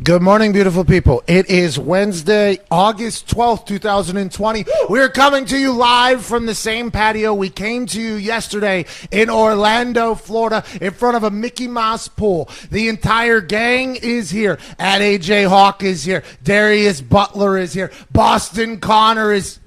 Good morning, beautiful people. It is Wednesday, August 12th, 2020. We're coming to you live from the same patio we came to you yesterday in Orlando, Florida, in front of a Mickey Mouse pool. The entire gang is here. At AJ Hawk is here. Darius Butler is here. Boston Connor is...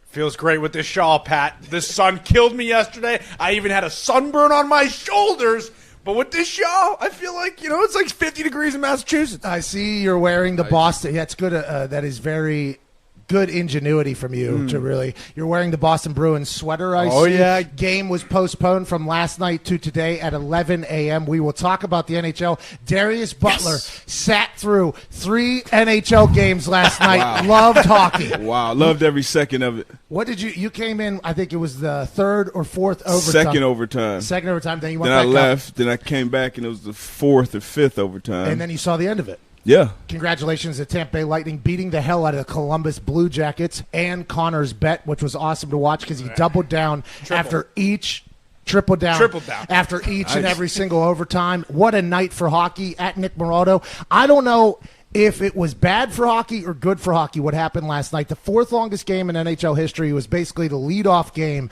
Feels great with this shawl, Pat. The sun killed me yesterday. I even had a sunburn on my shoulders. But with this shawl, I feel like, it's like 50 degrees in Massachusetts. I see you're wearing the Boston. Yeah, it's good. That is very good ingenuity from you to really. You're wearing the Boston Bruins sweater. I see. Yeah. Game was postponed from last night to today at 11 a.m. We will talk about the NHL. Darius Butler sat through 3 NHL games last night. Wow. Loved hockey. Wow, loved every second of it. What did you came in, I think it was the third or fourth overtime. Second overtime. Second overtime. Then you went Then I back left. Then I came back, and it was the fourth or fifth overtime. up. And then you saw the end of it. Yeah. Congratulations to Tampa Bay Lightning beating the hell out of the Columbus Blue Jackets and Connor's bet, which was awesome to watch because he doubled down after each triple down after each and every single overtime. What a night for hockey at Nick Morotto. I don't know if it was bad for hockey or good for hockey, what happened last night. The fourth longest game in NHL history was basically the leadoff game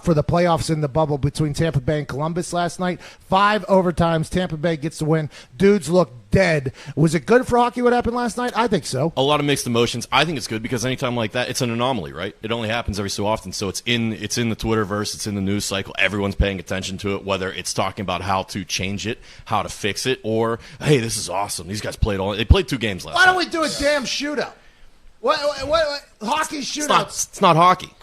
for the playoffs in the bubble between Tampa Bay and Columbus last night. 5 overtimes. Tampa Bay gets the win. Dudes look dead. Was it good for hockey what happened last night? I think so. A lot of mixed emotions. I think it's good because anytime like that, it's an anomaly, right? It only happens every so often. So it's in the Twitterverse, it's in the news cycle. Everyone's paying attention to it, whether it's talking about how to change it, how to fix it, or, hey, this is awesome. These guys they played 2 games last night. Why don't we do a damn shootout? What hockey shootout? It's not hockey.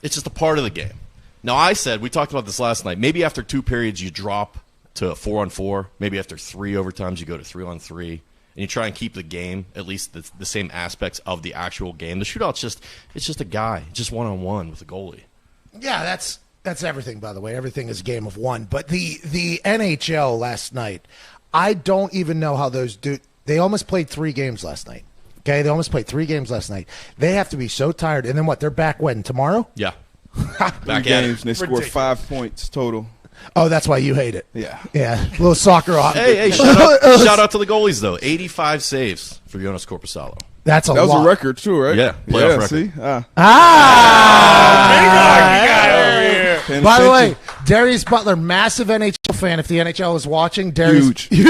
It's just a part of the game. Now, we talked about this last night, maybe after 2 periods you drop to 4-on-4. Maybe after 3 overtimes you go to 3-on-3, and you try and keep the game, at least the same aspects of the actual game. The shootout's just a guy, just one-on-one with a goalie. Yeah, that's everything, by the way. Everything is a game of one. But the NHL last night, I don't even know how those dudes – they almost played 3 games last night. Okay, they almost played 3 games last night. They have to be so tired. And then what, they're back when, tomorrow? Yeah. Back games, and they scored 5 points total. Oh, that's why you hate it. Yeah. Yeah, a little soccer off. Hey, shout out to the goalies, though. 85 saves for Jonas Corposalo. That's a lot. That was a record, too, right? Yeah, playoff record. See? By the way, Darius Butler, massive NHL fan. If the NHL is watching, Darius. Huge.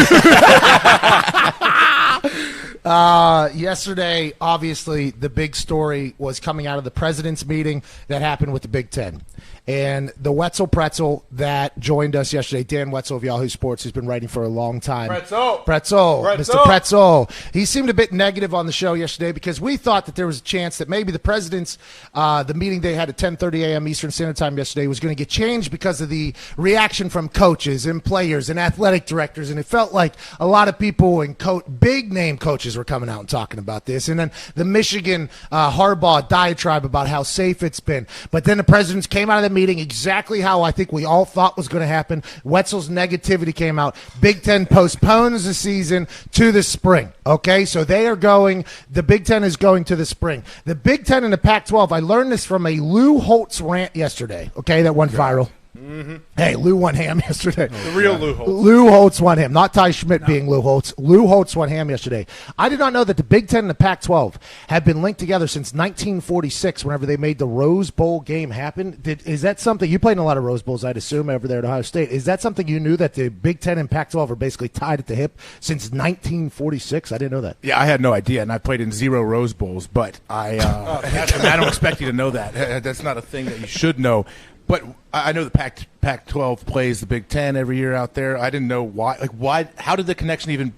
Yesterday, obviously, the big story was coming out of the president's meeting that happened with the Big Ten. And the Wetzel Pretzel that joined us yesterday, Dan Wetzel of Yahoo Sports, who's been writing for a long time. Pretzel, Mr. Pretzel. He seemed a bit negative on the show yesterday because we thought that there was a chance that maybe the president's, the meeting they had at 10:30 a.m. Eastern Standard Time yesterday was going to get changed because of the reaction from coaches and players and athletic directors. And it felt like a lot of people and big-name coaches were coming out and talking about this. And then the Michigan Harbaugh diatribe about how safe it's been. But then the presidents came out of the meeting exactly how I think we all thought was going to happen. Wetzel's negativity came out. Big Ten postpones the season to the spring. Okay, so the Big Ten is going to the spring. The Big Ten and the Pac-12, I learned this from a Lou Holtz rant yesterday, okay, that went viral. Mm-hmm. Hey, Lou won ham yesterday. The real Lou Holtz. Lou Holtz won ham, not Ty Schmidt being Lou Holtz. Lou Holtz won ham yesterday. I did not know that the Big Ten and the Pac-12 have been linked together since 1946 whenever they made the Rose Bowl game happen. Is that something – you played in a lot of Rose Bowls, I'd assume, over there at Ohio State. Is that something you knew, that the Big Ten and Pac-12 are basically tied at the hip since 1946? I didn't know that. Yeah, I had no idea, and I played in 0 Rose Bowls, but I don't expect you to know that. That's not a thing that you should know. But I know the Pac-12 plays the Big Ten every year out there. I didn't know why. Like, why? How did the connection even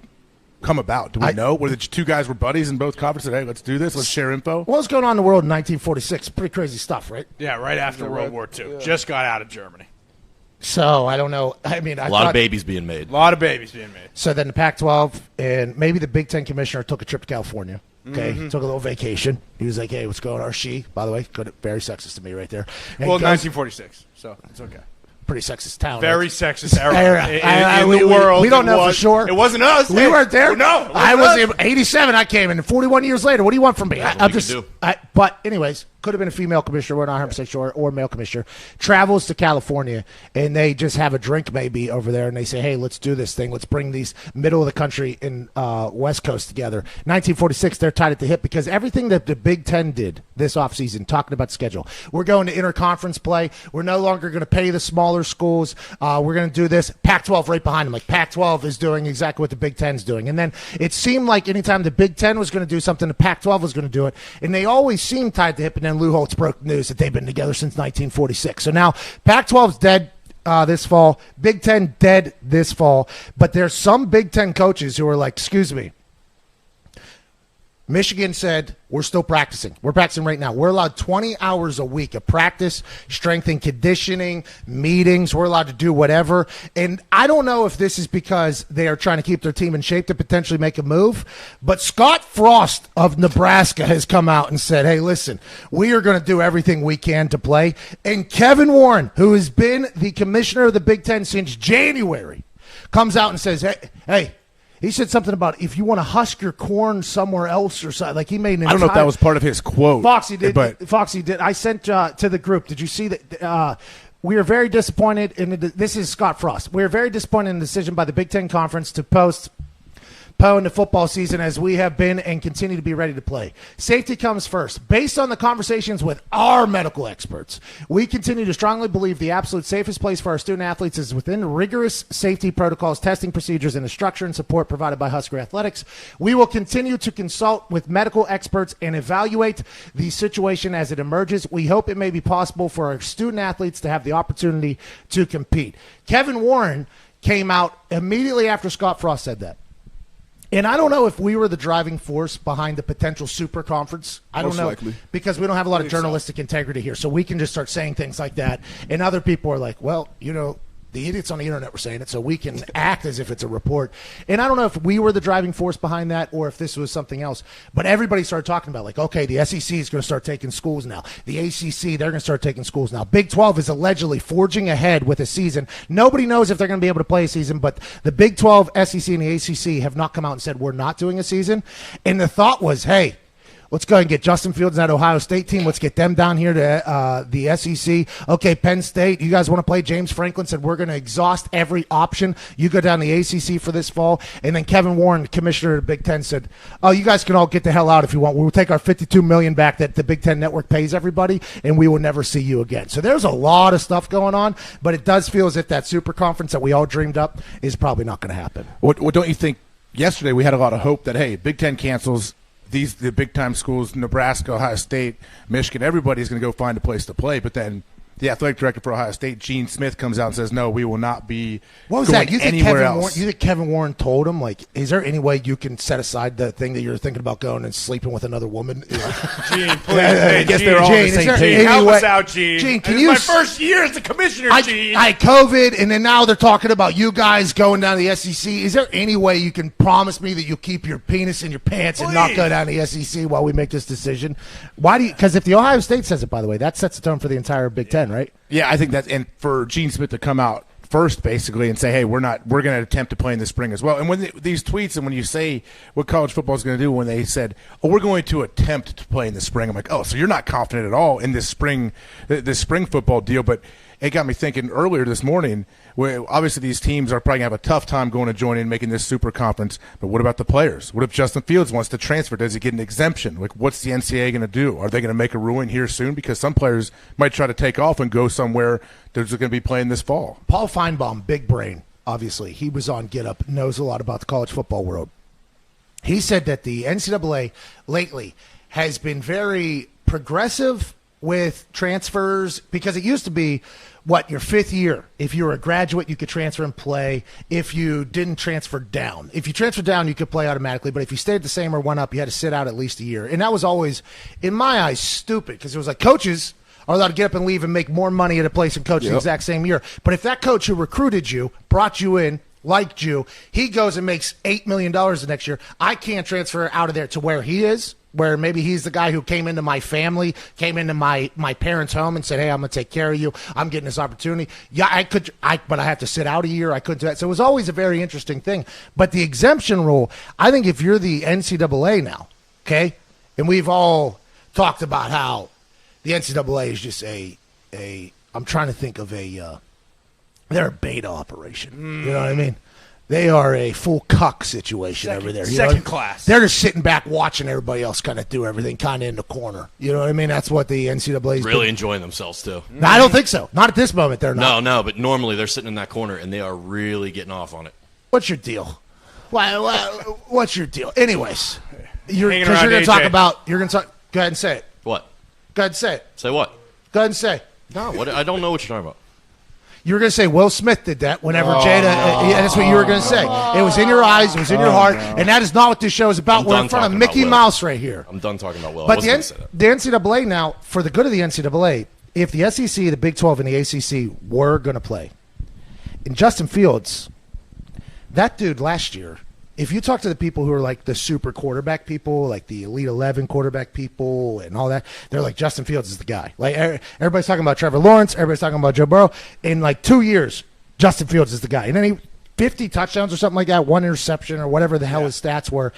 come about? Do we know? Were the 2 guys were buddies in both conferences? Hey, let's do this. Let's share info. What was going on in the world in 1946? Pretty crazy stuff, right? Yeah, right after World War II. Yeah. Just got out of Germany. So, I don't know. I mean, a lot of babies being made. So then the Pac-12 and maybe the Big Ten commissioner took a trip to California. Okay, took a little vacation. He was like, hey, what's going on? Or she, by the way, very sexist to me right there. And well, 1946, so it's okay. Pretty sexist town. Very sexist era in the world. We don't know for sure. It wasn't us. We weren't there. No, I was in 87. I came in 41 years later. What do you want from me? But anyways, could have been a female commissioner, we're not 100% sure, or male commissioner, travels to California, and they just have a drink maybe over there, and they say, hey, let's do this thing. Let's bring these middle of the country and West Coast together. 1946, they're tied at the hip because everything that the Big Ten did this offseason, talking about schedule, we're going to interconference play. We're no longer going to pay the smaller schools. We're going to do this. Pac-12 right behind them. Like Pac-12 is doing exactly what the Big Ten is doing. And then it seemed like anytime the Big Ten was going to do something, the Pac-12 was going to do it. And they always seemed tied to hip. And then Lou Holtz broke news that they've been together since 1946. So now Pac-12's dead this fall. Big Ten dead this fall. But there's some Big Ten coaches who are like, excuse me, Michigan said, we're still practicing. We're practicing right now. We're allowed 20 hours a week of practice, strength and conditioning, meetings. We're allowed to do whatever. And I don't know if this is because they are trying to keep their team in shape to potentially make a move, but Scott Frost of Nebraska has come out and said, hey, listen, we are going to do everything we can to play. And Kevin Warren, who has been the commissioner of the Big Ten since January, comes out and says, hey, he said something about if you want to husk your corn somewhere else or something. Like he made an I don't know if that was part of his quote. Foxy did. But Foxy did. I sent to the group. Did you see that? We are very disappointed this is Scott Frost. We are very disappointed in the decision by the Big Ten Conference to postpone the football season as we have been and continue to be ready to play. Safety comes first. Based on the conversations with our medical experts, we continue to strongly believe the absolute safest place for our student athletes is within rigorous safety protocols, testing procedures, and the structure and support provided by Husker Athletics. We will continue to consult with medical experts and evaluate the situation as it emerges. We hope it may be possible for our student athletes to have the opportunity to compete. Kevin Warren came out immediately after Scott Frost said that. And I don't know if we were the driving force behind the potential super conference. I don't know. Likely. Because we don't have a lot of journalistic integrity here. So we can just start saying things like that. And other people are like, well, you know, the idiots on the internet were saying it, so we can act as if it's a report. And I don't know if we were the driving force behind that or if this was something else. But everybody started talking about, like, okay, the SEC is going to start taking schools now. The ACC, they're going to start taking schools now. Big 12 is allegedly forging ahead with a season. Nobody knows if they're going to be able to play a season, but the Big 12, SEC, and the ACC have not come out and said we're not doing a season. And the thought was, hey, let's go and get Justin Fields and that Ohio State team. Let's get them down here to the SEC. Okay, Penn State, you guys want to play? James Franklin said we're going to exhaust every option. You go down the ACC for this fall. And then Kevin Warren, commissioner of the Big Ten, said, oh, you guys can all get the hell out if you want. We'll take our $52 million back that the Big Ten Network pays everybody, and we will never see you again. So there's a lot of stuff going on, but it does feel as if that super conference that we all dreamed up is probably not going to happen. What don't you think? Yesterday we had a lot of hope that, hey, Big Ten cancels. The big-time schools, Nebraska, Ohio State, Michigan, everybody's going to go find a place to play. But then the athletic director for Ohio State, Gene Smith, comes out and says, no, we will not be what was going that? You think anywhere else. You think Kevin Warren told him, like, is there any way you can set aside the thing that you're thinking about going and sleeping with another woman? Gene, please. I guess they're all on the same page. Help us out, Gene. Gene, can this you is my first year as the commissioner, Gene. I COVID, and then now they're talking about you guys going down to the SEC. Is there any way you can promise me that you'll keep your penis in your pants and not go down to the SEC while we make this decision? Why do you? Because if the Ohio State says it, by the way, that sets the tone for the entire Big Ten, right? Yeah, I think and for Gene Smith to come out first, basically, and say, hey, we're going to attempt to play in the spring as well. And when these tweets and when you say what college football is going to do, when they said, oh, we're going to attempt to play in the spring, I'm like, oh, so you're not confident at all in this spring football deal. But it got me thinking earlier this morning, where obviously these teams are probably going to have a tough time going to join in making this super conference. But what about the players? What if Justin Fields wants to transfer? Does he get an exemption? Like, what's the NCAA going to do? Are they going to make a ruling here soon? Because some players might try to take off and go somewhere they're going to be playing this fall. Paul Feinbaum, big brain, obviously. He was on Get Up, knows a lot about the college football world. He said that the NCAA lately has been very progressive with transfers because it used to be, your fifth year. If you were a graduate, you could transfer and play. If you didn't transfer down. If you transferred down, you could play automatically. But if you stayed the same or went up, you had to sit out at least a year. And that was always, in my eyes, stupid because it was like coaches are allowed to get up and leave and make more money at a place and coach the exact same year. But if that coach who recruited you, brought you in, liked you, he goes and makes $8 million the next year, I can't transfer out of there to where he is, where maybe he's the guy who came into my family, came into my parents' home and said, hey, I'm going to take care of you. I'm getting this opportunity. Yeah, but I have to sit out a year. I couldn't do that. So it was always a very interesting thing. But the exemption rule, I think if you're the NCAA now, okay, and we've all talked about how the NCAA is just I'm trying to think of they're a beta operation. You know what I mean? They are a full cuck situation over there. Second class. They're just sitting back watching everybody else kind of do everything kind of in the corner. You know what I mean? That's what the NCAA is really enjoying themselves, too. No, I don't think so. Not at this moment, they're not. No, but normally they're sitting in that corner, and they are really getting off on it. What's your deal? What's your deal? Anyways, you're Hanging going around to AJ. talk about – you're going to talk – go ahead and say it. What? Go ahead and say it. Say what? Go ahead and say it. No, what? I don't know what you're talking about. You were going to say Will Smith did that whenever Jada. That's what you were going to say. It was in your eyes. It was in your heart. No. And that is not what this show is about. We're in front of Mickey Mouse right here. I'm done talking about Will. But the NCAA now, for the good of the NCAA, if the SEC, the Big 12, and the ACC were going to play, in Justin Fields, that dude last year, if you talk to the people who are like the super quarterback people, like the Elite 11 quarterback people and all that, they're like, Justin Fields is the guy. Like everybody's talking about Trevor Lawrence, everybody's talking about Joe Burrow. In like 2 years, Justin Fields is the guy. And then he 50 touchdowns or something like that, 1 interception or whatever the hell his stats were.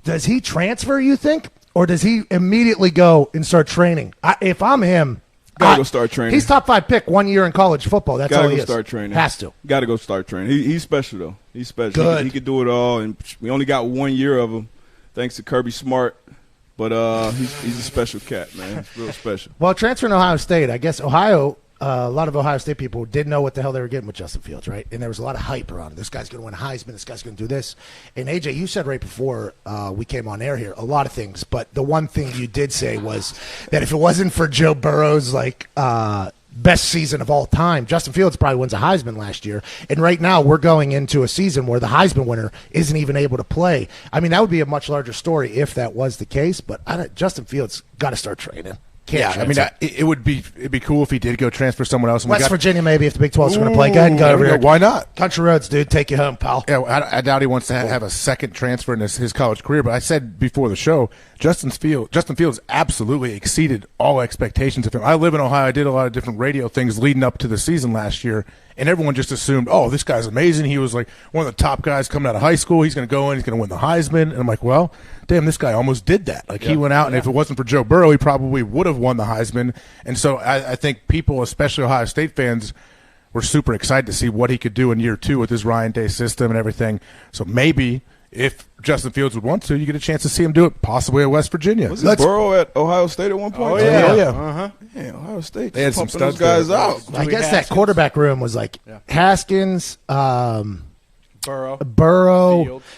Does he transfer, you think? Or does he immediately go and start training? If I'm him, gotta go start training. He's top 5 pick 1 year in college football. That's all he is. Gotta go start training. Has to. Gotta go start training. He's special, though. He's special. Good. He could do it all, and we only got 1 year of him, thanks to Kirby Smart. But he's a special cat, man. He's real special. Well, transferring to Ohio State, I guess Ohio, a lot of Ohio State people didn't know what the hell they were getting with Justin Fields, right? And there was a lot of hype around it. This guy's going to win Heisman. This guy's going to do this. And, AJ, you said right before we came on air here a lot of things. But the one thing you did say was that if it wasn't for Joe Burrow's, best season of all time, Justin Fields probably wins a Heisman last year. And right now we're going into a season where the Heisman winner isn't even able to play. I mean, that would be a much larger story if that was the case. But Justin Fields got to start training. It'd be cool if he did go transfer somewhere else. West Virginia, maybe, if the Big 12's going to play. Go ahead and go over here. Why not? Country roads, dude. Take you home, pal. Yeah, I doubt he wants to have a second transfer in his college career. But I said before the show, Justin Fields absolutely exceeded all expectations of him. I live in Ohio. I did a lot of different radio things leading up to the season last year, and everyone just assumed, oh, this guy's amazing. He was like one of the top guys coming out of high school. He's going to go in. He's going to win the Heisman. And I'm like, well, damn, this guy almost did that. He went out, and if it wasn't for Joe Burrow, he probably would have won the Heisman. And so I think people, especially Ohio State fans, were super excited to see what he could do in year 2 with his Ryan Day system and everything. So maybe if Justin Fields would want to, you get a chance to see him do it, possibly at West Virginia. Was it Burrow at Ohio State at one point? Oh, yeah. Uh-huh. Yeah, Ohio State. They had some pumping those studs guys out. I guess that quarterback room was like Haskins, Burrow,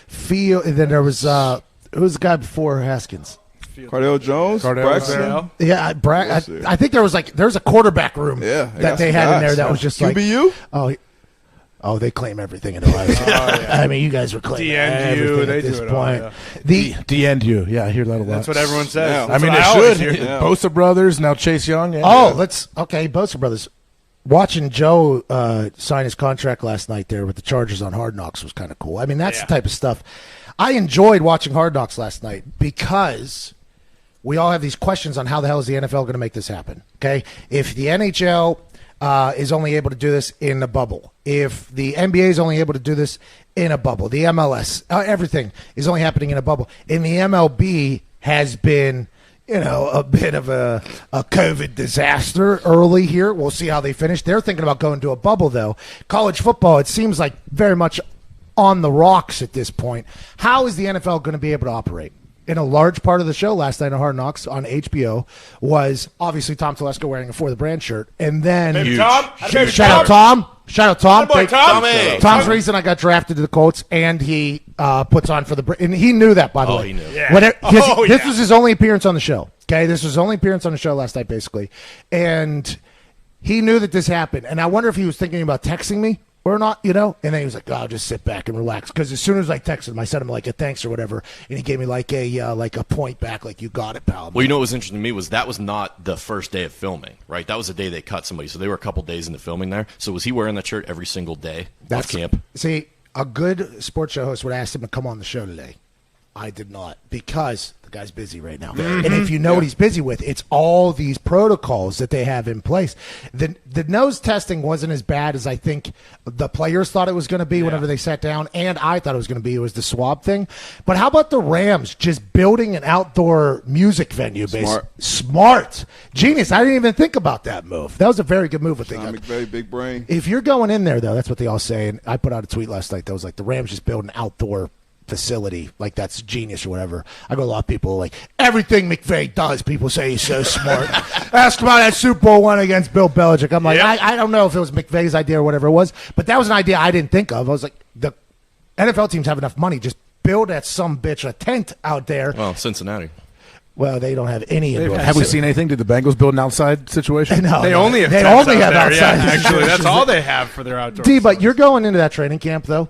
Field, and then there was who was the guy before Haskins? Cardale Jones, Braxton. Yeah, I think there was a quarterback room that they had in there that was just QBU? like oh, they claim everything in Ohio State. I mean, you guys were claiming everything at this point. The DNU, yeah, I hear that a lot. That's what everyone says. Yeah. I mean, they should. Bosa brothers, now Chase Young. Bosa brothers. Watching Joe sign his contract last night there with the Chargers on Hard Knocks was kind of cool. I mean, that's the type of stuff. I enjoyed watching Hard Knocks last night because we all have these questions on how the hell is the NFL going to make this happen, okay? If the NHL is only able to do this in a bubble, if the NBA is only able to do this in a bubble, the MLS, everything is only happening in a bubble, and the MLB has been a bit of a COVID disaster early here. We'll see how they finish. They're thinking about going to a bubble, though. College football, it seems like very much on the rocks at this point. How is the NFL going to be able to operate? In a large part of the show last night on Hard Knocks on HBO was obviously Tom Telesco wearing a For the Brand shirt. And then shout out Tom. Tom's the reason I got drafted to the Colts, and he puts on for the – and he knew that, by the way. He knew. Yeah. This was his only appearance on the show, okay? This was his only appearance on the show last night, basically. And he knew that this happened. And I wonder if he was thinking about texting me or not, and then he was like, I'll just sit back and relax. Because as soon as I texted him, I sent him like a thanks or whatever, and he gave me like a point back, like, you got it, pal. Well, what was interesting to me was that was not the first day of filming, right? That was the day they cut somebody. So they were a couple days into filming there. So was he wearing that shirt every single day of camp? See, a good sports show host would ask him to come on the show today. I did not, because guy's busy right now. And if you know what he's busy with, it's all these protocols that they have in place. The nose testing wasn't as bad as I think the players thought it was going to be whenever they sat down, and I thought it was going to be. It was the swab thing. But how about the Rams just building an outdoor music venue? Smart. Genius. I didn't even think about that move. That was a very good move. Sean McVay, big brain. If you're going in there, though, that's what they all say. And I put out a tweet last night that was like, the Rams just build an outdoor facility. Like, that's genius or whatever. I go, a lot of people like, everything McVay does, people say he's so smart. Ask about that Super Bowl one against Bill Belichick. I'm like, I don't know if it was McVay's idea or whatever it was, but that was an idea I didn't think of. I was like, the NFL teams have enough money. Just build that some bitch a tent out there. Well, Cincinnati. Well, they don't have any indoor. Have we seen anything? Did the Bengals build an outside situation? No, They only have outside. Actually, that's all they have for their outdoor. But you're going into that training camp, though.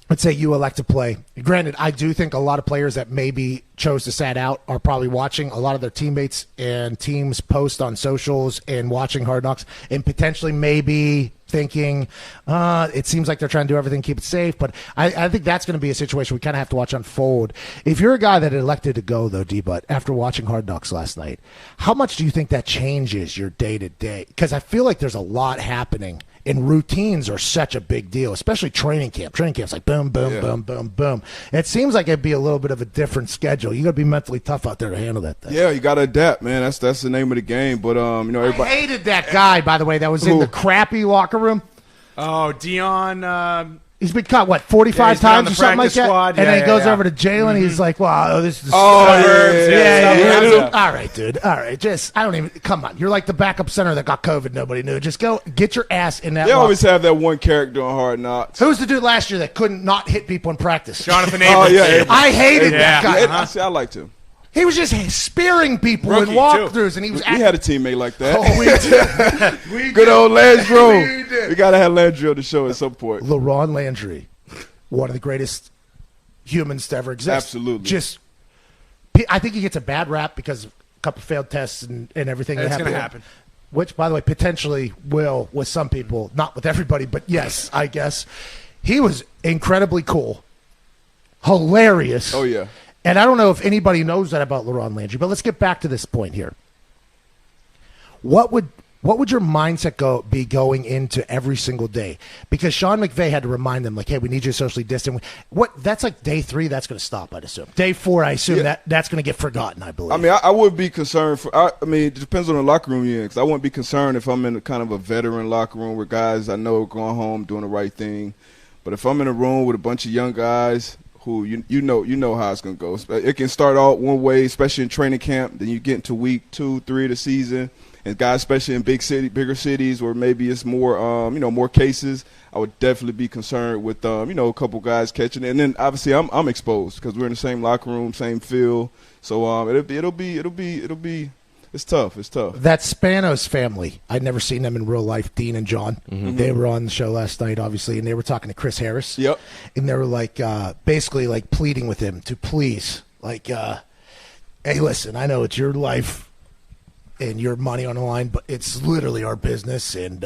Let's say you elect to play. Granted, I do think a lot of players that maybe chose to sat out are probably watching a lot of their teammates and teams post on socials and watching Hard Knocks and potentially maybe thinking, it seems like they're trying to do everything, keep it safe. But I think that's going to be a situation we kind of have to watch unfold. If you're a guy that elected to go, though, D-Butt, after watching Hard Knocks last night, how much do you think that changes your day-to-day? Because I feel like there's a lot happening. And routines are such a big deal, especially training camp. Training camp's like boom, boom, boom, boom, boom. It seems like it'd be a little bit of a different schedule. You got to be mentally tough out there to handle that thing. Yeah, you got to adapt, man. That's the name of the game. But everybody. I hated that guy, by the way, that was in the crappy locker room. Oh, Dion. He's been cut, 45 times or something like that? Squad. And then he goes over to Jalen. He's like, wow, this is the Yeah. All right, dude. All right. I don't even, come on. You're like the backup center that got COVID. Nobody knew. Just go get your ass in that They always have that one character on Hard Knocks. Who's the dude last year that couldn't not hit people in practice? Jonathan Abrams. Oh, yeah. I hated that guy. I liked him. He was just spearing people in walkthroughs, and he was. We had a teammate like that. Oh, we did. Good old Landry. We did. We got to have Landry on the show at some point. LaRon Landry, one of the greatest humans to ever exist. Absolutely. I think he gets a bad rap because of a couple failed tests and everything that It's happened. going to happen. Which, by the way, potentially will with some people, not with everybody, but yes, I guess. He was incredibly cool, hilarious. Oh, yeah. And I don't know if anybody knows that about LaRon Landry, but let's get back to this point here. What would your mindset be going into every single day? Because Sean McVay had to remind them, like, hey, we need you socially distant. That's like day 3, that's going to stop, I'd assume. Day 4, I assume that's going to get forgotten, I believe. I mean, I would be concerned it depends on the locker room you're in. Because I wouldn't be concerned if I'm in kind of a veteran locker room where guys I know are going home doing the right thing. But if I'm in a room with a bunch of young guys who you know how it's going to go. It can start out one way, especially in training camp. Then you get into week 2, 3 of the season. And guys, especially in bigger cities where maybe it's more, more cases, I would definitely be concerned with, a couple guys catching it. And then obviously I'm exposed because we're in the same locker room, same field. So it'll be. It's tough. It's tough. That Spanos family, I'd never seen them in real life, Dean and John. Mm-hmm. They were on the show last night, obviously, and they were talking to Chris Harris. Yep. And they were like, basically like pleading with him to please, like, hey, listen, I know it's your life and your money on the line, but it's literally our business. And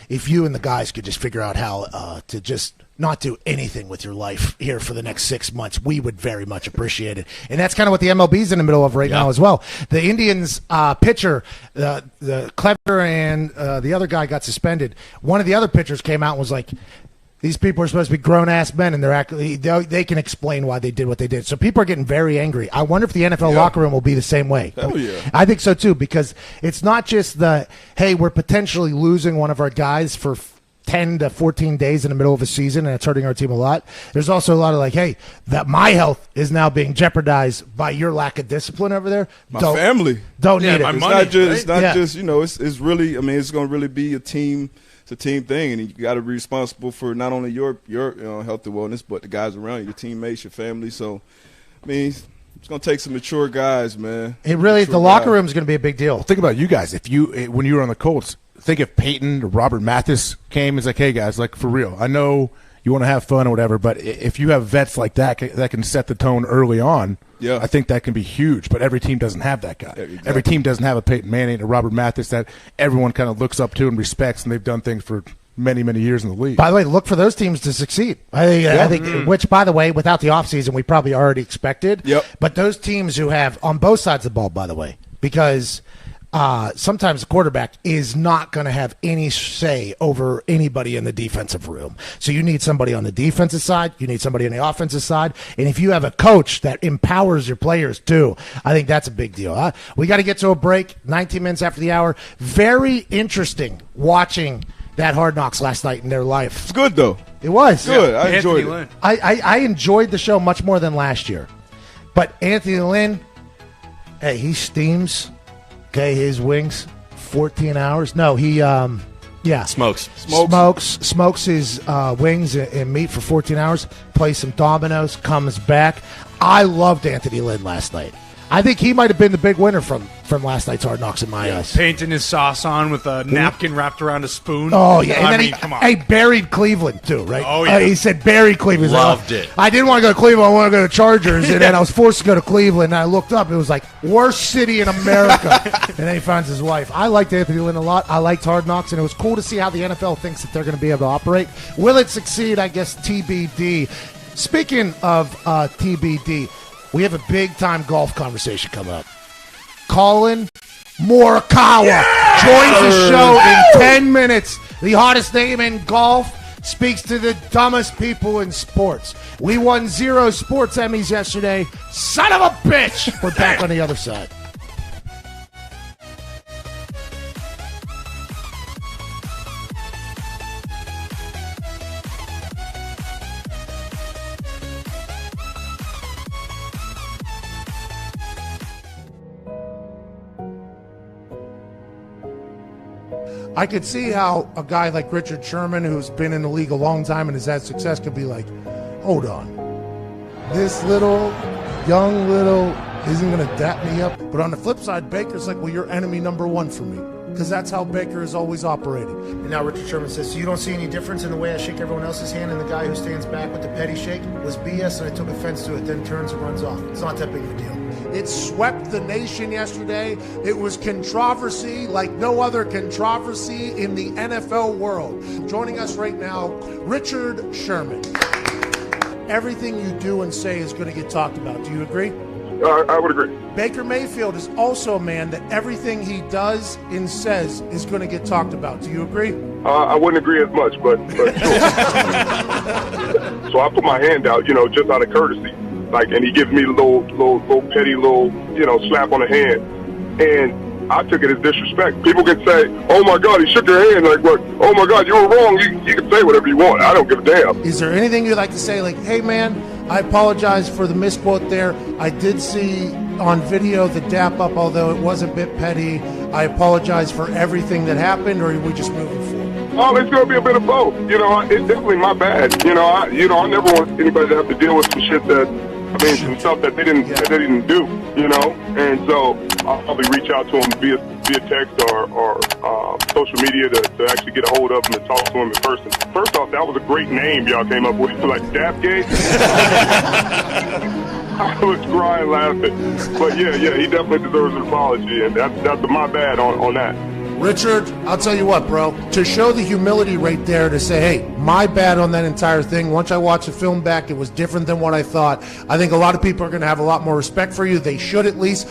if you and the guys could just figure out how to just not do anything with your life here for the next 6 months, we would very much appreciate it. And that's kind of what the MLB's in the middle of right now as well. The Indians pitcher, the Clever and the other guy got suspended. One of the other pitchers came out and was like, these people are supposed to be grown-ass men, and they can explain why they did what they did. So people are getting very angry. I wonder if the NFL locker room will be the same way. Hell yeah. I think so, too, because it's not just hey, we're potentially losing one of our guys for 10 to 14 days in the middle of a season, and it's hurting our team a lot. There's also a lot of hey, that my health is now being jeopardized by your lack of discipline over there. My family. Don't need it. It's not just, it's really, it's going to really be a team. It's a team thing, and you got to be responsible for not only your health and wellness, but the guys around you, your teammates, your family. So, it's going to take some mature guys, man. The locker room is going to be a big deal. Think about you guys. When you were on the Colts, think if Peyton or Robert Mathis came and was like, hey, guys, for real, I know you want to have fun or whatever, but if you have vets like that can set the tone early on, I think that can be huge. But every team doesn't have that guy. Yeah, exactly. Every team doesn't have a Peyton Manning or Robert Mathis that everyone kind of looks up to and respects, and they've done things for many, many years in the league. By the way, look for those teams to succeed. I think, which, by the way, without the offseason, we probably already expected. Yep. But those teams who have, on both sides of the ball, by the way, because sometimes the quarterback is not going to have any say over anybody in the defensive room. So you need somebody on the defensive side. You need somebody on the offensive side. And if you have a coach that empowers your players too, I think that's a big deal. We got to get to a break, 19 minutes after the hour. Very interesting watching that Hard Knocks last night in their life. It's good, though. It was. Good. I enjoyed Anthony it. Lynn. I enjoyed the show much more than last year. But Anthony Lynn, hey, he steams. Okay, his wings, 14 hours. No, he, Smokes. smokes his wings and meat for 14 hours, plays some dominoes, comes back. I loved Anthony Lynn last night. I think he might have been the big winner from last night's Hard Knocks in my eyes. Painting his sauce on with a napkin wrapped around a spoon. Oh, yeah. And I then mean, come on. He buried Cleveland, too, right? Oh, yeah. He said buried Cleveland. Loved it. I didn't want to go to Cleveland. I wanted to go to Chargers. And then I was forced to go to Cleveland. And I looked up. It was like, worst city in America. And then he finds his wife. I liked Anthony Lynn a lot. I liked Hard Knocks. And it was cool to see how the NFL thinks that they're going to be able to operate. Will it succeed? I guess TBD. Speaking of TBD, we have a big-time golf conversation coming up. Colin Morikawa joins the show in 10 minutes. The hottest name in golf speaks to the dumbest people in sports. We won 0 sports Emmys yesterday. Son of a bitch! We're back on the other side. I could see how a guy like Richard Sherman, who's been in the league a long time and has had success, could be like, hold on. This young little isn't going to dap me up. But on the flip side, Baker's like, well, you're enemy number 1 for me. Because that's how Baker is always operating. And now Richard Sherman says, so you don't see any difference in the way I shake everyone else's hand and the guy who stands back with the petty shake was BS and I took offense to it, then turns and runs off. It's not that big of a deal. It swept the nation yesterday. It was controversy like no other controversy in the NFL world. Joining us right now, Richard Sherman. Everything you do and say is going to get talked about. Do you agree? I would agree. Baker Mayfield is also a man that everything he does and says is going to get talked about. Do you agree? I wouldn't agree as much, but sure. So I put my hand out, just out of courtesy. And he gives me a little petty slap on the hand. And I took it as disrespect. People can say, oh my God, he shook your hand. Like, what? Oh my God, you were wrong. You can say whatever you want. I don't give a damn. Is there anything you'd like to say? Like, hey man, I apologize for the misquote there. I did see on video the dap up, although it was a bit petty. I apologize for everything that happened, or are we just moving forward? Oh, it's going to be a bit of both. It's definitely my bad. I never want anybody to have to deal with some shit some stuff that they didn't do, And so I'll probably reach out to him via text or social media to actually get a hold of him and talk to him in person. First off, that was a great name y'all came up with, like Dapgate. I was crying laughing. But yeah, he definitely deserves an apology, and that's my bad on that. Richard, I'll tell you what, bro. To show the humility right there to say, hey, my bad on that entire thing. Once I watched the film back, it was different than what I thought. I think a lot of people are going to have a lot more respect for you. They should at least.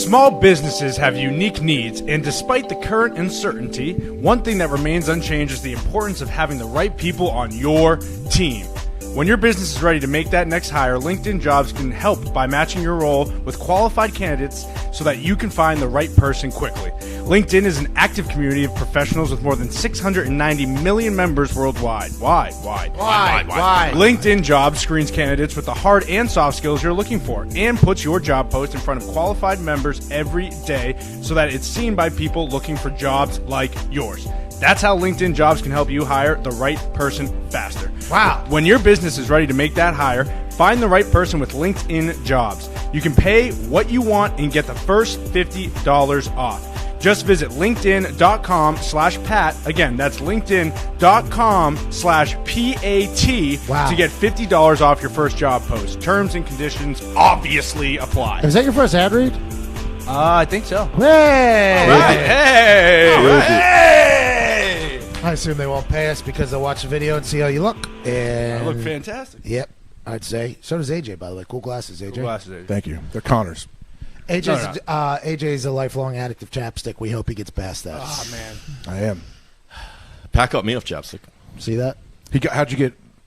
Small businesses have unique needs, and despite the current uncertainty, one thing that remains unchanged is the importance of having the right people on your team. When your business is ready to make that next hire, LinkedIn Jobs can help by matching your role with qualified candidates so that you can find the right person quickly. LinkedIn is an active community of professionals with more than 690 million members worldwide. Why? LinkedIn Jobs screens candidates with the hard and soft skills you're looking for and puts your job post in front of qualified members every day so that it's seen by people looking for jobs like yours. That's how LinkedIn Jobs can help you hire the right person faster. Wow. When your business is ready to make that hire, find the right person with LinkedIn Jobs. You can pay what you want and get the first $50 off. Just visit linkedin.com/Pat. Again, that's linkedin.com/PAT Wow. to get $50 off your first job post. Terms and conditions obviously apply. Is that your first ad read? I think so. Hey! Hey! I assume they won't pay us because they'll watch the video and see how you look. And I look fantastic. Yep, I'd say. So does AJ, by the way. Cool glasses, AJ. Cool glasses, AJ. Thank you. They're Connors. AJ's a lifelong addict of chapstick. We hope he gets past that. Oh, man. I am. Pack up me off chapstick. See that?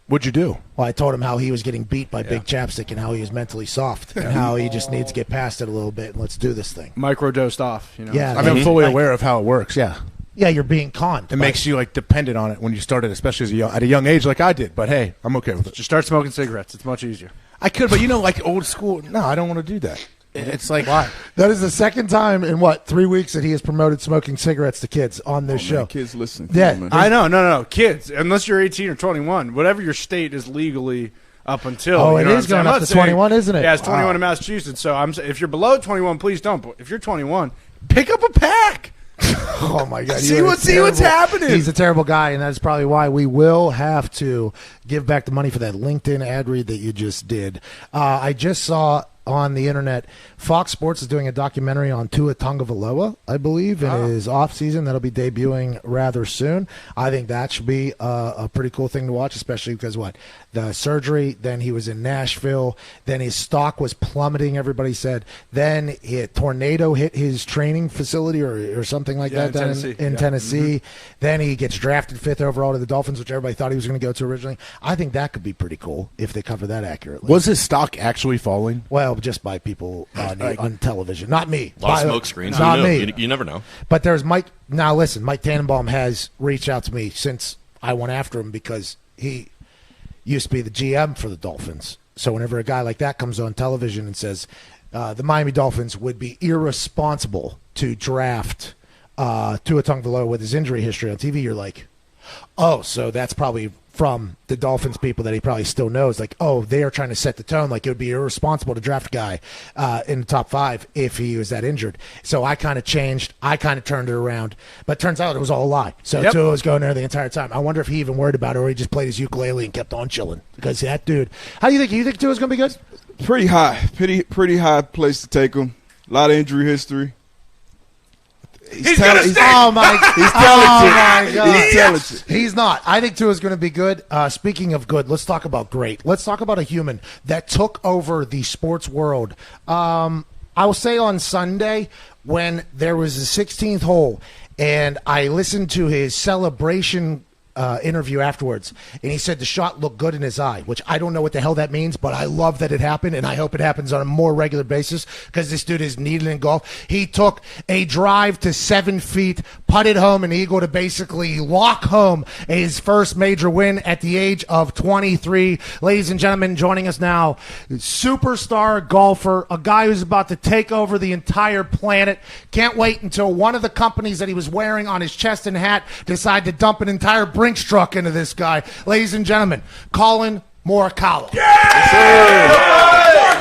What'd you do? Well, I told him how he was getting beat by big chapstick and how he was mentally soft and how he just needs to get past it a little bit and let's do this thing. Microdosed off, you know. Yeah. I'm fully aware of how it works. Yeah. Yeah, you're being conned. It makes you like dependent on it when you started, especially at a young age, like I did. But hey, I'm okay with it. Just start smoking cigarettes. It's much easier. I could, but like old school. No, I don't want to do that. It's like Why? That is the second time in 3 weeks that he has promoted smoking cigarettes to kids on this show. Man, kids listen. Yeah. Come on, man. I know. No. Kids, unless you're 18 or 21, whatever your state is legally up until. Oh, you it know is what I'm going saying? up to 21, isn't it? Yeah, it's 21 Wow. in Massachusetts. So if you're below 21, please don't. But if you're 21, pick up a pack. Oh my God! See You are what's terrible. happening. He's a terrible guy, and that's probably why we will have to give back the money for that LinkedIn ad read that you just did. I just saw on the internet, Fox Sports is doing a documentary on Tua Tagovailoa, I believe, in his offseason. That'll be debuting rather soon. I think that should be a pretty cool thing to watch, especially because the surgery, then he was in Nashville, then his stock was plummeting, everybody said. Then a tornado hit his training facility or something like that in down Tennessee. in Tennessee. Then he gets drafted 5th overall to the Dolphins, which everybody thought he was going to go to originally. I think that could be pretty cool if they cover that accurately. was his stock actually falling? Well, just by people on television. Not me. A lot of By- smoke screens. Not Who knew? me. You never know. But there's Mike. Now, listen, Mike Tannenbaum has reached out to me since I went after him because he used to be the GM for the Dolphins. So whenever a guy like that comes on television and says the Miami Dolphins would be irresponsible to draft Tua Tagovailoa with his injury history on TV, you're like, oh, so that's probably from the Dolphins people that he probably still knows. Like, oh, they are trying to set the tone. Like, it would be irresponsible to draft a guy in the top 5 if he was that injured. So I kind of changed. I kind of turned it around. But turns out it was all a lie. So Tua was going there the entire time. I wonder if he even worried about it or he just played his ukulele and kept on chilling. Because that dude, how do you think? You think Tua's going to be good? Pretty high place to take him. A lot of injury history. He's talented. Oh my! He's talented. Oh my God. He's talented. He's not. I think Tua's going to be good. Speaking of good, let's talk about great. Let's talk about a human that took over the sports world. I will say on Sunday when there was a 16th hole, and I listened to his celebration interview afterwards, and he said the shot looked good in his eye, which I don't know what the hell that means, but I love that it happened, and I hope it happens on a more regular basis because this dude is needed in golf. He took a drive to 7 feet, putted home an eagle to basically lock home his first major win at the age of 23. Ladies and gentlemen, joining us now, superstar golfer, a guy who's about to take over the entire planet. Can't wait until one of the companies that he was wearing on his chest and hat decide to dump an entire Brinks truck into this guy. Ladies and gentlemen, Colin Morikawa. Oh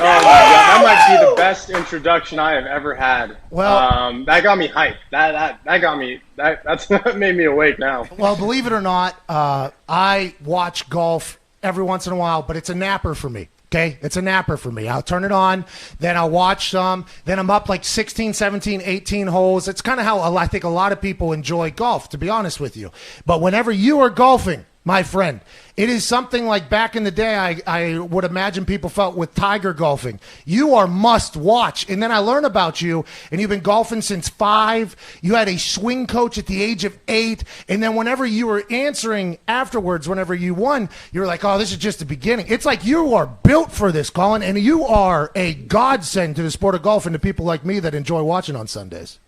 my God, that might be the best introduction I have ever had. Well, that got me hyped. That got me. That made me awake now. Well, believe it or not, I watch golf every once in a while, but it's a napper for me. Okay, it's a napper for me. I'll turn it on, then I'll watch some, then I'm up like 16, 17, 18 holes. It's kind of how I think a lot of people enjoy golf, to be honest with you. But whenever you are golfing, my friend. It is something like back in the day I would imagine people felt with Tiger golfing. You are must watch. And then I learn about you, and you've been golfing since 5. You had a swing coach at the age of 8. And then whenever you were answering afterwards, whenever you won, you were like, oh, this is just the beginning. It's like you are built for this, Colin, and you are a godsend to the sport of golf and to people like me that enjoy watching on Sundays.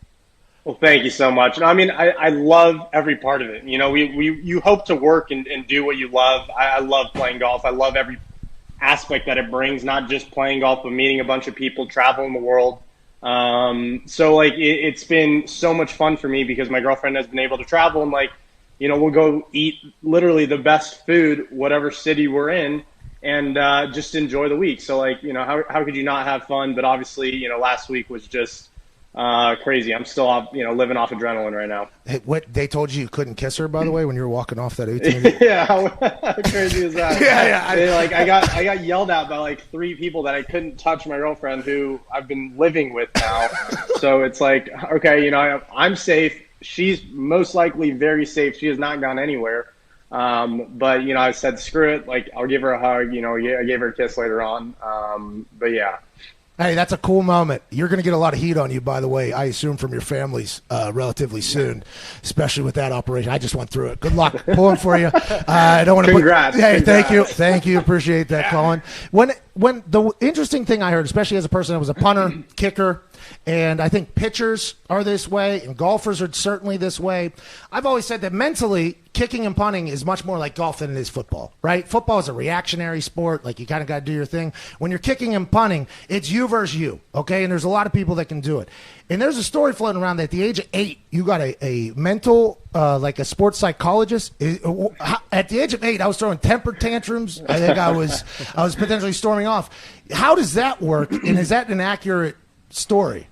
Well, thank you so much. I mean, I love every part of it. You know, you hope to work and do what you love. I love playing golf. I love every aspect that it brings, not just playing golf, but meeting a bunch of people, traveling the world. So, like, it's been so much fun for me because my girlfriend has been able to travel and, like, you know, we'll go eat literally the best food, whatever city we're in, and just enjoy the week. So, like, you know, how could you not have fun? But obviously, you know, last week was just crazy. I'm still, you know, living off adrenaline right now. Hey, what they told you couldn't kiss her, by the way, when you were walking off that 18? Yeah, how crazy is that? Yeah. I got yelled at by like 3 people that I couldn't touch my girlfriend, who I've been living with now. So it's like, okay, you know, I'm safe. She's most likely very safe. She has not gone anywhere. But you know, I said, screw it. Like, I'll give her a hug. You know, I gave her a kiss later on. But yeah. Hey, that's a cool moment. You're going to get a lot of heat on you, by the way, I assume, from your families relatively soon, especially with that operation. I just went through it. Good luck. Pulling for you. I don't want to Congrats. Hey, Congrats. Thank you. Appreciate that, Colin. When the interesting thing I heard, especially as a person that was a punter, kicker, and I think pitchers are this way, and golfers are certainly this way. I've always said that mentally, kicking and punting is much more like golf than it is football, right? Football is a reactionary sport. Like, you kind of got to do your thing. When you're kicking and punting, it's you versus you, okay? And there's a lot of people that can do it. And there's a story floating around that at the age of 8, you got a mental, like a sports psychologist. At the age of 8, I was throwing temper tantrums. I think I was potentially storming off. How does that work? And is that an accurate story?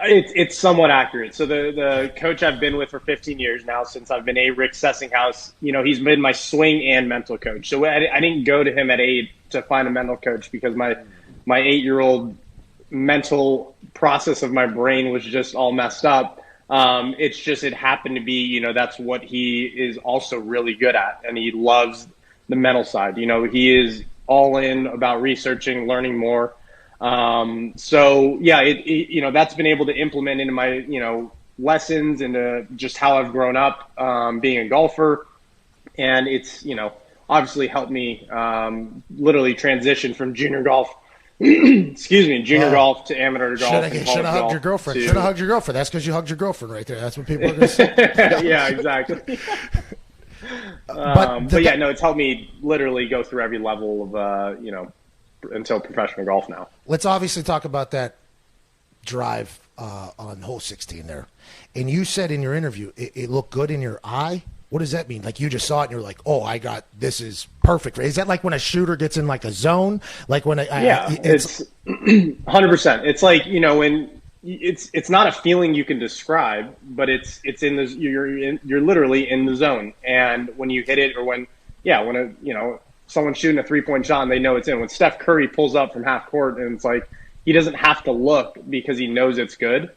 It's somewhat accurate. So the coach I've been with for 15 years now, since I've been Rick Sessinghouse, you know, he's been my swing and mental coach. So I didn't go to him at 8 to find a mental coach because my 8-year-old mental process of my brain was just all messed up. It's just, it happened to be, you know, that's what he is also really good at. And he loves the mental side. You know, he is all in about researching, learning more. So yeah, you know, that's been able to implement into my, you know, lessons, into just how I've grown up, being a golfer. And it's, you know, obviously helped me, literally transition from junior golf, junior golf to amateur golf. Should have hugged your girlfriend. Should have hugged your girlfriend. That's because you hugged your girlfriend right there. That's what people are going to say. Yeah, exactly. But yeah, no, it's helped me literally go through every level of, you know, until professional golf now. Let's obviously talk about that drive on hole 16 there. And you said in your interview, it looked good in your eye. What does that mean? Like, you just saw it and you're like, oh, this is perfect. Is that like when a shooter gets in like a zone? Like when it's 100%. It's like, you know, when it's not a feeling you can describe, but it's in the, you're literally in the zone. And when you hit it, or when someone's shooting a 3-point shot and they know it's in. When Steph Curry pulls up from half court and it's like, he doesn't have to look because he knows it's good.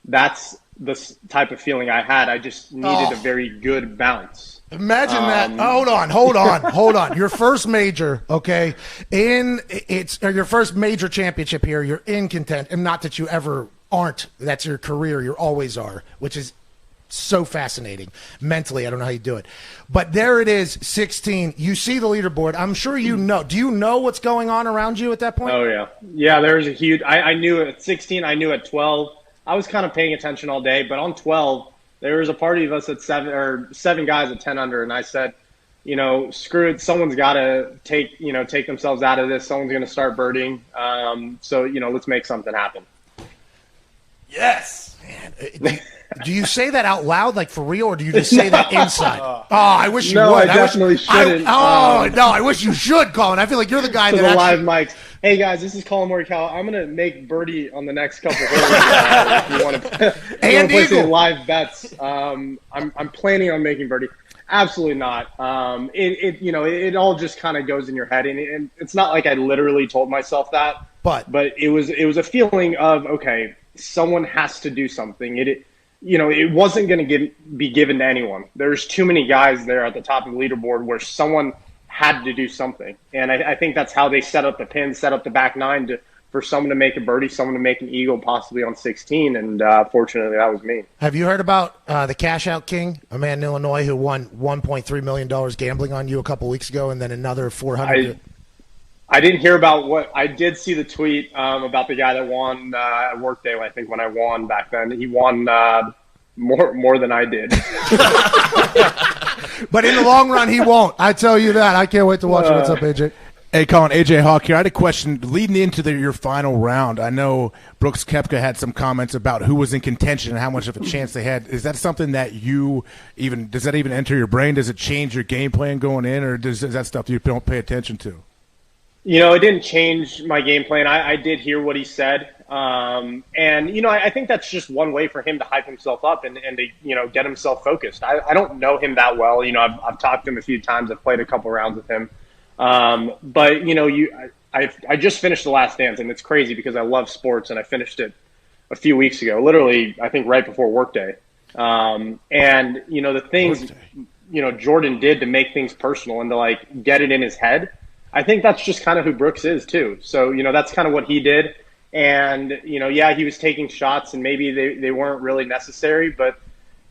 That's the type of feeling I had. I just needed a very good bounce. Imagine that. Hold on. Your first major, okay, your first major championship here. You're in content, and not that you ever aren't. That's your career. You always are, which is so fascinating. Mentally, I don't know how you do it. But there it is, 16. You see the leaderboard. I'm sure you know. Do you know what's going on around you at that point? Oh, yeah. Yeah, there's a huge – I knew at 16. I knew at 12. I was kind of paying attention all day. But on 12, there was a party of us at 7 guys at 10 under. And I said, you know, screw it. Someone's got to take themselves out of this. Someone's going to start birding. So, you know, let's make something happen. Yes. Man. Do you say that out loud, like for real, or do you just say that inside? I wish you would. No, I definitely shouldn't. I wish you should, Colin. I feel like you're the guy to that the live mics. Hey guys, this is Colin Morikawa. I'm gonna make birdie on the next couple of holes. If you want to play some live bets, I'm planning on making birdie. Absolutely not. It all just kind of goes in your head, and it's not like I literally told myself that, but it was a feeling of, okay, someone has to do something. it wasn't going to be given to anyone. There's too many guys there at the top of the leaderboard where someone had to do something. And I think that's how they set up the pin, set up the back nine for someone to make a birdie, someone to make an eagle, possibly on 16. And fortunately, that was me. Have you heard about the Cash Out King, a man in Illinois who won $1.3 million gambling on you a couple weeks ago, and then another $400? I didn't hear about what – I did see the tweet about the guy that won at Workday, I think, when I won back then. He won more than I did. But in the long run, he won't. I tell you that. I can't wait to watch it. What's up, AJ? Hey, Colin, AJ Hawk here. I had a question leading into your final round. I know Brooks Koepka had some comments about who was in contention and how much of a chance they had. Is that something that does that even enter your brain? Does it change your game plan going in, or is that stuff you don't pay attention to? It didn't change my game plan. I did hear what he said. And, I think that's just one way for him to hype himself up and to, get himself focused. I don't know him that well. I've talked to him a few times. I've played a couple rounds with him. But, I just finished The Last Dance, and it's crazy because I love sports, and I finished it a few weeks ago, literally, I think right before Workday. And, the things, Jordan did to make things personal and to, get it in his head, I think that's just kind of who Brooks is too. So, that's kind of what he did. And, he was taking shots and maybe they weren't really necessary, but,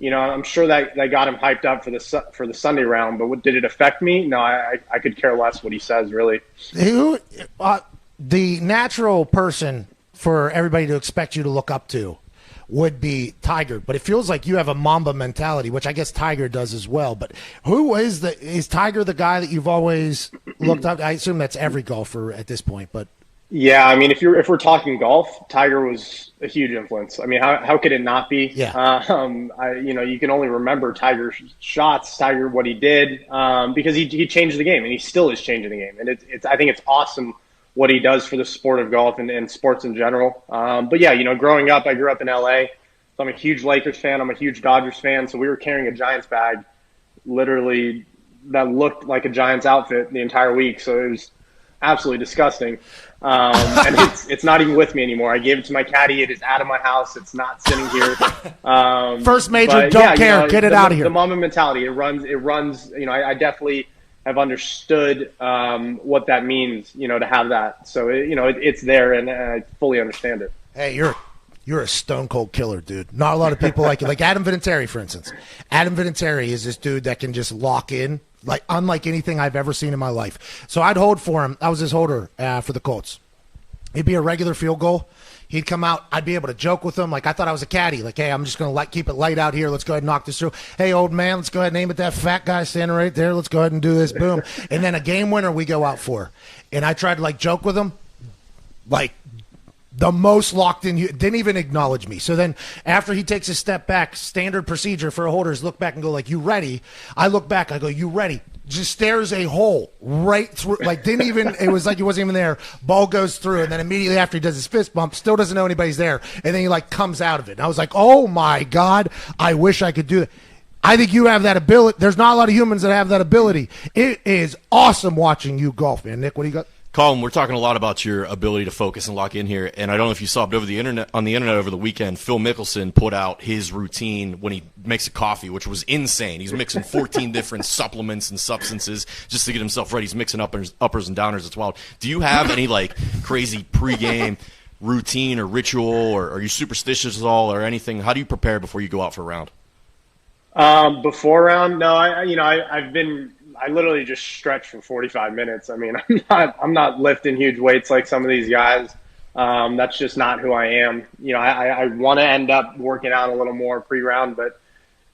I'm sure that got him hyped up for the Sunday round. But did it affect me? No, I could care less what he says, really. The natural person for everybody to expect you to look up to would be Tiger, but it feels like you have a Mamba mentality, which I guess Tiger does as well. But is Tiger the guy that you've always looked up to? I assume that's every golfer at this point, but yeah, I mean, if we're talking golf, Tiger was a huge influence. I mean, how could it not be? Yeah. You can only remember Tiger's shots, Tiger what he did, because he changed the game, and he still is changing the game. And I think it's awesome what he does for the sport of golf and sports in general. But yeah, growing up, I grew up in LA, so I'm a huge Lakers fan. I'm a huge Dodgers fan. So we were carrying a Giants bag, literally, that looked like a Giants outfit the entire week. So it was absolutely disgusting. And it's not even with me anymore. I gave it to my caddy. It is out of my house. It's not sitting here. First major, don't care. Get it out of here. The Mamba mentality. It runs. I definitely have understood what that means, to have that. So, it's there, and I fully understand it. Hey, you're a stone cold killer, dude. Not a lot of people like you. Like Adam Vinatieri, for instance. Adam Vinatieri is this dude that can just lock in, like unlike anything I've ever seen in my life. So I'd hold for him. I was his holder for the Colts. It'd be a regular field goal. He'd come out. I'd be able to joke with him. Like, I thought I was a caddy. Like, hey, I'm just going to keep it light out here. Let's go ahead and knock this through. Hey, old man, let's go ahead and aim at that fat guy standing right there. Let's go ahead and do this. Boom. And then a game winner we go out for. And I tried to, joke with him. The most locked in, didn't even acknowledge me. So then after he takes a step back, standard procedure for a holder is look back and go, you ready? I look back. I go, you ready? Just stares a hole right through, it was like he wasn't even there. Ball goes through, and then immediately after he does his fist bump, still doesn't know anybody's there, and then he comes out of it. And I was like, oh my God, I wish I could do that. I think you have that ability. There's not a lot of humans that have that ability. It is awesome watching you golf, man. Nick, what do you got? Colin, we're talking a lot about your ability to focus and lock in here, and I don't know if you saw it over the internet over the weekend. Phil Mickelson put out his routine when he makes a coffee, which was insane. He's mixing 14 different supplements and substances just to get himself ready. He's mixing uppers and downers. It's wild. Do you have any crazy pregame routine or ritual, or are you superstitious at all, or anything? How do you prepare before you go out for a round? Before round, no. I literally just stretch for 45 minutes. I mean, I'm not lifting huge weights like some of these guys. That's just not who I am. I want to end up working out a little more pre-round, but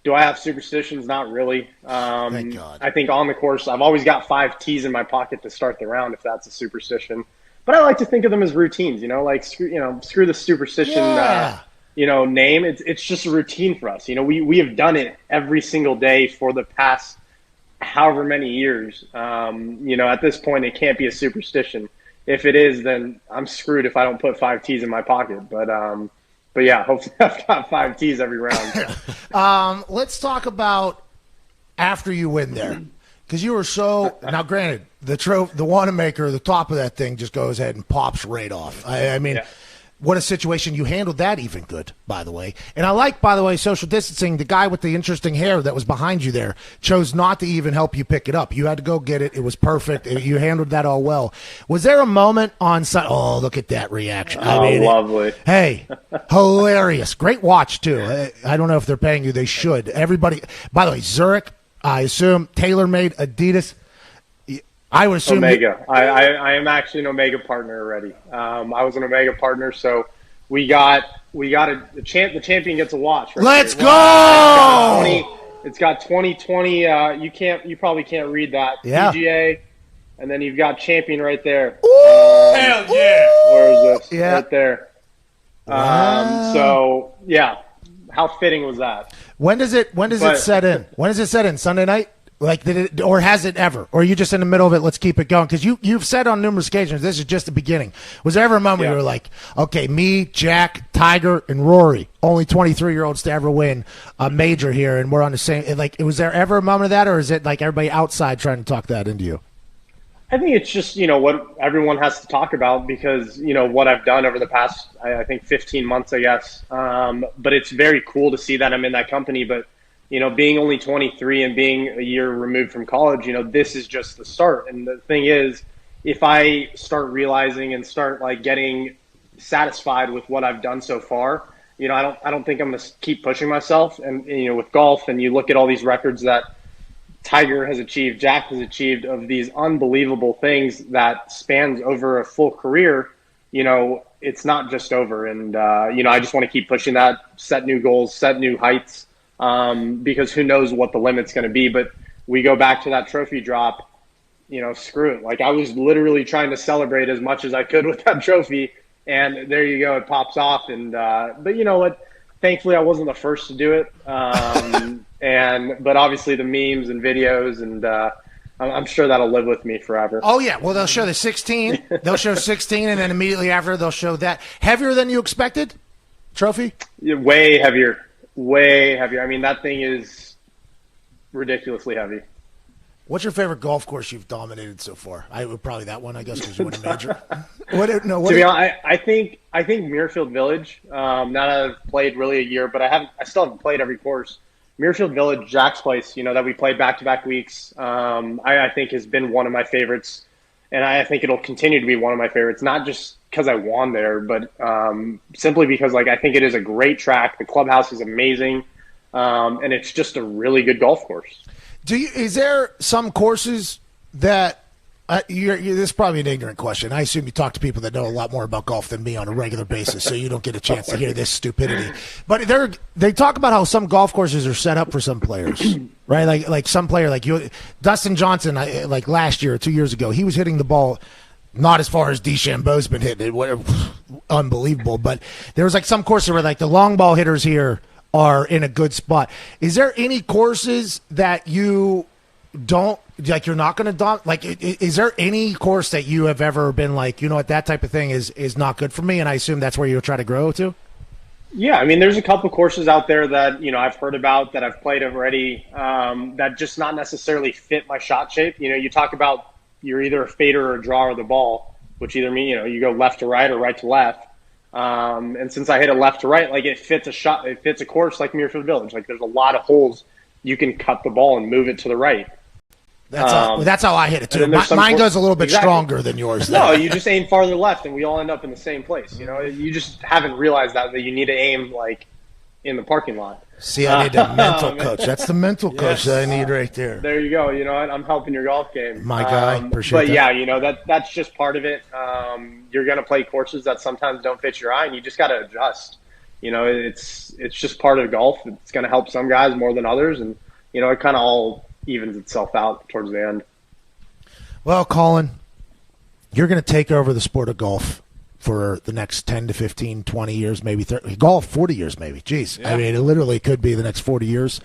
do I have superstitions? Not really. Thank God. I think on the course, I've always got 5 tees in my pocket to start the round if that's a superstition. But I like to think of them as routines. Screw the superstition. Yeah. Name. It's just a routine for us. We have done it every single day for the past however many years. At this point, it can't be a superstition. If it is, then I'm screwed if I don't put 5 tees in my pocket. But yeah, hopefully I've got 5 tees every round. Let's talk about after you win there, because you were so. Now, granted, the Wanamaker, the top of that thing just goes ahead and pops right off. I mean. Yeah. what a situation you handled that even good, by the way. And I like, by the way, social distancing. The guy with the interesting hair that was behind you there chose not to even help you pick it up. You had to go get it. It was perfect. You handled that all well. Was there a moment on Sunday? Oh, look at that reaction. Lovely. Hey, hilarious. Great watch, too. I don't know if they're paying you. They should. Everybody, by the way, Zurich, I assume, TaylorMade, Adidas. I would assume Omega. I am actually an Omega partner already. I was an Omega partner, so we got the champion gets a watch. Right Let's there. go! It's got 2020. You probably can't read that. Yeah. PGA, and then you've got champion right there. Hell yeah! Where is this? Yeah. Right there. Wow. So yeah, how fitting was that? When does it set in? When does it set in? Sunday night? Like, did it, or has it ever? Or are you just in the middle of it? Let's keep it going. Because you've said on numerous occasions, this is just the beginning. Was there ever a moment where you were like, okay, me, Jack, Tiger, and Rory, only 23-year-olds to ever win a major here, and we're on the same? Like, was there ever a moment of that, or is it like everybody outside trying to talk that into you? I think it's just, what everyone has to talk about because, what I've done over the past, I think 15 months, I guess. But it's very cool to see that I'm in that company. But, being only 23 and being a year removed from college, this is just the start. And the thing is, if I start realizing and start like getting satisfied with what I've done so far, I don't think I'm going to keep pushing myself. And, with golf, and you look at all these records that Tiger has achieved, Jack has achieved, of these unbelievable things that spans over a full career, it's not just over. And, I just want to keep pushing that, set new goals, set new heights, because who knows what the limit's going to be. But we go back to that trophy drop, screw it. Like, I was literally trying to celebrate as much as I could with that trophy. And there you go. It pops off. And, but you know what? Thankfully, I wasn't the first to do it. But obviously the memes and videos, and I'm sure that'll live with me forever. Oh yeah, well they'll show the 16. They'll show 16, and then immediately after they'll show that. Heavier than you expected? Trophy? Yeah, way heavier. I mean, that thing is ridiculously heavy. What's your favorite golf course you've dominated so far? I would probably that one, I guess, because you won a major. To be honest, I think Muirfield Village. Now that I've played really a year, but I still haven't played every course. Muirfield Village, Jack's place, that we played back-to-back weeks, I think has been one of my favorites, and I think it'll continue to be one of my favorites, not just because I won there, but simply because I think it is a great track. The clubhouse is amazing, and it's just a really good golf course. Is there some courses that this is probably an ignorant question. I assume you talk to people that know a lot more about golf than me on a regular basis, so you don't get a chance to hear this stupidity. But they talk about how some golf courses are set up for some players, right? Like some player, like you, Dustin Johnson, like last year or 2 years ago, he was hitting the ball not as far as DeChambeau's been hitting it, unbelievable. But there was some courses where the long ball hitters here are in a good spot. Is there any courses that you don't you're not going to is there any course that you have ever been what, that type of thing is not good for me, and I assume that's where you'll try to grow to? Yeah, I mean, there's a couple courses out there that I've heard about, that I've played already, that just not necessarily fit my shot shape. You talk about you're either a fader or a drawer of the ball, which either mean you go left to right or right to left. And since I hit it left to right, it fits a course like Muirfield Village. There's a lot of holes you can cut the ball and move it to the right. That's how I hit it too. Mine goes a little bit stronger than yours. No, you just aim farther left, and we all end up in the same place. You just haven't realized that you need to aim in the parking lot. See, I need a mental coach. That's the mental coach that I need right there. There you go. I'm helping your golf game. My guy, appreciate that. But yeah, that's just part of it. You're going to play courses that sometimes don't fit your eye, and you just got to adjust. It's just part of golf. It's going to help some guys more than others, and it kind of all evens itself out towards the end. Well, Colin, you're going to take over the sport of golf for the next 10 to 15, 20 years, maybe 30, golf 40 years maybe. Jeez. Yeah. I mean, it literally could be the next 40 years.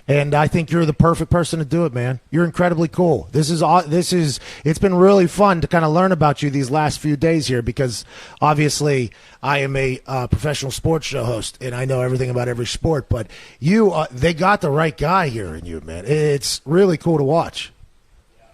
And I think you're the perfect person to do it, man. You're incredibly cool. It's been really fun to kind of learn about you these last few days here, because obviously I am a professional sports show host and I know everything about every sport, but they got the right guy here in you, man. It's really cool to watch.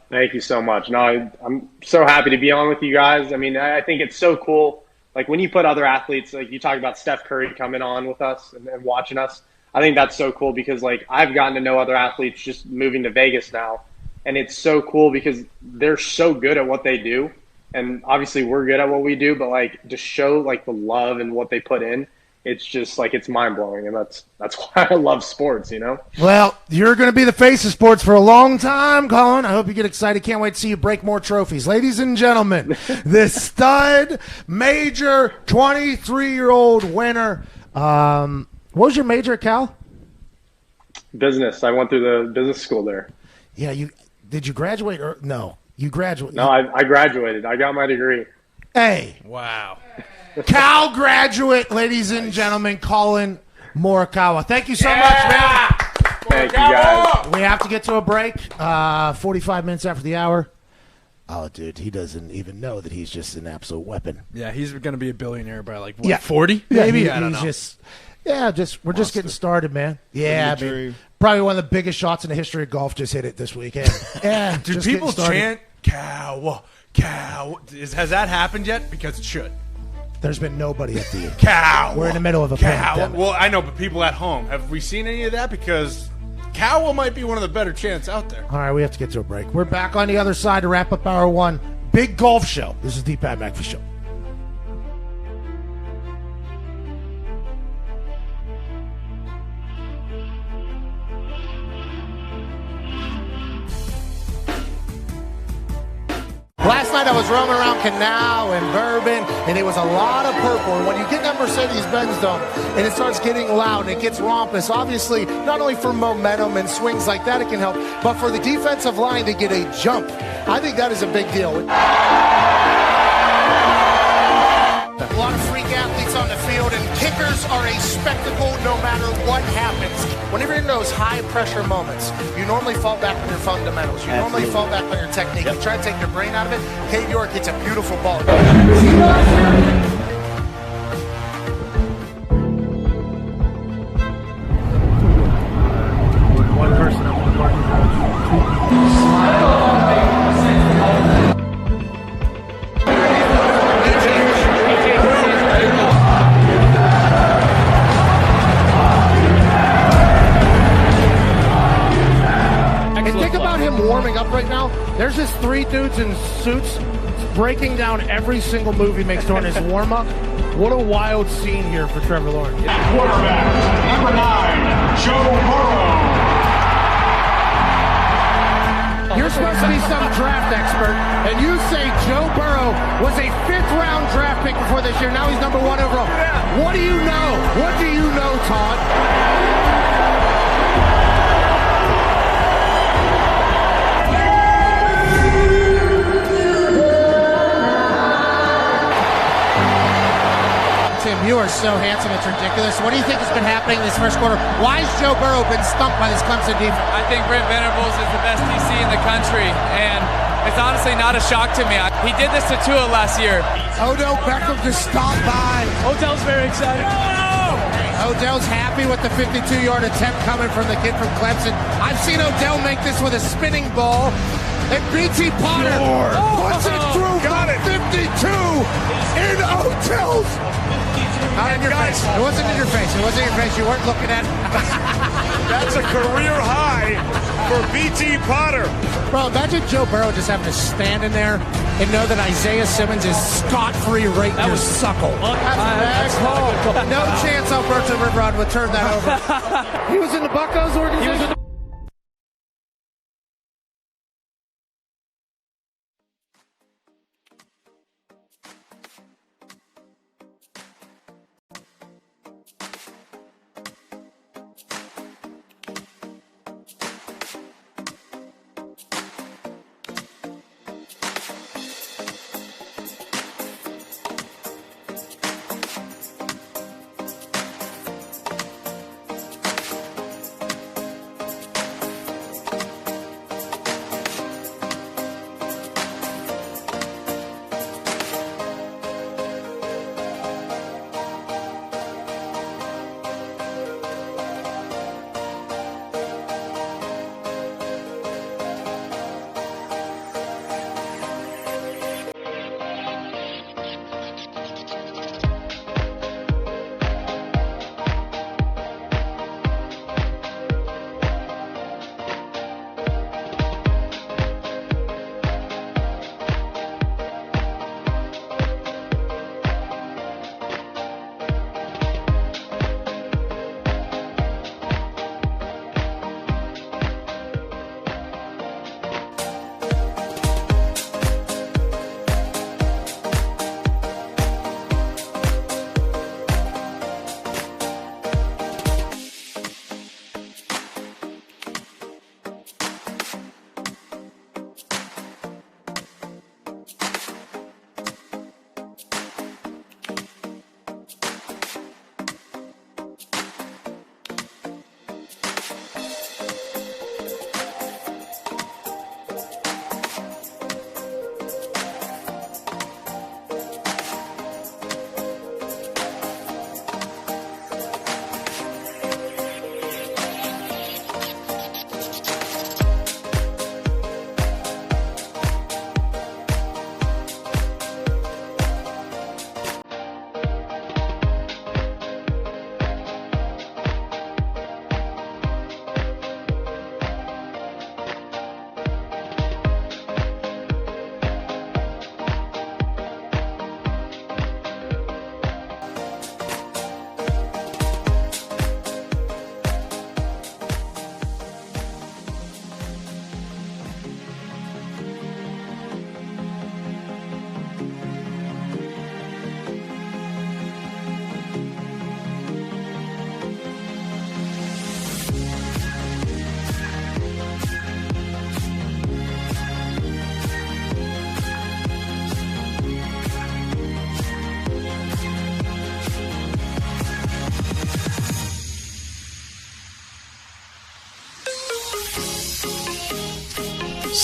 Thank you so much. No, I'm so happy to be on with you guys. I mean, I think it's so cool Like when you put other athletes, like you talk about Steph Curry coming on with us and watching us, I think that's so cool because like I've gotten to know other athletes just moving to Vegas now. And it's so cool because they're so good at what they do. And obviously we're good at what we do, but like to show like the love and what they put in, it's just like it's mind blowing. And that's why I love sports, you know? Well, you're going to be the face of sports for a long time, Colin. I hope you get excited. Can't wait to see you break more trophies. Ladies and gentlemen, the stud major 23-year-old winner. What was your major at Cal? Business. I went through the business school there. Yeah, did you graduate or no? You graduated. No, I graduated. I got my degree. Hey. Wow. Cal graduate, ladies and gentlemen, Colin Morikawa. Thank you so much, man. Thank you, guys. We have to get to a break. 45 minutes after the hour. Oh, dude, he doesn't even know that he's just an absolute weapon. Yeah, he's going to be a billionaire by like, what, 40? Maybe. I don't know. We're just getting started, man. Yeah, I mean, probably one of the biggest shots in the history of golf just hit it this weekend. Yeah, do people chant cow, cow? Has that happened yet? Because it should. There's been nobody at the cow. We're in the middle of a pandemic. Well, I know, but people at home, have we seen any of that? Because cow might be one of the better chants out there. All right, we have to get to a break. We're back on the other side to wrap up hour one. Big golf show. This is the Pat McAfee Show. Last night I was roaming around Canal and Bourbon, and it was a lot of purple. And when you get in that Mercedes-Benz Dome, and it starts getting loud, and it gets rompous, obviously, not only for momentum and swings like that it can help, but for the defensive line to get a jump. I think that is a big deal. A lot of freak athletes on the field, and kickers are a spectacle no matter what happens. Whenever you're in those high-pressure moments, you normally fall back on your fundamentals. You normally fall back on your technique. You try to take your brain out of it. Cade York hits a beautiful ball. One person up in the parking lot. Warming up right now, there's just three dudes in suits breaking down every single move he makes during his warm-up. What a wild scene here for Trevor Lawrence. Quarterback, number 9, Joe Burrow. You're supposed to be some draft expert, and you say Joe Burrow was a 5th-round draft pick before this year. Now he's number 1 overall. What do you know? What do you know, Todd? Tim, you are so handsome, it's ridiculous. What do you think has been happening in this first quarter? Why has Joe Burrow been stumped by this Clemson defense? I think Brent Venables is the best DC in the country, and it's honestly not a shock to me. He did this to Tua last year. Odell Beckham just stopped by. Odell's very excited. Odell's happy with the 52-yard attempt coming from the kid from Clemson. I've seen Odell make this with a spinning ball. And BT Potter puts it through from 52 in Odell's. Not in your face. It wasn't in your face. It wasn't in your face. You weren't looking at it. That's a career high for BT Potter. Bro, imagine Joe Burrow just having to stand in there and know that Isaiah Simmons is scot-free right in your suckle. That's a bad call. No chance Alberto Riverrod would turn that over. He was in the Buccos organization?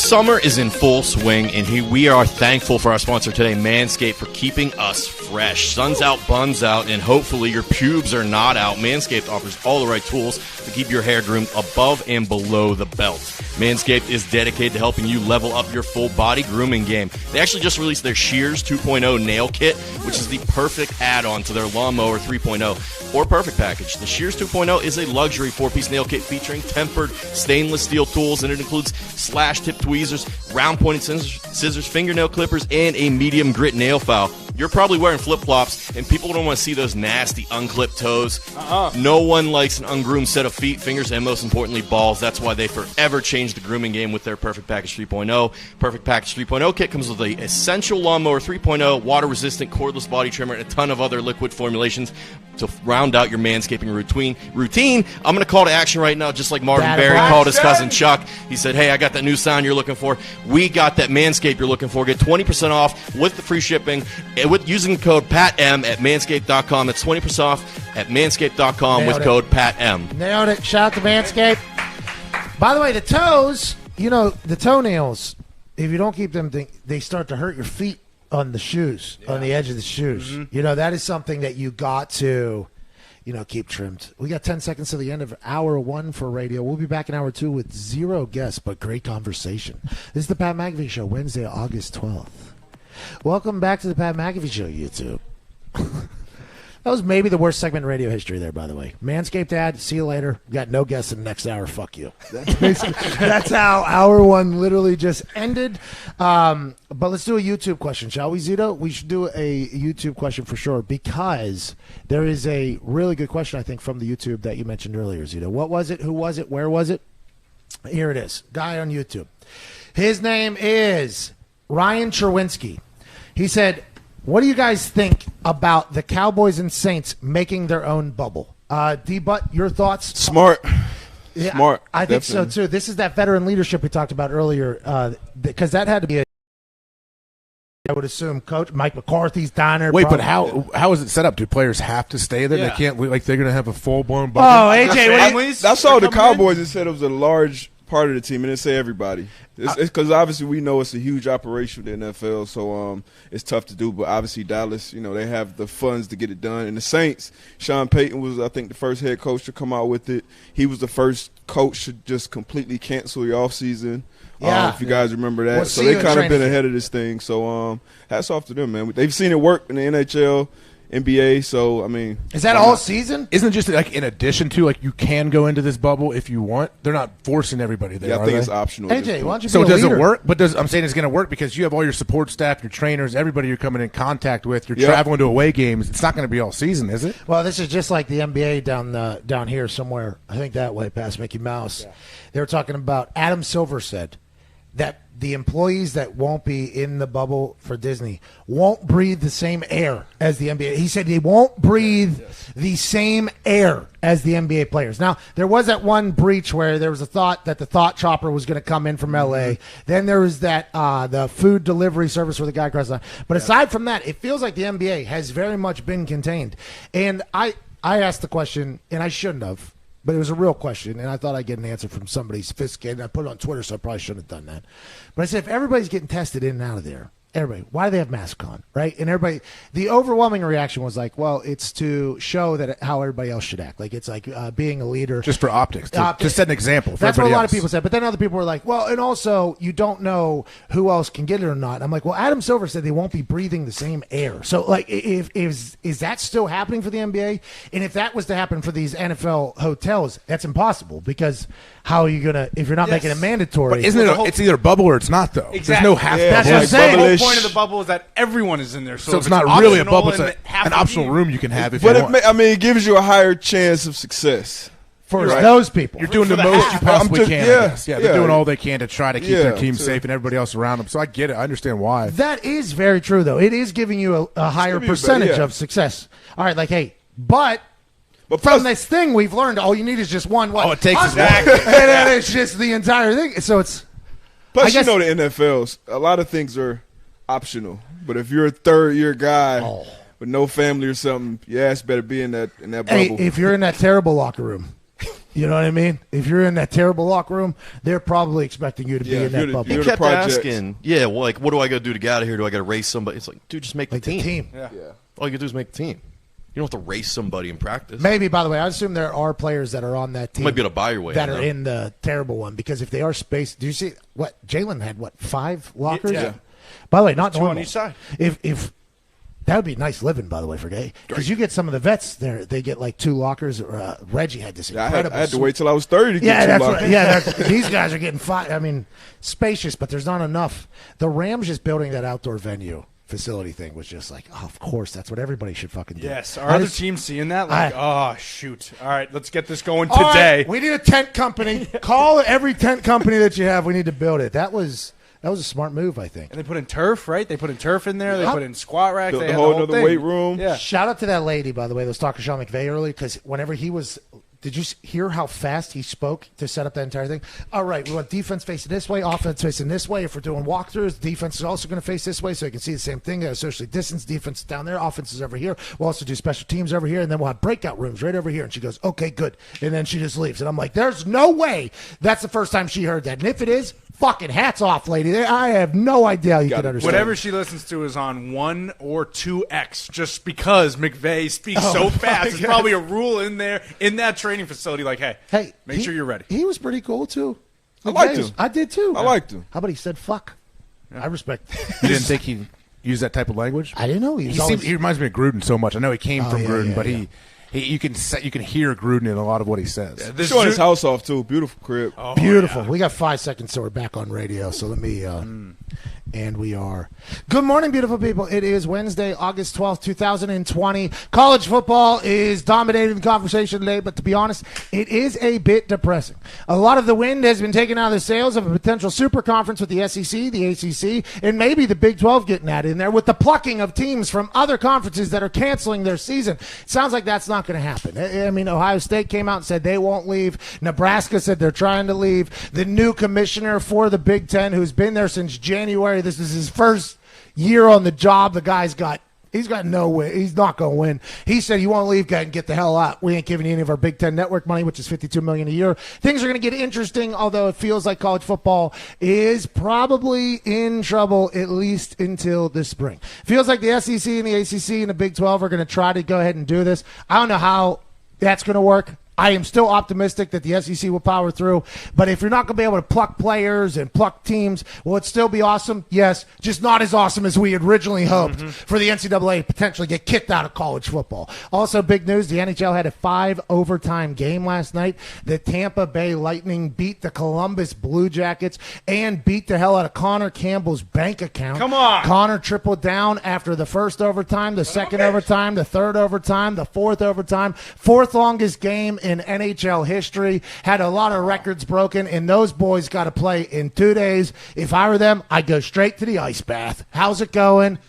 Summer is in full swing, and we are thankful for our sponsor today, Manscaped, for keeping us fresh. Sun's out, buns out, and hopefully your pubes are not out. Manscaped offers all the right tools to keep your hair groomed above and below the belt. Manscaped is dedicated to helping you level up your full body grooming game. They actually just released their Shears 2.0 Nail Kit, which is the perfect add-on to their Lawnmower 3.0 or Perfect package. The Shears 2.0 is a luxury 4-piece nail kit featuring tempered stainless steel tools, and it includes slash-tip tweezers, round-pointed scissors, fingernail clippers, and a medium grit nail file. You're probably wearing flip-flops, and people don't want to see those nasty, unclipped toes. No one likes an ungroomed set of feet, fingers, and most importantly, balls. That's why they forever changed the grooming game with their Perfect Package 3.0. Perfect Package 3.0 kit comes with the Essential Lawnmower 3.0, water-resistant cordless body trimmer, and a ton of other liquid formulations to round out your manscaping routine. I'm going to call to action right now, just like Marvin Berry called his cousin Chuck. He said, hey, I got that new sound you're looking for. We got that Manscaped you're looking for. Get 20% off with the free shipping with using the code PATM at manscaped.com. That's 20% off at manscaped.com with code PATM. Nailed it. Shout out to Manscaped. By the way, the toes, the toenails, if you don't keep them, they start to hurt your feet on the shoes, on the edge of the shoes. Mm-hmm. That is something that you got to, keep trimmed. We got 10 seconds to the end of hour 1 for radio. We'll be back in hour 2 with 0 guests, but great conversation. This is the Pat McAfee Show, Wednesday, August 12th. Welcome back to the Pat McAfee Show, YouTube. That was maybe the worst segment in radio history there, by the way. Manscaped ad, see you later. We got no guests in the next hour. Fuck you. That's how hour 1 literally just ended. But let's do a YouTube question, shall we, Zito? We should do a YouTube question for sure, because there is a really good question, I think, from the YouTube that you mentioned earlier, Zito. What was it? Who was it? Where was it? Here it is. Guy on YouTube. His name is Ryan Cherwinski. He said, what do you guys think about the Cowboys and Saints making their own bubble? D-Butt, your thoughts? Smart. Yeah, Smart. I think so, too. This is that veteran leadership we talked about earlier, because that had to be I would assume, Coach Mike McCarthy's diner. Wait, probably. but how is it set up? Do players have to stay there? Yeah. They can't, they're going to have a full-blown bubble? Oh, AJ, I saw the Cowboys. It said it was a large part of the team, and didn't say everybody. It's because obviously we know it's a huge operation with the NFL, so it's tough to do. But obviously Dallas, they have the funds to get it done. And the Saints, Sean Payton was, I think, the first head coach to come out with it. He was the first coach to just completely cancel the offseason. Yeah. If you guys remember that. So they kind of been ahead of this thing. So hats off to them, man. They've seen it work in the NHL, NBA, so, is that all season? Isn't it just, in addition to, you can go into this bubble if you want? They're not forcing everybody there, I think it's optional. AJ, why don't you So be a does leader? it work? But I'm saying it's going to work because you have all your support staff, your trainers, everybody you're coming in contact with. You're traveling to away games. It's not going to be all season, is it? Well, this is just like the NBA down here somewhere. I think that way past Mickey Mouse. Yeah. They were talking about, Adam Silver said that the employees that won't be in the bubble for Disney won't breathe the same air as the NBA. He said they won't breathe the same air as the NBA players. Now, there was that one breach where there was a thought that the Thought Chopper was going to come in from LA. Then there was that the food delivery service where the guy crossed the line. But aside from that, it feels like the NBA has very much been contained. And I asked the question, and I shouldn't have, but it was a real question, and I thought I'd get an answer from somebody sophisticated. I put it on Twitter, so I probably shouldn't have done that. But I said, if everybody's getting tested in and out of there, everybody, why do they have masks on, right? And everybody, the overwhelming reaction was like, well, it's to show that how everybody else should act. Like, it's like being a leader. Just for optics. To set an example for That's what a everybody lot else. of people said. But then other people were like, well, and also, you don't know who else can get it or not. I'm like, well, Adam Silver said they won't be breathing the same air. So, is that still happening for the NBA? And if that was to happen for these NFL hotels, that's impossible, because how are you going to, if you're not making it mandatory? But isn't it, it's either bubble or it's not, though. Exactly. There's no half That's bubble. what I'm saying. The whole point of the bubble is that everyone is in there. So if it's not really a optional bubble. It's and half an the optional team- room you can have if But you want. it gives you a higher chance of success. for Right. those people. You're doing For the the most half. you possibly I'm can. just- I yeah, guess. Yeah, they're yeah. doing all they can to try to keep their team to- safe and everybody else around them. So I get it. I understand why. That is very true, though. It is giving you a higher giving you percentage better, yeah. of success. All right, but But from plus, this thing we've learned, all you need is just one. All it takes is and then it's just the entire thing. So it's I plus guess- the NFL's, a lot of things are optional. But if you're a third-year guy with no family or something, your ass better be in that hey, bubble. if you're in that terrible locker room, You know what I mean? If you're in that terrible locker room, they're probably expecting you to be in that bubble. He kept asking, what do I got to do to get out of here? Do I got to race somebody? It's like, dude, just make the team. Yeah. All you got to do is make the team. You don't have to race somebody in practice. Maybe, by the way, I assume there are players that are on that team. You might be able to buy your way that in, are though. in the terrible one, because if they are spaced, do you see what Jalen had? 5 lockers? Yeah. By the way, not 2 normal. on each side. If that would be nice living, by the way, for Gay, because you get some of the vets there. They get like 2 lockers. Reggie had this incredible. I had to wait till I was 30 to get 2 lockers. These guys are getting 5. I mean, spacious, but there's not enough. The Rams just building that outdoor venue facility thing was just like, oh, of course, that's what everybody should fucking do. Yes. Are other teams seeing that? Like, oh, shoot. All right, let's get this going today. Right, we need a tent company. Call every tent company that you have. We need to build it. That was a smart move, I think. And they put in turf, right? They put in turf in there. They put in squat racks. The whole other weight room. Yeah. Shout out to that lady, by the way, that was talking to Sean McVay earlier, because whenever he was – did you hear how fast he spoke to set up that entire thing? All right, we want defense facing this way, offense facing this way. If we're doing walkthroughs, defense is also going to face this way so you can see the same thing. Socially distance, defense is down there, offense is over here. We'll also do special teams over here, and then we'll have breakout rooms right over here. And she goes, okay, good. And then she just leaves. And I'm like, there's no way that's the first time she heard that. And if it is, fucking hats off, lady. I have no idea how you can understand. Whatever she listens to is on 1 or 2x, just because McVay speaks so fast. There's probably a rule in there, in that training facility, like, hey, make sure you're ready. He was pretty cool, too. I liked him. I did, too. I liked him. How about he said fuck? I respect. You didn't think he'd use that type of language? I didn't know. He reminds me of Gruden so much. I know he came from Gruden, but yeah. you can hear Gruden in a lot of what he says. He's showing his house off, too. Beautiful crib. Oh, beautiful. Yeah. We got 5 seconds till we're back on radio, so let me and we are. Good morning, beautiful people. It is Wednesday, August 12th, 2020. College football is dominating the conversation today, but to be honest, it is a bit depressing. A lot of the wind has been taken out of the sails of a potential super conference with the SEC, the ACC, and maybe the Big 12 getting at in there with the plucking of teams from other conferences that are canceling their season. It sounds like that's not going to happen. I mean, Ohio State came out and said they won't leave. Nebraska said they're trying to leave. The new commissioner for the Big Ten, who's been there since January, this is his first year on the job. The guy's got no way. He's not going to win. He said, you want to leave, guy, and get the hell out. We ain't giving you any of our Big Ten network money, which is $52 million a year. Things are going to get interesting, although it feels like college football is probably in trouble, at least until this spring. Feels like the SEC and the ACC and the Big 12 are going to try to go ahead and do this. I don't know how that's going to work. I am still optimistic that the SEC will power through. But if you're not going to be able to pluck players and pluck teams, will it still be awesome? Yes, just not as awesome as we had originally hoped for the NCAA to potentially get kicked out of college football. Also, big news, the NHL had a 5-overtime game last night. The Tampa Bay Lightning beat the Columbus Blue Jackets and beat the hell out of Connor Campbell's bank account. Come on. Connor tripled down after the first overtime, the second overtime, the third overtime, the fourth overtime. Fourth longest game in NHL history, had a lot of records broken, and those boys got to play in 2 days. If I were them, I'd go straight to the ice bath. How's it going?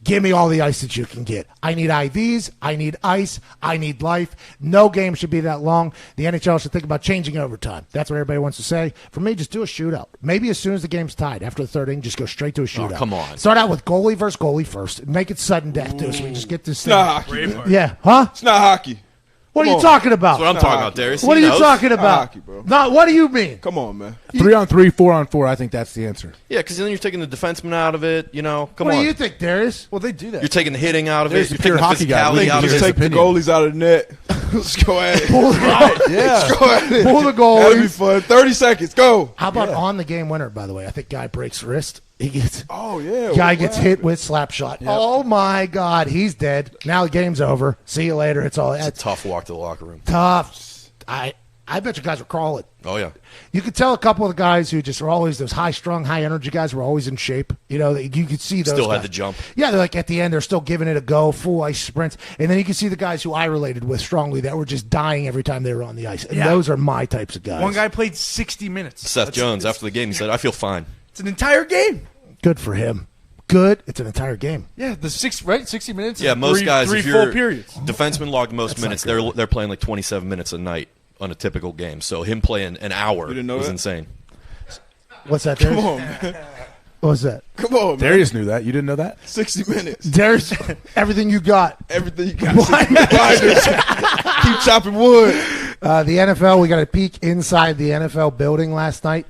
Give me all the ice that you can get. I need IVs. I need ice. I need life. No game should be that long. The NHL should think about changing overtime. That's what everybody wants to say. For me, just do a shootout. Maybe as soon as the game's tied, after the third inning, just go straight to a shootout. Oh, come on. Start out with goalie versus goalie first. Make it sudden death, too, so we just get this thing. It's not hockey. Yeah. Huh? It's not hockey. What are you talking about? That's what I'm talking about, Darius. What are you talking about? Hockey, bro. No, what do you mean? Come on, man. 3-on-3, 4-on-4, I think that's the answer. Yeah, because then you're taking the defenseman out of it. Come What on. do you think, Darius? Well, they do that. You're taking the hitting out of There's it. the You're pure taking the hockey guy. physicality out of Just his it. take the opinion. goalies out of the net. Let's go at it. Pull the Let's go at it. Pull the That'll be goalies. fun. 30 seconds. Go. How about on the game winner, by the way? I think guy breaks wrist. He gets Oh, yeah. guy gets hit with slap shot. Oh, my God. He's dead. Now the game's over. See you later. It's all It's a that's tough walk to the locker room. tough. I bet you guys were crawling. Oh, yeah. You could tell a couple of the guys who just are always those high-strung, high-energy guys were always in shape. You know, you could see those Still had guys. the jump. Yeah, they're like at the end, they're still giving it a go, full ice sprints. And then you can see the guys who I related with strongly that were just dying every time they were on the ice. And those are my types of guys. One guy played 60 minutes. Seth Jones, after the game, he said, I feel fine. It's an entire game. Good for him. Good. It's an entire game. Yeah, 60 minutes. Yeah, is most three, guys, three if full you're periods. defenseman logged most minutes, they're playing like 27 minutes a night on a typical game. So him playing an hour didn't know was that? insane. What's that, Come Darius? on, man. What was that? Come on, man. Darius knew that. You didn't know that? 60 minutes. Darius, everything you got. Everything you got. 60 grinders. Keep chopping wood. The NFL, we got a peek inside the NFL building last night.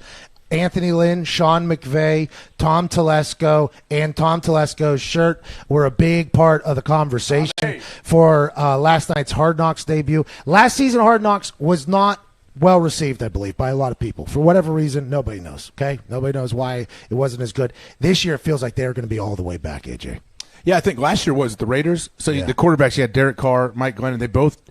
Anthony Lynn, Sean McVay, Tom Telesco, and Tom Telesco's shirt were a big part of the conversation for last night's Hard Knocks debut. Last season, Hard Knocks was not well received, I believe, by a lot of people. For whatever reason, nobody knows, okay? Nobody knows why it wasn't as good. This year, it feels like they're going to be all the way back, AJ. Yeah, I think last year was the Raiders. So the quarterbacks, you had Derek Carr, Mike Glennon. They both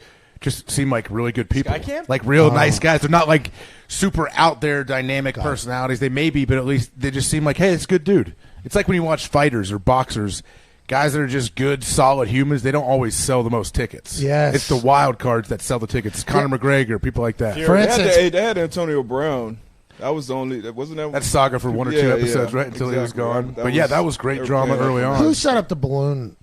just seem like really good people. Like real nice guys. They're not like super out there dynamic personalities. They may be, but at least they just seem like, hey, it's a good dude. It's like when you watch fighters or boxers, guys that are just good, solid humans. They don't always sell the most tickets. Yes. It's the wild cards that sell the tickets. Conor McGregor, people like that. For instance, they had Antonio Brown. That was the only. Wasn't that saga for one or two episodes, right? Until he was gone. That was great drama early on. Who set up the balloon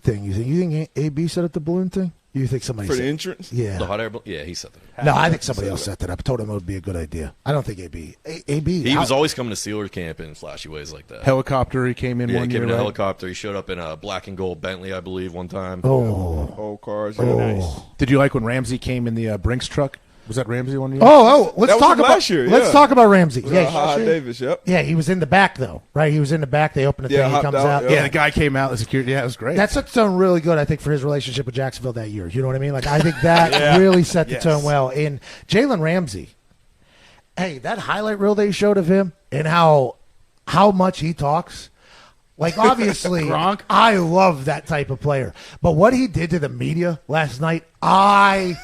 thing? You think AB set up the balloon thing? You think somebody for the entrance? Yeah. The hot air balloon? Yeah, he said that. No, I think somebody else set that up. I told him it would be a good idea. I don't think AB. He was always coming to Steelers camp in flashy ways like that. Helicopter, he came in one year. He came in a right? helicopter. He showed up in a black and gold Bentley, I believe, one time. Old cars. Nice. Did you like when Ramsey came in the Brinks truck? Was that Ramsey one year? Let's talk about last year. Let's talk about Ramsey. Davis. Yep. Yeah, he was in the back though, right? He was in the back. They opened the thing. He comes out. Yeah, the guy came out. The security. Yeah, it was great. That set the tone really good, I think, for his relationship with Jacksonville that year. You know what I mean? Like, I think that really set the tone well. And Jalen Ramsey, hey, that highlight reel they showed of him and how much he talks. Like, obviously, I love that type of player. But what he did to the media last night, I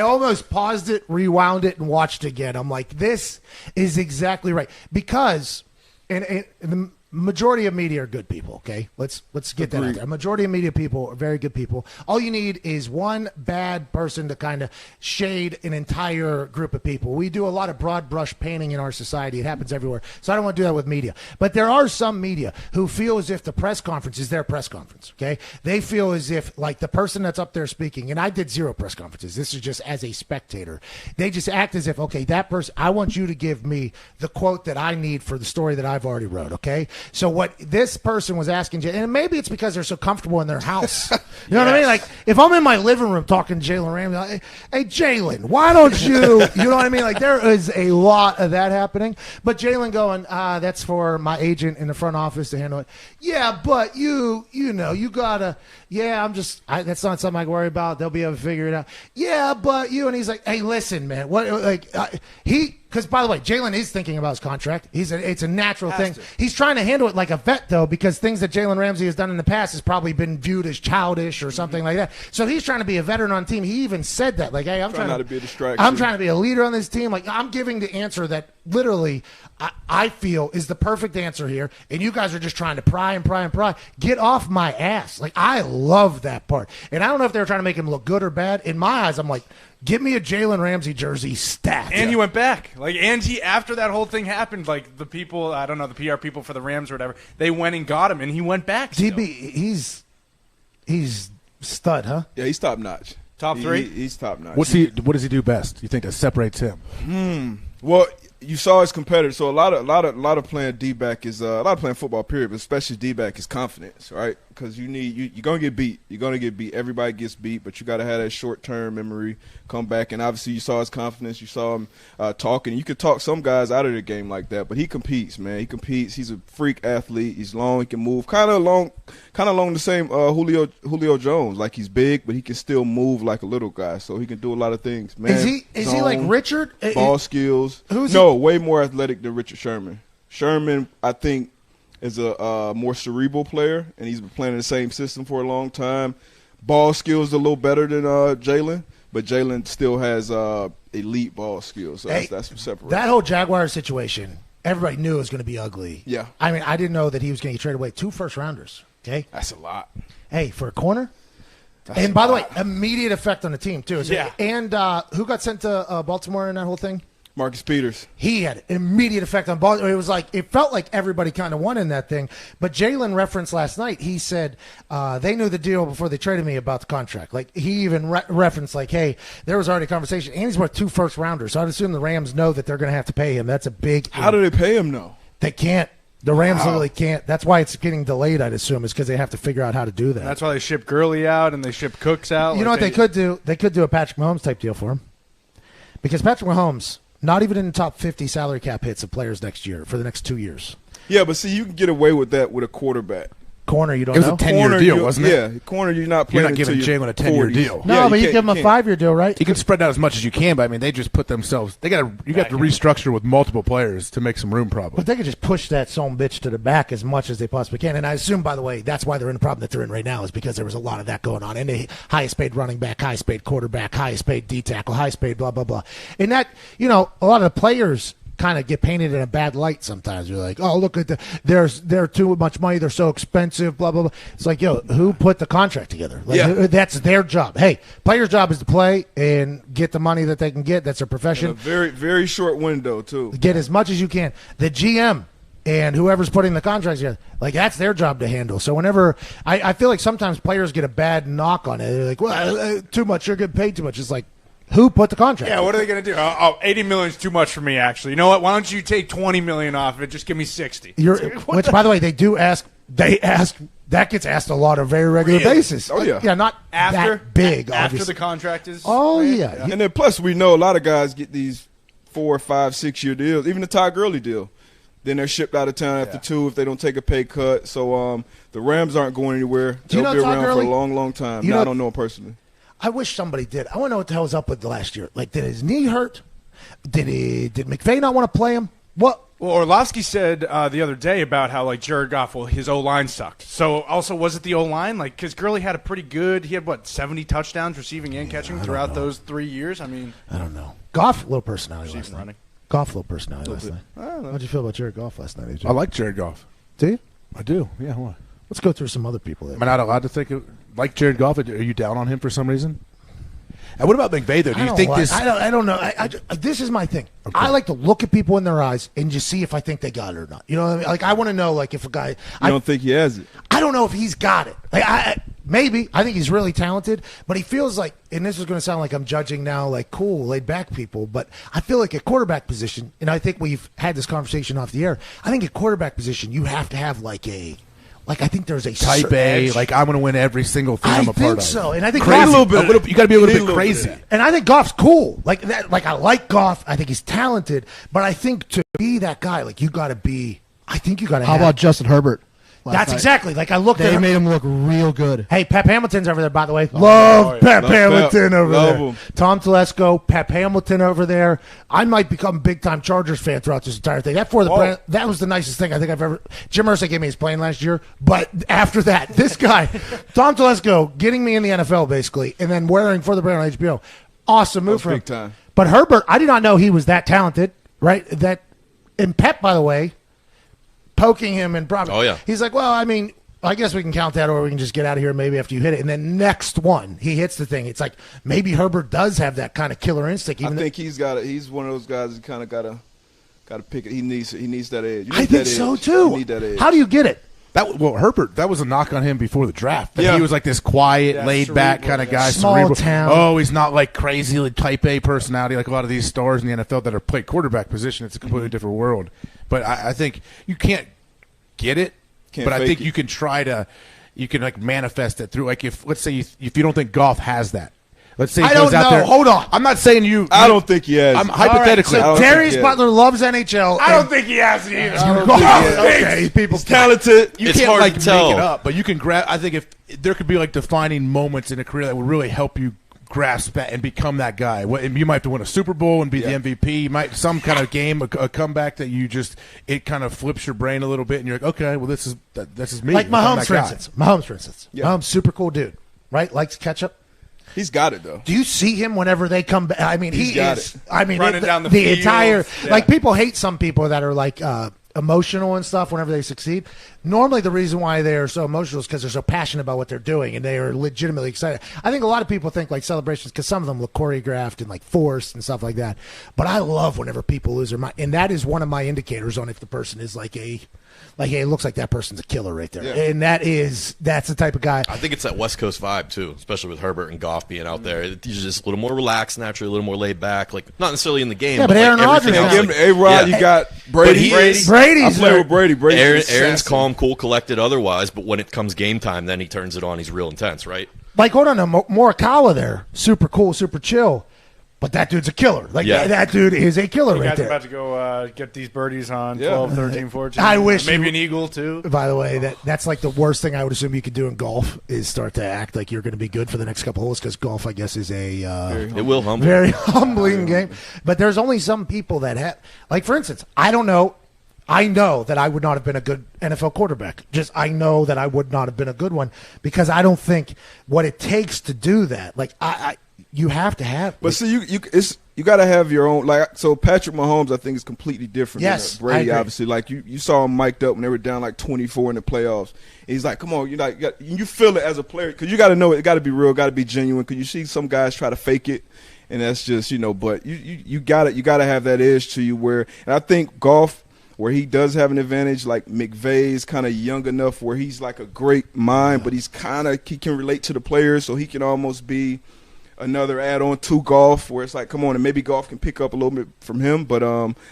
almost paused it, rewound it, and watched again. I'm like, this is exactly right. Because and the majority of media are good people, okay? Let's get that out there. A majority of media people are very good people. All you need is one bad person to kind of shade an entire group of people. We do a lot of broad brush painting in our society. It happens everywhere. So I don't want to do that with media. But there are some media who feel as if the press conference is their press conference, okay? They feel as if, like, the person that's up there speaking, and I did 0 press conferences. This is just as a spectator. They just act as if, okay, that person, I want you to give me the quote that I need for the story that I've already wrote, okay? So what this person was asking, and maybe it's because they're so comfortable in their house. You know what I mean? Like, if I'm in my living room talking to Jalen Ramsey, like, hey, Jalen, why don't you, you know what I mean? Like, there is a lot of that happening. But Jalen going, that's for my agent in the front office to handle it. Yeah, but you know, you gotta, that's not something I can worry about. They'll be able to figure it out. Yeah, but you, and he's like, hey, listen, man, what, like, because, by the way, Jalen is thinking about his contract. It's a natural thing. He's trying to handle it like a vet, though, because things that Jalen Ramsey has done in the past has probably been viewed as childish or something like that. So he's trying to be a veteran on the team. He even said that, like, hey, I'm trying not to be a distraction. I'm trying to be a leader on this team. Like, I'm giving the answer that literally I feel is the perfect answer here, and you guys are just trying to pry and pry and pry. Get off my ass. Like, I love that part. And I don't know if they were trying to make him look good or bad. In my eyes, I'm like, give me a Jalen Ramsey jersey stat. And he went back. Like, and he, after that whole thing happened, like, the people, I don't know, the PR people for the Rams or whatever, they went and got him, and he went back. DB, he's stud, huh? Yeah, he's top notch. Top 3? He's top notch. What does he do best? You think that separates him? Well, you saw his competitors. So a lot of playing D-back is a lot of playing football period, but especially D-back is confidence, right? Because you're gonna get beat. You're gonna get beat. Everybody gets beat, but you got to have that short-term memory, come back, and obviously you saw his confidence. You saw him talking. You could talk some guys out of the game like that, but he competes, man. He competes. He's a freak athlete. He's long. He can move kind of along the same Julio Jones. Like, he's big, but he can still move like a little guy. So he can do a lot of things, man. Is he like Richard? Ball skills. Way more athletic than Richard Sherman. Sherman, I think, is a more cerebral player, and he's been playing in the same system for a long time. Ball skills a little better than Jalen, but Jalen still has elite ball skills. So that's what separates. That whole Jaguar situation, everybody knew it was going to be ugly. Yeah. I mean, I didn't know that he was going to trade away 2 first-rounders. Okay? That's a lot. Hey, for a corner? And by the way, immediate effect on the team, too. Yeah. And who got sent to Baltimore in that whole thing? Marcus Peters. He had immediate effect on Baltimore. It was like, it felt like everybody kind of won in that thing. But Jalen referenced last night, he said they knew the deal before they traded me about the contract. Like, he even referenced, like, hey, there was already a conversation. And he's worth 2 first-rounders. So I'd assume the Rams know that they're going to have to pay him. That's a big. How do they pay him, though? They can't. The Rams literally can't. That's why it's getting delayed, I'd assume, is because they have to figure out how to do that. That's why they ship Gurley out and they ship Cooks out. You know what they could do? They could do a Patrick Mahomes type deal for him. Because Patrick Mahomes, not even in the top 50 salary cap hits of players next year for the next 2 years. Yeah, but see, you can get away with that with a quarterback. Corner, you don't It was know. a 10-year deal, wasn't it? Yeah, corner, you're not You're playing. not giving until Jalen a your 10-year 40s. deal. No, Yeah, but you can't- give him a can't. 5-year deal, right? You can spread out as much as you can, but I mean, they just put themselves. You got to restructure with multiple players to make some room, probably. But they could just push that son bitch to the back as much as they possibly can. And I assume, by the way, that's why they're in the problem that they're in right now is because there was a lot of that going on. And the highest paid running back, highest paid quarterback, highest paid D tackle, highest paid blah, blah, blah. And that, a lot of the players kind of get painted in a bad light sometimes. You're like, oh, look at they're too much money, they're so expensive, blah, blah, blah. It's like, who put the contract together? That's their job. Hey, player's job is to play and get the money that they can get. That's their profession. In a very, very short window, too. Get as much as you can. The GM and whoever's putting the contracts together, that's their job to handle. So whenever I feel like sometimes players get a bad knock on it. They're like, well, too much, you're getting paid too much. It's like, who put the contract? Yeah, what are they going to do? Oh, $80 million is too much for me, actually. You know what? Why don't you take $20 million off of it? Just give me $60. Which, by the way, they do ask. They ask. That gets asked a lot on a very regular basis. Oh, yeah. Yeah, not After that big, after obviously. the contract is. Oh, yeah. And then plus we know a lot of guys get these 4, 5, 6-year deals. Even the Todd Gurley deal. Then they're shipped out of town after 2 if they don't take a pay cut. So the Rams aren't going anywhere. Do you They'll know be Todd around Gurley? for a long, long time. You know- I don't know him personally. I wish somebody did. I want to know what the hell was up with the last year. Like, did his knee hurt? Did McVay not want to play him? What? Well, Orlovsky said the other day about how, Jared Goff, his O-line sucked. So, also, was it the O-line? Because Gurley had a pretty good – he had, 70 touchdowns receiving and catching throughout those 3 years? I mean – I don't know. Goff, little personality last night. running. Goff, little personality last night. How'd you feel about Jared Goff last night, AJ? I like Jared Goff. Do you? I do. Yeah, why? Let's go through some other people there. Am I not allowed to think like Jared Goff? Are you down on him for some reason? And what about McVay, though? Do you think this? I don't know. This is my thing. Okay. I like to look at people in their eyes and just see if I think they got it or not. You know what I mean? Like, I want to know, if a guy. You don't think he has it? I don't know if he's got it. Maybe. I think he's really talented, but he feels like, and this is going to sound like I'm judging now, cool, laid back people, but I feel like at quarterback position, and I think we've had this conversation off the air, I think at quarterback position, you have to have I think there's a Type A, I'm going to win every single thing I'm a part of. I think so, and I think crazy. Goff, You got to be a little bit crazy. and I think Goff's cool. I like Goff. I think he's talented, but I think to be that guy, you got to be. I think you got to. How about Justin Herbert? That's night. Exactly. I looked at They him. made him look real good. Hey, Pep Hamilton's over there, by the way. Love Pep Hamilton over Love there. him. Tom Telesco, Pep Hamilton over there. I might become a big-time Chargers fan throughout this entire thing. That was the nicest thing I think I've ever. Jim Irsay gave me his plane last year, but after that, this guy, Tom Telesco, getting me in the NFL basically, and then wearing for the brand on HBO. Awesome move for him. Big time. But Herbert, I did not know he was that talented, right? And Pep, by the way, poking him and probably. Oh, yeah. He's like, well, I guess we can count that, or we can just get out of here maybe after you hit it. And then next one, he hits the thing. It's like maybe Herbert does have that kind of killer instinct. I think he's got it. He's one of those guys who kind of got to pick it. He needs that edge. I think so too. You need that edge. How do you get it? Herbert, that was a knock on him before the draft. Yeah. He was this quiet, laid back kind of guy. Small cerebral. town. Oh, he's not crazy, type A personality like a lot of these stars in the NFL that are played quarterback position. It's a completely different world. But I think you can't get it. But I think you can try to. You can manifest it through if let's say if you don't think Goff has that. Let's say he I goes don't out know. there. Hold on. I'm not saying you. I don't think he has. I'm it. hypothetically. All right, so Darius Butler loves NHL. I don't think he has it either. Okay, people. He's talented. You It's can't hard to tell. make it up, but you can grab. I think if there could be defining moments in a career that would really help you grasp that and become that guy. And you might have to win a Super Bowl and be the MVP. You might some kind of game, a comeback that you just it kind of flips your brain a little bit, and you're like, okay, well this is me. Like I'm Mahomes, that for guy. instance. Mahomes, Yeah. Mahomes, super cool dude, right? Likes ketchup. He's got it though. Do you see him whenever they come back? I mean, He's he got is. it. I mean, Running down the entire field. people hate some people that are emotional and stuff whenever they succeed. Normally, the reason why they are so emotional is because they're so passionate about what they're doing and they are legitimately excited. I think a lot of people think celebrations because some of them look choreographed and forced and stuff like that. But I love whenever people lose their mind, and that is one of my indicators on if the person is Like, hey, it looks like that person's a killer right there. Yeah. And that's the type of guy. I think it's that West Coast vibe, too, especially with Herbert and Goff being out there. He's just a little more relaxed, naturally, a little more laid back. Like, not necessarily in the game. Yeah, but Aaron Rodgers. A-Rod, you got Brady. Brady's I play with Brady. Aaron's calm, cool, collected otherwise, but when it comes game time, then he turns it on. He's real intense, right? Like, hold on, Morikawa there. Super cool, super chill. But that dude's a killer. Like, that dude is a killer right there. About to go get these birdies on 12, 13, 14. I wish maybe an eagle too. By the way, that's like the worst thing I would assume you could do in golf is start to act like you're going to be good for the next couple holes, because golf, I guess, is it will humble. Very humbling game. But there's only some people that have, like, for instance, I don't know. I know that I would not have been a good NFL quarterback. I know that I would not have been a good one, because I don't think what it takes to do that. Like, you have to have. But see, you got to have your own. Like, so Patrick Mahomes, I think, is completely different. Yes, than Brady, I agree. obviously. Like, you saw him mic'd up when they were down like 24 in the playoffs. And he's like, come on, you feel it as a player, because you got to know it got to be real, got to be genuine. Because you see some guys try to fake it, and that's just But you got to have that edge to you where. And I think golf, where he does have an advantage, like McVay's kind of young enough where he's like a great mind, but he can relate to the players, so he can almost be another add-on to golf, where it's like, come on, and maybe golf can pick up a little bit from him. But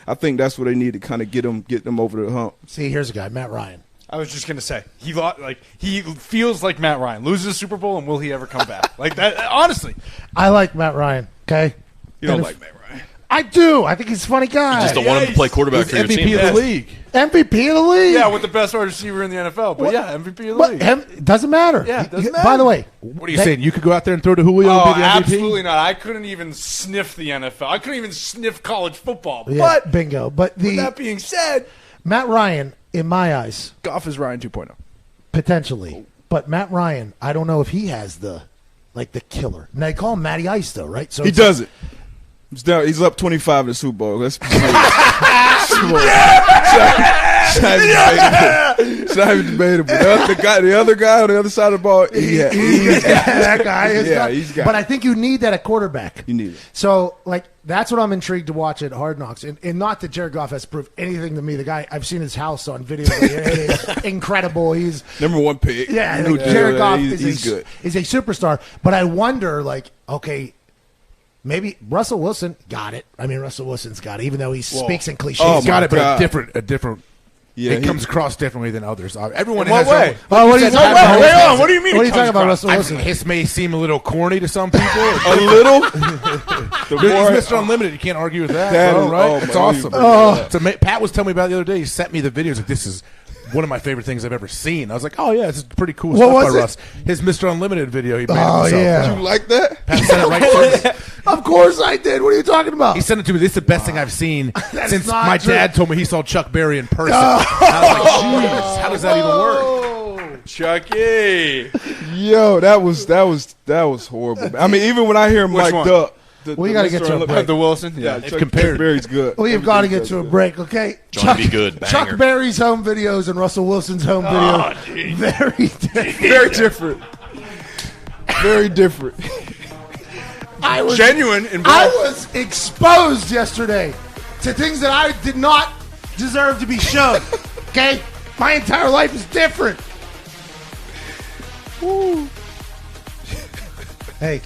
I think that's what they need to kind of get them over the hump. See, here's a guy, Matt Ryan. I was just gonna say he feels like Matt Ryan loses a Super Bowl, and will he ever come back? Like that, honestly. I like Matt Ryan. Okay, you don't like Matt Ryan. I do. I think he's a funny guy. You just don't want him to play quarterback for your team. MVP of the league. MVP of the league. Yeah, with the best wide receiver in the NFL. But MVP of the league. It doesn't matter. Yeah, it doesn't matter. By the way, what are you saying? You could go out there and throw to Julio and be the MVP? Absolutely not. I couldn't even sniff the NFL. I couldn't even sniff college football. Yeah, But bingo. But with that being said, Matt Ryan, in my eyes, Goff is Ryan 2.0. potentially. But Matt Ryan, I don't know if he has the killer. Now they call him Matty Ice, though, right? So He does it. He's up 25 in the Super Bowl. It's not even debatable. The other guy on the other side of the ball, that guy is he's got But it. I think you need that at quarterback. You need it. So, that's what I'm intrigued to watch at Hard Knocks. And not that Jared Goff has proved anything to me. The guy, I've seen his house on video. It is incredible. He's number one pick. Yeah, Jared Goff he's good. Is a superstar. But I wonder, okay, maybe Russell Wilson got it. I mean, Russell Wilson's got it, even though he speaks in cliches. Oh, He's got it, but God. a different. Yeah, it comes across differently than others. Everyone In what has way? Oh, what are you talking about? Wait on. What do you mean? What are you it comes talking about, across? Russell Wilson? His may seem a little corny to some people. A little. He's Mr. Unlimited. You can't argue with that, bro, right? It's awesome. Pat was telling me about it the other day. He sent me the video. He's like, this is one of my favorite things I've ever seen. I was like, oh, yeah, this is pretty cool stuff by Russ. His Mr. Unlimited video he made himself. Yeah. Did you like that? Pat sent it right to me. Of course I did. What are you talking about? He sent it to me. This is the best thing I've seen since not my true. dad told me he saw Chuck Berry in person. I was like, jeez, how does that even work? Chucky. Yo, that was horrible. I mean, even when I hear him Which mic'd one? up. We gotta get to a break. The Wilson? Yeah. Chuck Berry's good. We've got to get to a break, okay? Trying to be good. Chuck Banger. Berry's home videos and Russell Wilson's home videos. Very different. Very different. Very different. I was Genuine. I was exposed yesterday to things that I did not deserve to be shown. Okay? My entire life is different. Woo. Hey.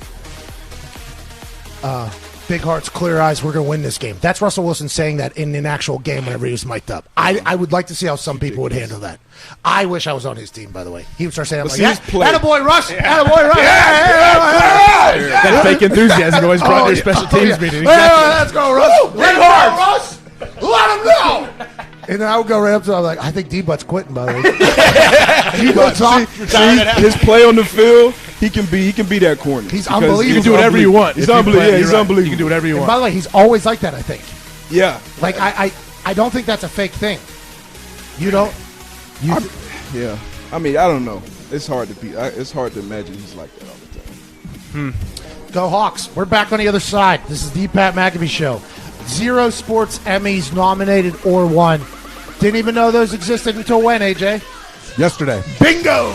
Big hearts, clear eyes, we're going to win this game. That's Russell Wilson saying that in an actual game whenever he was mic'd up. I would like to see how some people would handle that. I wish I was on his team, by the way. He would start saying, attaboy, Russ! Attaboy, Russ! That fake enthusiasm always brought to your special teams meeting. Exactly. Let's go, Russ! Big hearts! Let him know! And then I would go right up to him, I'm like, I think D-Butt's quitting, by the way. D-Butt's off. His play on the field, he can be that corner. He's Because unbelievable. You can do whatever you want. He's unbelievable. He's unbelievable. You can do whatever you And want. by the way, he's always like that, I think. Yeah. Like, I don't think that's a fake thing. You don't? Yeah. I mean, I don't know. It's hard to be. It's hard to imagine he's like that all the time. Go Hawks. We're back on the other side. This is the Pat McAfee Show. 0 sports Emmys nominated or won. Didn't even know those existed until when, AJ? Yesterday. Bingo!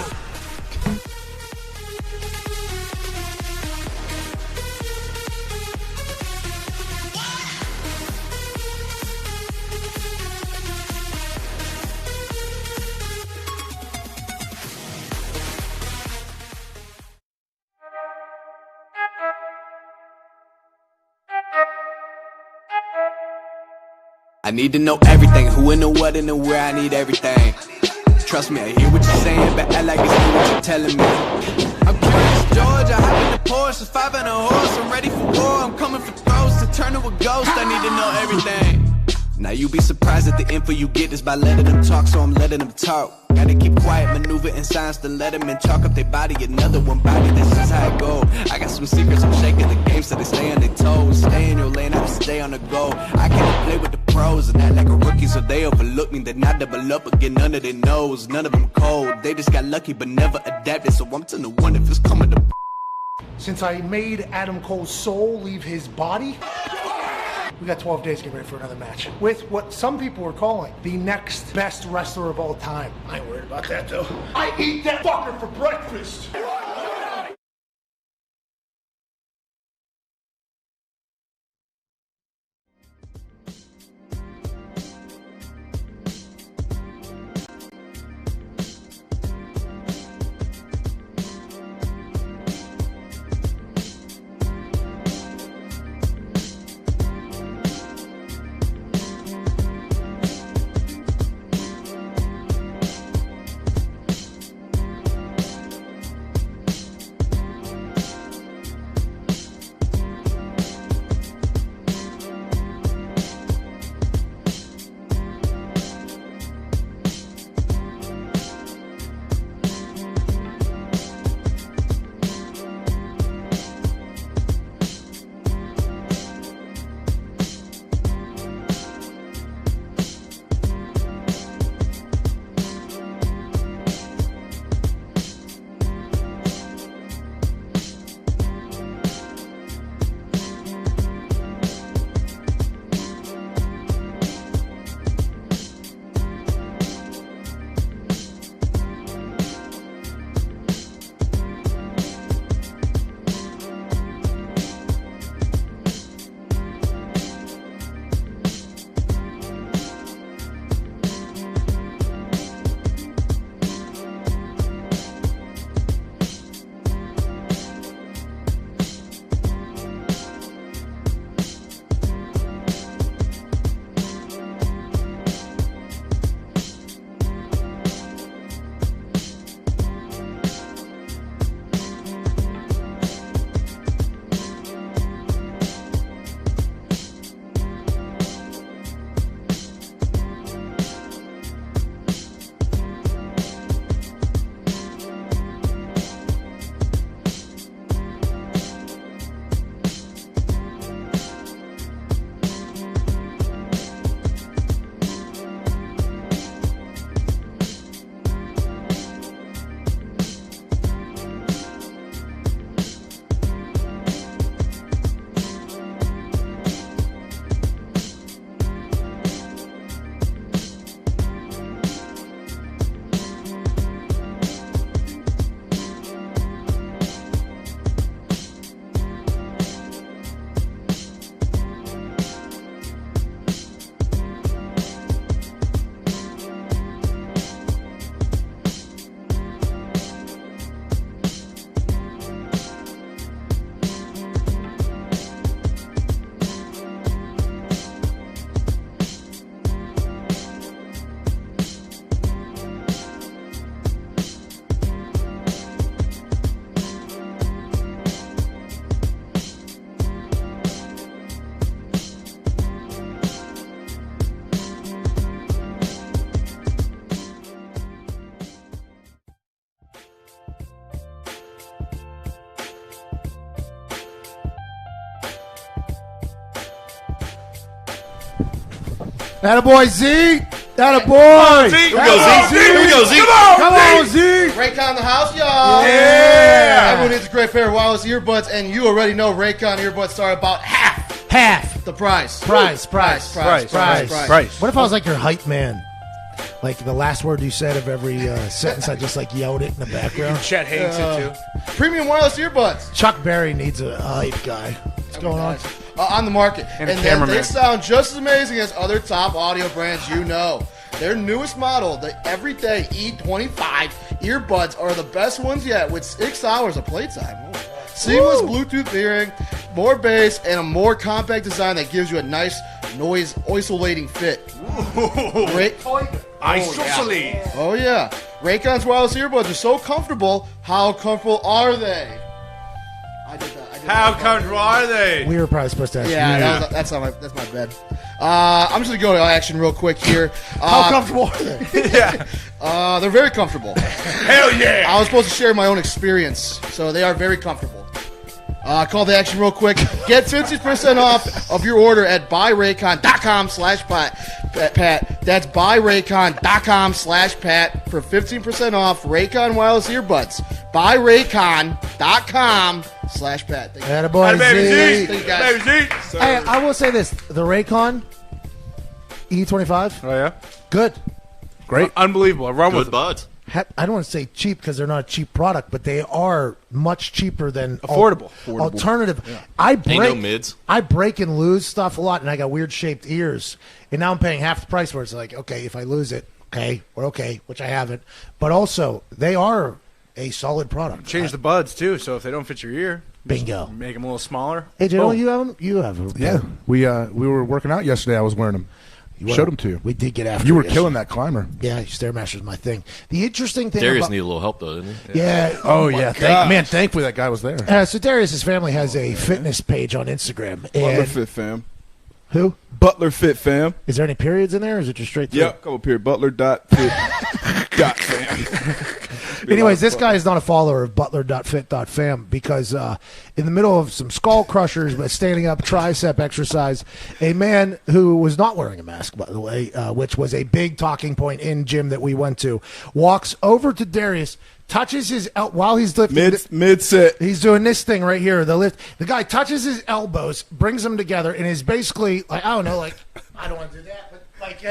I need to know everything, who and the what and the where, I need everything. Trust me, I hear what you're saying, but act like it's not what you're telling me. I'm curious, George, I hop in the Porsche, 5 and a horse, I'm ready for war, I'm coming for throats, to turn to a ghost, I need to know everything. Now you be surprised at the info you get is by letting them talk, so I'm letting them talk. Gotta keep quiet, maneuver in silence to let them in, chalk up their body, another one body, this is how it go. I got some secrets, I'm shaking the game so they stay on their toes. Stay in your lane, I stay on the go. I can't play with the pros and act like a rookie, so they overlook me. They not double up again, none of their nose, none of them cold. They just got lucky but never adapted, so I'm to the one if it's coming to. Since I made Adam Cole's soul leave his body, we got 12 days to get ready for another match with what some people are calling the next best wrestler of all time. I ain't worried about that, though. I eat that fucker for breakfast. Attaboy, Z. Attaboy. Here we go, Z. Here we go, Z. Come on, Z. Raycon in the house, y'all. Yeah. Everyone needs a great pair of wireless earbuds, and you already know Raycon earbuds start about half the price. Price. Price. What if I was like your hype man? Like the last word you said of every sentence, I just like yelled it in the background. Chet hates it too. Premium wireless earbuds. Chuck Berry needs a hype guy. What's going on? On the market. And they sound just as amazing as other top audio brands you know. Their newest model, the Everyday E25 earbuds, are the best ones yet with 6 hours of playtime. Seamless Bluetooth hearing, more bass, and a more compact design that gives you a nice noise isolating fit. Isolate. Oh yeah, Raycon's wireless earbuds are so comfortable. How comfortable are they? I did that. How comfortable are they? We were probably supposed to ask Yeah, you. that's my bed. I'm just gonna go to action real quick here. How comfortable are they? They're very comfortable. Hell yeah! I was supposed to share my own experience, so they are very comfortable. Call the action real quick. Get 50% off of your order at buyraycon.com/Pat. That's buyraycon.com/Pat for 15% off Raycon wireless earbuds. Buyraycon.com/Pat. Attaboy, Baby Z. Z. Thank you, guys. Baby Z. Hey, I will say this: the Raycon E25, Oh yeah. good. Great. Unbelievable. I run with Good them. buds. I don't want to say cheap because they're not a cheap product, but they are much cheaper than Affordable. alternative. I break, Ain't no mids. I break and lose stuff a lot, and I got weird shaped ears, and now I'm paying half the price. Where it's like, okay, if I lose it, okay, we're okay, which I haven't. But also, they are a solid product. Change the buds too, so if they don't fit your ear, Bingo. make them a little smaller. Hey, Joe, Boom. you have them? You have them. Yeah, we were working out yesterday. I was wearing them. Showed them to you. We did get after You were it killing that climber. Yeah, Stairmaster's my thing. The interesting thing Darius about, needed a little help though, didn't he? yeah. Oh yeah, thankfully that guy was there. So Darius's family has a fitness page on Instagram. Butler And Fit Fam. who? Butler Fit Fam. Is there any periods in there, or is it just straight through? Yep, come up here. Butler.fit.fam. Anyways, this guy is not a follower of butler.fit.fam because in the middle of some skull crushers but standing up tricep exercise, a man who was not wearing a mask, by the way, which was a big talking point in gym that we went to, walks over to Darius, touches his while he's lifting Mid set. He's doing this thing right here. The lift. The guy touches his elbows, brings them together, and is basically like, I don't know, like I don't want to do that, but like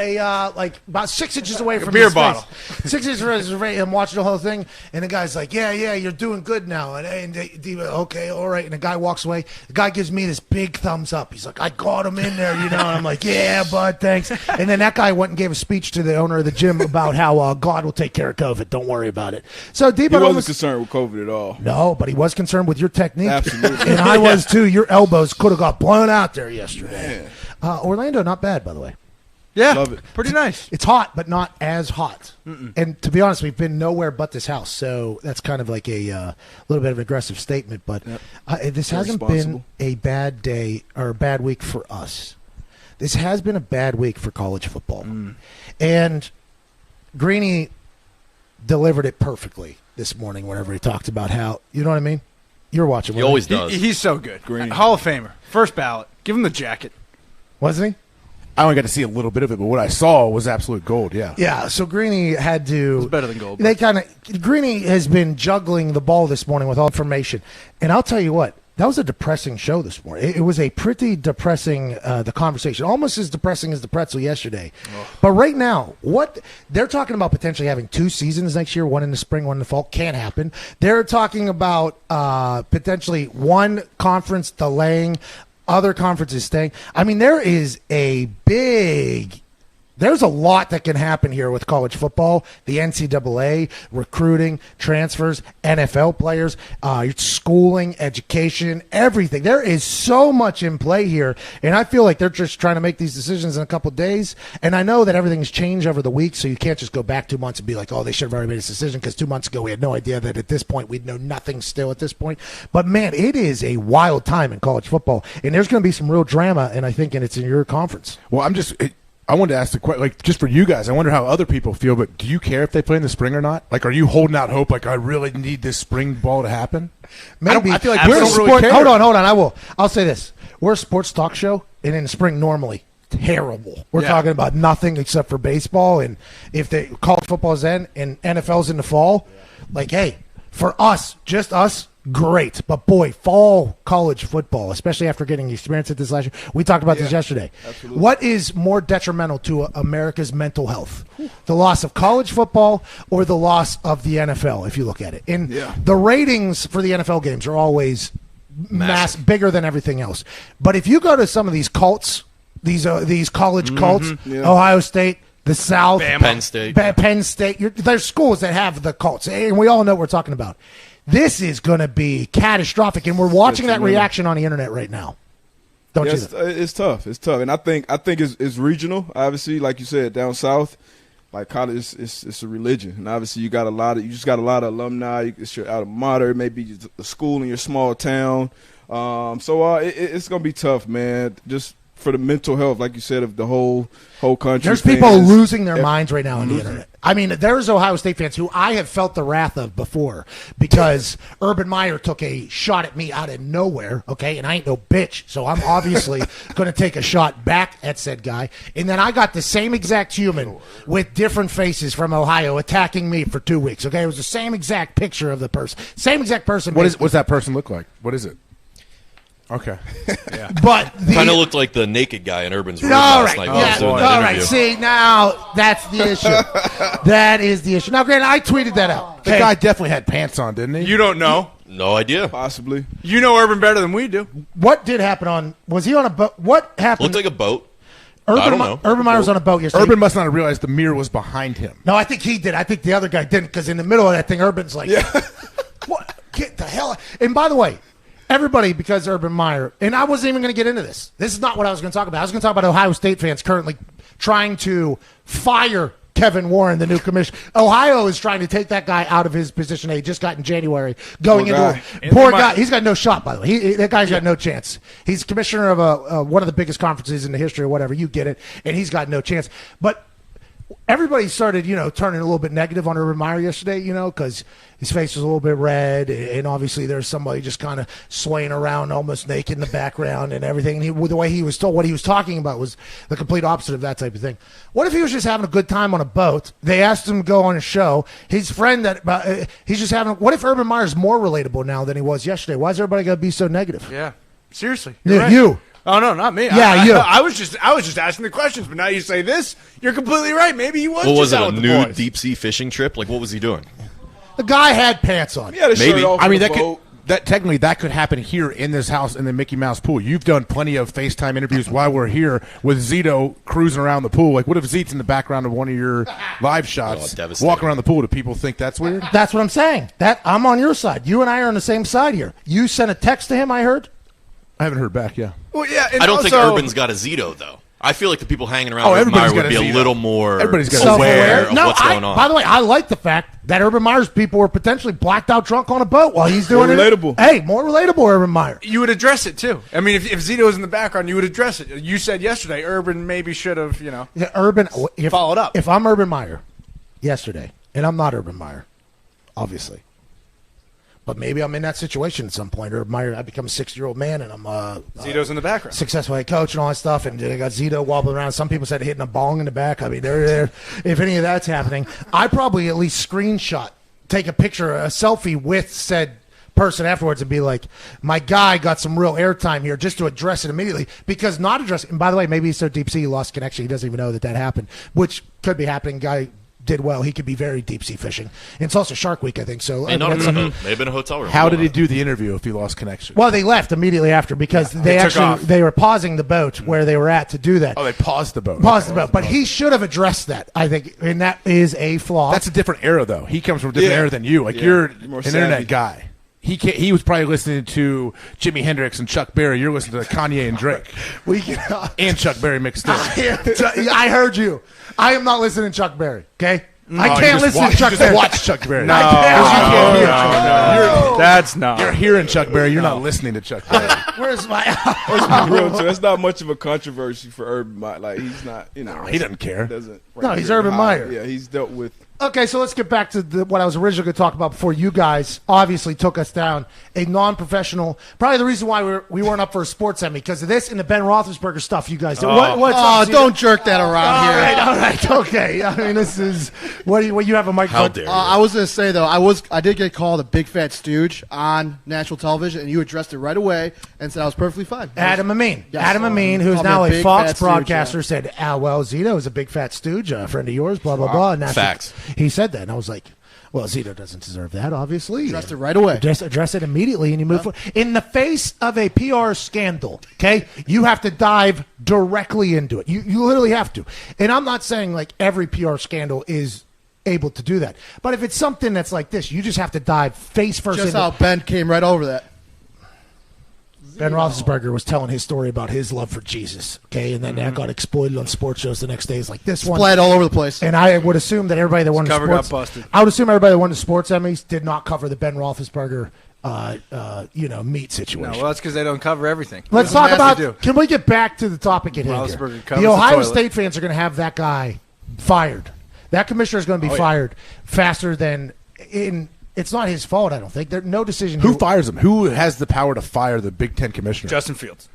like about 6 inches away from beer his bottle. face. 6 inches from his face. I'm watching the whole thing, and the guy's like, yeah, you're doing good now. And okay, all right. And the guy walks away. The guy gives me this big thumbs up. He's like, I got him in there, And I'm like, yeah, bud, thanks. And then that guy went and gave a speech to the owner of the gym about how God will take care of COVID. Don't worry about it. So He Debo wasn't concerned with COVID at all. no, but he was concerned with your technique. Absolutely. And I was too. Your elbows could have got blown out there yesterday. Orlando, not bad, by the way. Yeah, Love it. pretty nice. It's hot, but not as hot. And to be honest, we've been nowhere but this house, so that's kind of like a little bit of an aggressive statement. But this Very hasn't been responsible. a bad day or a bad week for us. This has been a bad week for college football. And Greeny delivered it perfectly this morning whenever he talked about how, you know what I mean? You're watching. He weren't always does. He's so good. Green. Hall of Famer. First ballot. Give him the jacket. Wasn't he? I only got to see a little bit of it, but what I saw was absolute gold. Yeah. Yeah, so Greeny had to. It's better than gold. They Greeny has been juggling the ball this morning with all information, and I'll tell you what, that was a depressing show this morning. It was a pretty depressing the conversation, almost as depressing as the pretzel yesterday. But right now, what they're talking about potentially having 2 seasons next year, one in the spring, one in the fall, can't happen. They're talking about potentially one conference delaying. Other conferences staying. I mean, there's a lot that can happen here with college football, the NCAA, recruiting, transfers, NFL players, schooling, education, everything. There is so much in play here, and I feel like they're just trying to make these decisions in a couple of days. And I know that everything's changed over the week, so you can't just go back 2 months and be like, oh, they should have already made this decision, because 2 months ago we had no idea that at this point we'd know nothing still at this point. But, man, it is a wild time in college football, and there's going to be some real drama, and I think it's in your conference. Well, I wanted to ask the question, like, just for you guys, I wonder how other people feel, but do you care if they play in the spring or not? Like, are you holding out hope, like, I really need this spring ball to happen? Maybe. I feel like we're we a don't really sport. care. Hold on. I'll say this. We're a sports talk show, and in the spring, normally, terrible. We're talking about nothing except for baseball, and if the college football's in and NFL's in the fall, like, hey, for us, just us, great. But, boy, fall college football, especially after getting experience at this last year. We talked about this yesterday. Absolutely. What is more detrimental to America's mental health? The loss of college football or the loss of the NFL, if you look at it? And the ratings for the NFL games are always bigger than everything else. But if you go to some of these cults, these college cults, Ohio State, the South, Penn State. Penn State, there's schools that have the cults, and we all know what we're talking about. This is going to be catastrophic, and we're watching that reaction on the internet right now. Don't you? It's tough. It's tough, and I think it's regional. Obviously, like you said, down south, like college, it's a religion, and obviously you got a lot of alumni. It's your alma mater, maybe a school in your small town. It's gonna be tough, man. Just for the mental health, like you said, of the whole country. There's people losing their minds right now on the internet. I mean, there's Ohio State fans who I have felt the wrath of before because Urban Meyer took a shot at me out of nowhere, okay? And I ain't no bitch, so I'm obviously going to take a shot back at said guy. And then I got the same exact human with different faces from Ohio attacking me for 2 weeks, okay? It was the same exact picture of the person. Same exact person. What's that person look like? What is it? Okay. Yeah. But kind of looked like the naked guy in Urban's room all last right, night. yeah, all right. See, now that's the issue. That is the issue. Now, Grant, I tweeted that out. The guy definitely had pants on, didn't he? You don't know. No idea. Possibly. You know Urban better than we do. What did happen on? Was he on a boat? What happened? Looked like a boat. Urban, I don't know. Urban Meyer was on a boat yesterday. Urban must not have realized the mirror was behind him. No, I think he did. I think the other guy didn't because in the middle of that thing, Urban's like, "What? Get the hell!" And by the way. Everybody, because Urban Meyer, and I wasn't even going to get into this. This is not what I was going to talk about. I was going to talk about Ohio State fans currently trying to fire Kevin Warren, the new commissioner. Ohio is trying to take that guy out of his position. He just got in January. Poor guy. He's got no shot, by the way. That guy's got no chance. He's commissioner of one of the biggest conferences in the history or whatever. You get it. And he's got no chance. But everybody started, turning a little bit negative on Urban Meyer yesterday, because his face was a little bit red, and obviously there's somebody just kind of swaying around almost naked in the background and everything. And the way he was told, what he was talking about was the complete opposite of that type of thing. What if he was just having a good time on a boat? They asked him to go on a show. His friend he's just having. What if Urban Meyer's more relatable now than he was yesterday? Why is everybody got to be so negative? Yeah, seriously. Yeah, right. you. Oh no, not me. Yeah, you. I was just asking the questions, but now you say this. You're completely right. Maybe he was. What was just it? out A with the nude boys. deep sea fishing trip? Like, what was he doing? The guy had pants on. He had a shirt off. I mean, on technically that could happen here in this house in the Mickey Mouse pool. You've done plenty of FaceTime interviews while we're here with Zito cruising around the pool. Like, what if Zito's in the background of one of your live shots, walking around the pool? Do people think that's weird? That's what I'm saying. I'm on your side. You and I are on the same side here. You sent a text to him, I heard. I haven't heard back. Yeah. Well, yeah. I don't think Urban's got a Zito though. I feel like the people hanging around Urban everybody's Meyer would be got a a little more aware of what's going on. By the way, I like the fact that Urban Meyer's people were potentially blacked out drunk on a boat while he's doing more relatable. Hey, more relatable, Urban Meyer. You would address it too. I mean, if Zito was in the background, you would address it. You said yesterday, Urban maybe should have, Urban followed up. If I'm Urban Meyer yesterday, and I'm not Urban Meyer, obviously. But maybe I'm in that situation at some point. Or I become a 60-year-old man, and I'm Zito's in the background, successful head coach and all that stuff. And I got Zito wobbling around. Some people said hitting a bong in the back. I mean, if any of that's happening, I probably at least screenshot, take a picture, a selfie with said person afterwards, and be like, "My guy got some real airtime here," just to address it immediately. Because not address it. And by the way, maybe he's so deep sea he lost connection. He doesn't even know that happened, which could be happening. Guy did well. He could be very deep sea fishing. And it's also Shark Week, I think. So may have been a hotel room. How did he do the interview if he lost connection? Well, they left immediately after because they were pausing the boat where they were at to do that. Oh, they paused the boat. But he should have addressed that, I think, and that is a flaw. That's a different era, though. He comes from a different era than you. Like you're an internet guy. He was probably listening to Jimi Hendrix and Chuck Berry. You're listening to Kanye and Drake. And Chuck Berry mixed in. I heard you. I am not listening to Chuck Berry, okay? I can't listen to Chuck Berry. Watch Chuck Berry. No, that's not. You're hearing Chuck Berry. You're not listening to Chuck Berry. Where's my? That's not much of a controversy for Urban Meyer. Like he's not, he doesn't care. He's Urban Meyer. Yeah, he's dealt with. Okay, so let's get back to what I was originally going to talk about before you guys obviously took us down a non-professional. Probably the reason why we weren't up for a sports Emmy because of this and the Ben Roethlisberger stuff you guys do. Don't jerk that around here. All right, okay. I mean, this is what you have a microphone. How dare you? I was going to say though, I did get called a big fat stooge on national television, and you addressed it right away and said I was perfectly fine. Adam Amin, who's now a Fox broadcaster, said, well, Zito is a big fat stooge, a friend of yours, blah blah blah. And facts. He said that, and I was like, well, Zito doesn't deserve that, obviously. Addressed it right away. Just address it immediately, and you move forward. In the face of a PR scandal, okay, you have to dive directly into it. You literally have to. And I'm not saying, like, every PR scandal is able to do that. But if it's something that's like this, you just have to dive face first Just into how Ben came right over that. Ben Roethlisberger was telling his story about his love for Jesus, okay, and then that got exploited on sports shows the next day. It's like this one. Splat all over the place. And I would assume that everybody that won the Cover sports, got busted. I would assume everybody that won the sports Emmys did not cover the Ben Roethlisberger, meat situation. No, well, that's because they don't cover everything. Let's talk about. Can we get back to the topic at hand? Roethlisberger Here? covers The Ohio the toilet. State fans are going to have that guy fired. That commissioner is going to be fired faster than in. It's not his fault, I don't think. There's no decision. Who fires him? Who has the power to fire the Big Ten commissioner? Justin Fields.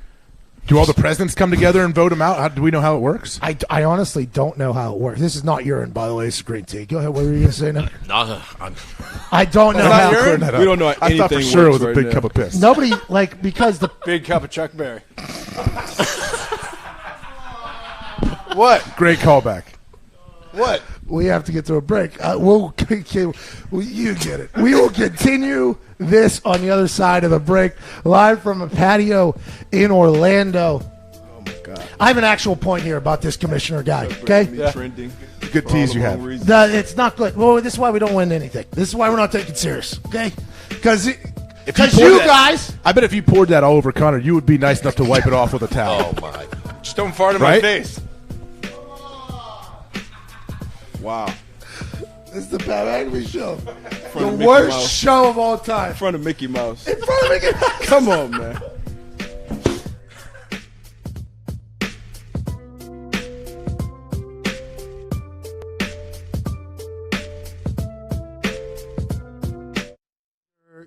Do all the presidents come together and vote him out? Do we know how it works? I honestly don't know how it works. This is not urine, by the way. It's a green tea. Go ahead. What were you going to say now? I don't know how. We don't know anything. I thought for sure it was a right big now. cup of piss. Nobody, because the Big cup of Chuck Berry. What? Great callback. What? We have to get to a break. You get it. We will continue this on the other side of the break, live from a patio in Orlando. Oh my God! I have an actual point here about this commissioner guy. Okay, Trending. Good tease you have. it's not good. Well, this is why we don't win anything. This is why we're not taking it serious. Okay, because you guys. I bet if you poured that all over Connor, you would be nice enough to wipe it off with a towel. Oh my! Just don't fart in Right? my face. Wow. This is the Pat McAfee show. The of Mickey worst Mouse. show of all time. In front of Mickey Mouse. In front of Mickey Mouse. Come on, man.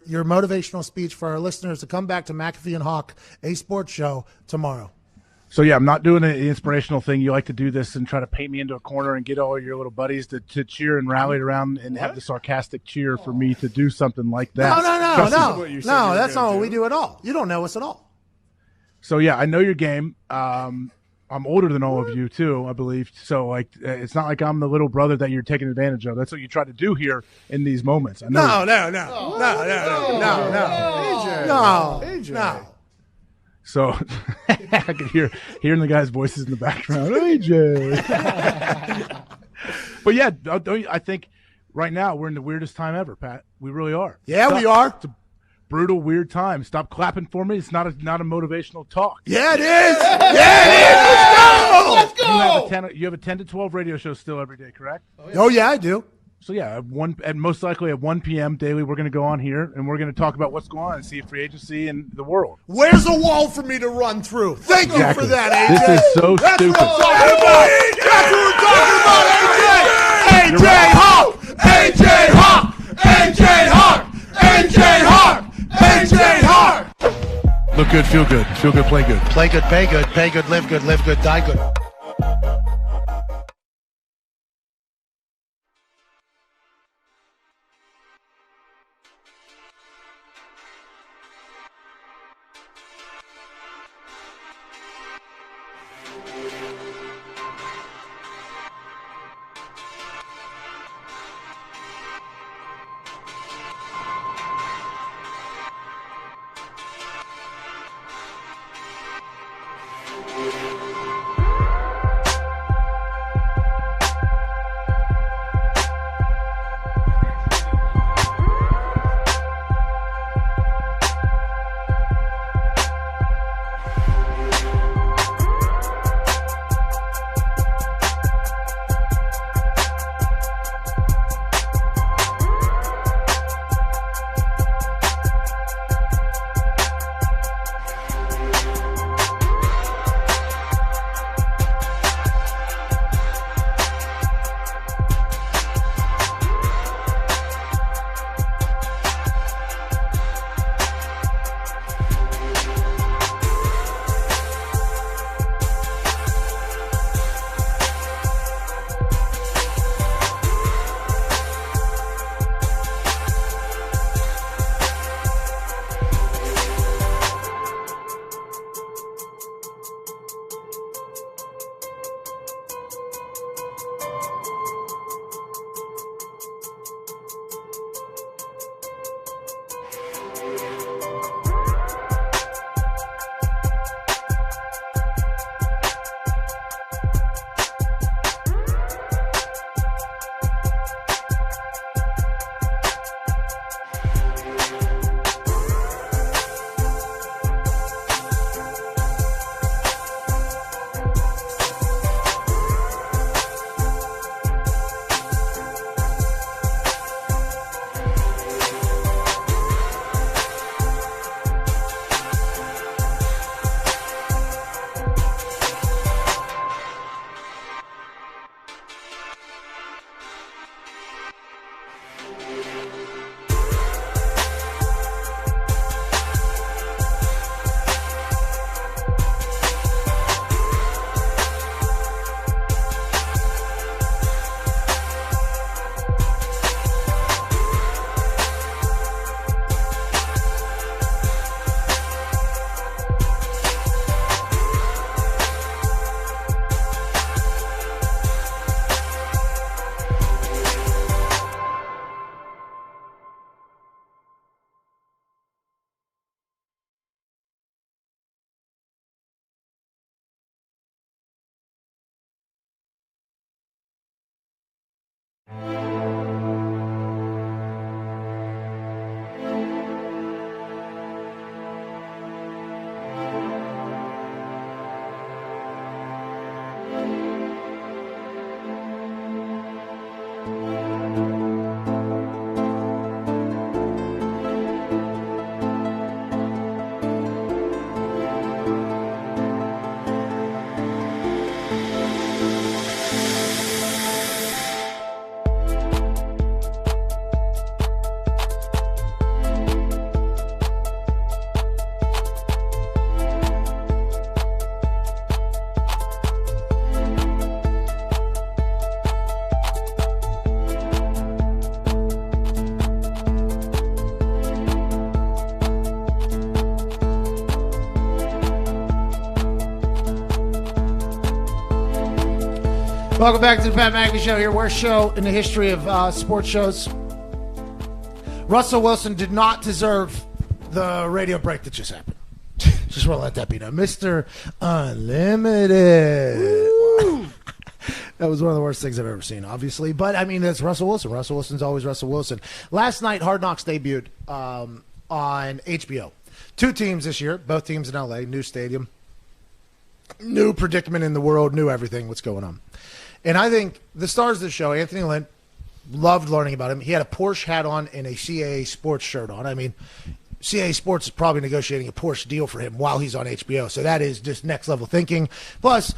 Your motivational speech for our listeners to come back to McAfee and Hawk, a sports show, tomorrow. So, yeah, I'm not doing the inspirational thing. You like to do this and try to paint me into a corner and get all your little buddies to cheer and rally around and have the sarcastic cheer for me to do something like that. No, that's not what we do at all. You don't know us at all. So, yeah, I know your game. I'm older than all of you, too, I believe. So, it's not like I'm the little brother that you're taking advantage of. That's what you try to do here in these moments. I know. No. So I could hearing the guys' voices in the background. AJ. But yeah, I think right now we're in the weirdest time ever, Pat. We really are. Yeah, we are. It's a brutal, weird time. Stop clapping for me. It's not a motivational talk. Yeah, it is. Let's go. You have a 10 to 12 radio show still every day, correct? Oh, yeah, I do. So yeah, most likely at 1 p.m. daily, we're going to go on here and we're going to talk about what's going on and see free agency in the world. Where's the wall for me to run through? Thank you for that, AJ. This is so stupid. That's what we're talking about, AJ. AJ Hawk. AJ Hawk. AJ Hawk. AJ Hawk. AJ Hawk. Look good, feel good, play good. Play good, pay good, live good, die good. Welcome back to the Pat McAfee Show here. Worst show in the history of sports shows. Russell Wilson did not deserve the radio break that just happened. Just want to let that be known. Mr. Unlimited. That was one of the worst things I've ever seen, obviously. But, I mean, that's Russell Wilson. Russell Wilson's always Russell Wilson. Last night, Hard Knocks debuted on HBO. 2 teams this year, both teams in L.A., new stadium, new predicament in the world, new everything, what's going on. And I think the stars of the show, Anthony Lynn, loved learning about him. He had a Porsche hat on and a CAA Sports shirt on. I mean, CAA Sports is probably negotiating a Porsche deal for him while he's on HBO. So that is just next level thinking. Plus,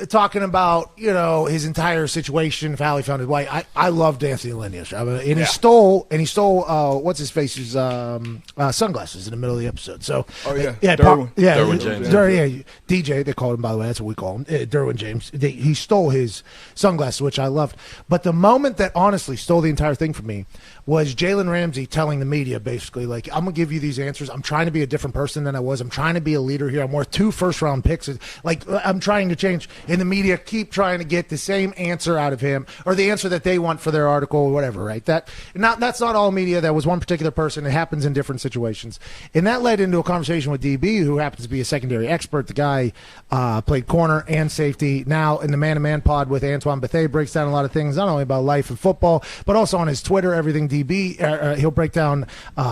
talking about, his entire situation, of how he found his wife. I loved Anthony Lynn yesterday. And he stole what's his face's sunglasses in the middle of the episode. So, Derwin James. DJ, they call him, by the way. That's what we call him. Derwin James. He stole his sunglasses, which I loved. But the moment that honestly stole the entire thing from me was Jalen Ramsey telling the media, basically, like, I'm going to give you these answers. I'm trying to be a different person than I was. I'm trying to be a leader here. I'm worth 2 first-round picks. Like, I'm trying to change. And the media keep trying to get the same answer out of him, or the answer that they want for their article or whatever, right? That's not all media. That was one particular person. It happens in different situations. And that led into a conversation with DB, who happens to be a secondary expert. The guy played corner and safety. Now in the man-to-man pod with Antoine Bethea, breaks down a lot of things, not only about life and football, but also on his Twitter, everything DB. He'll break down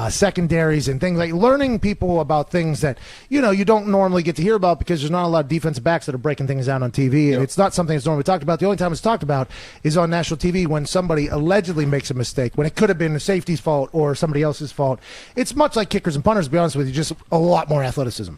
secondaries and things, like learning people about things that you don't normally get to hear about, because there's not a lot of defensive backs that are breaking things down on TV. And it's not something that's normally talked about. The only time it's talked about is on national TV when somebody allegedly makes a mistake, when it could have been the safety's fault or somebody else's fault. It's much like kickers and punters, to be honest with you, just a lot more athleticism.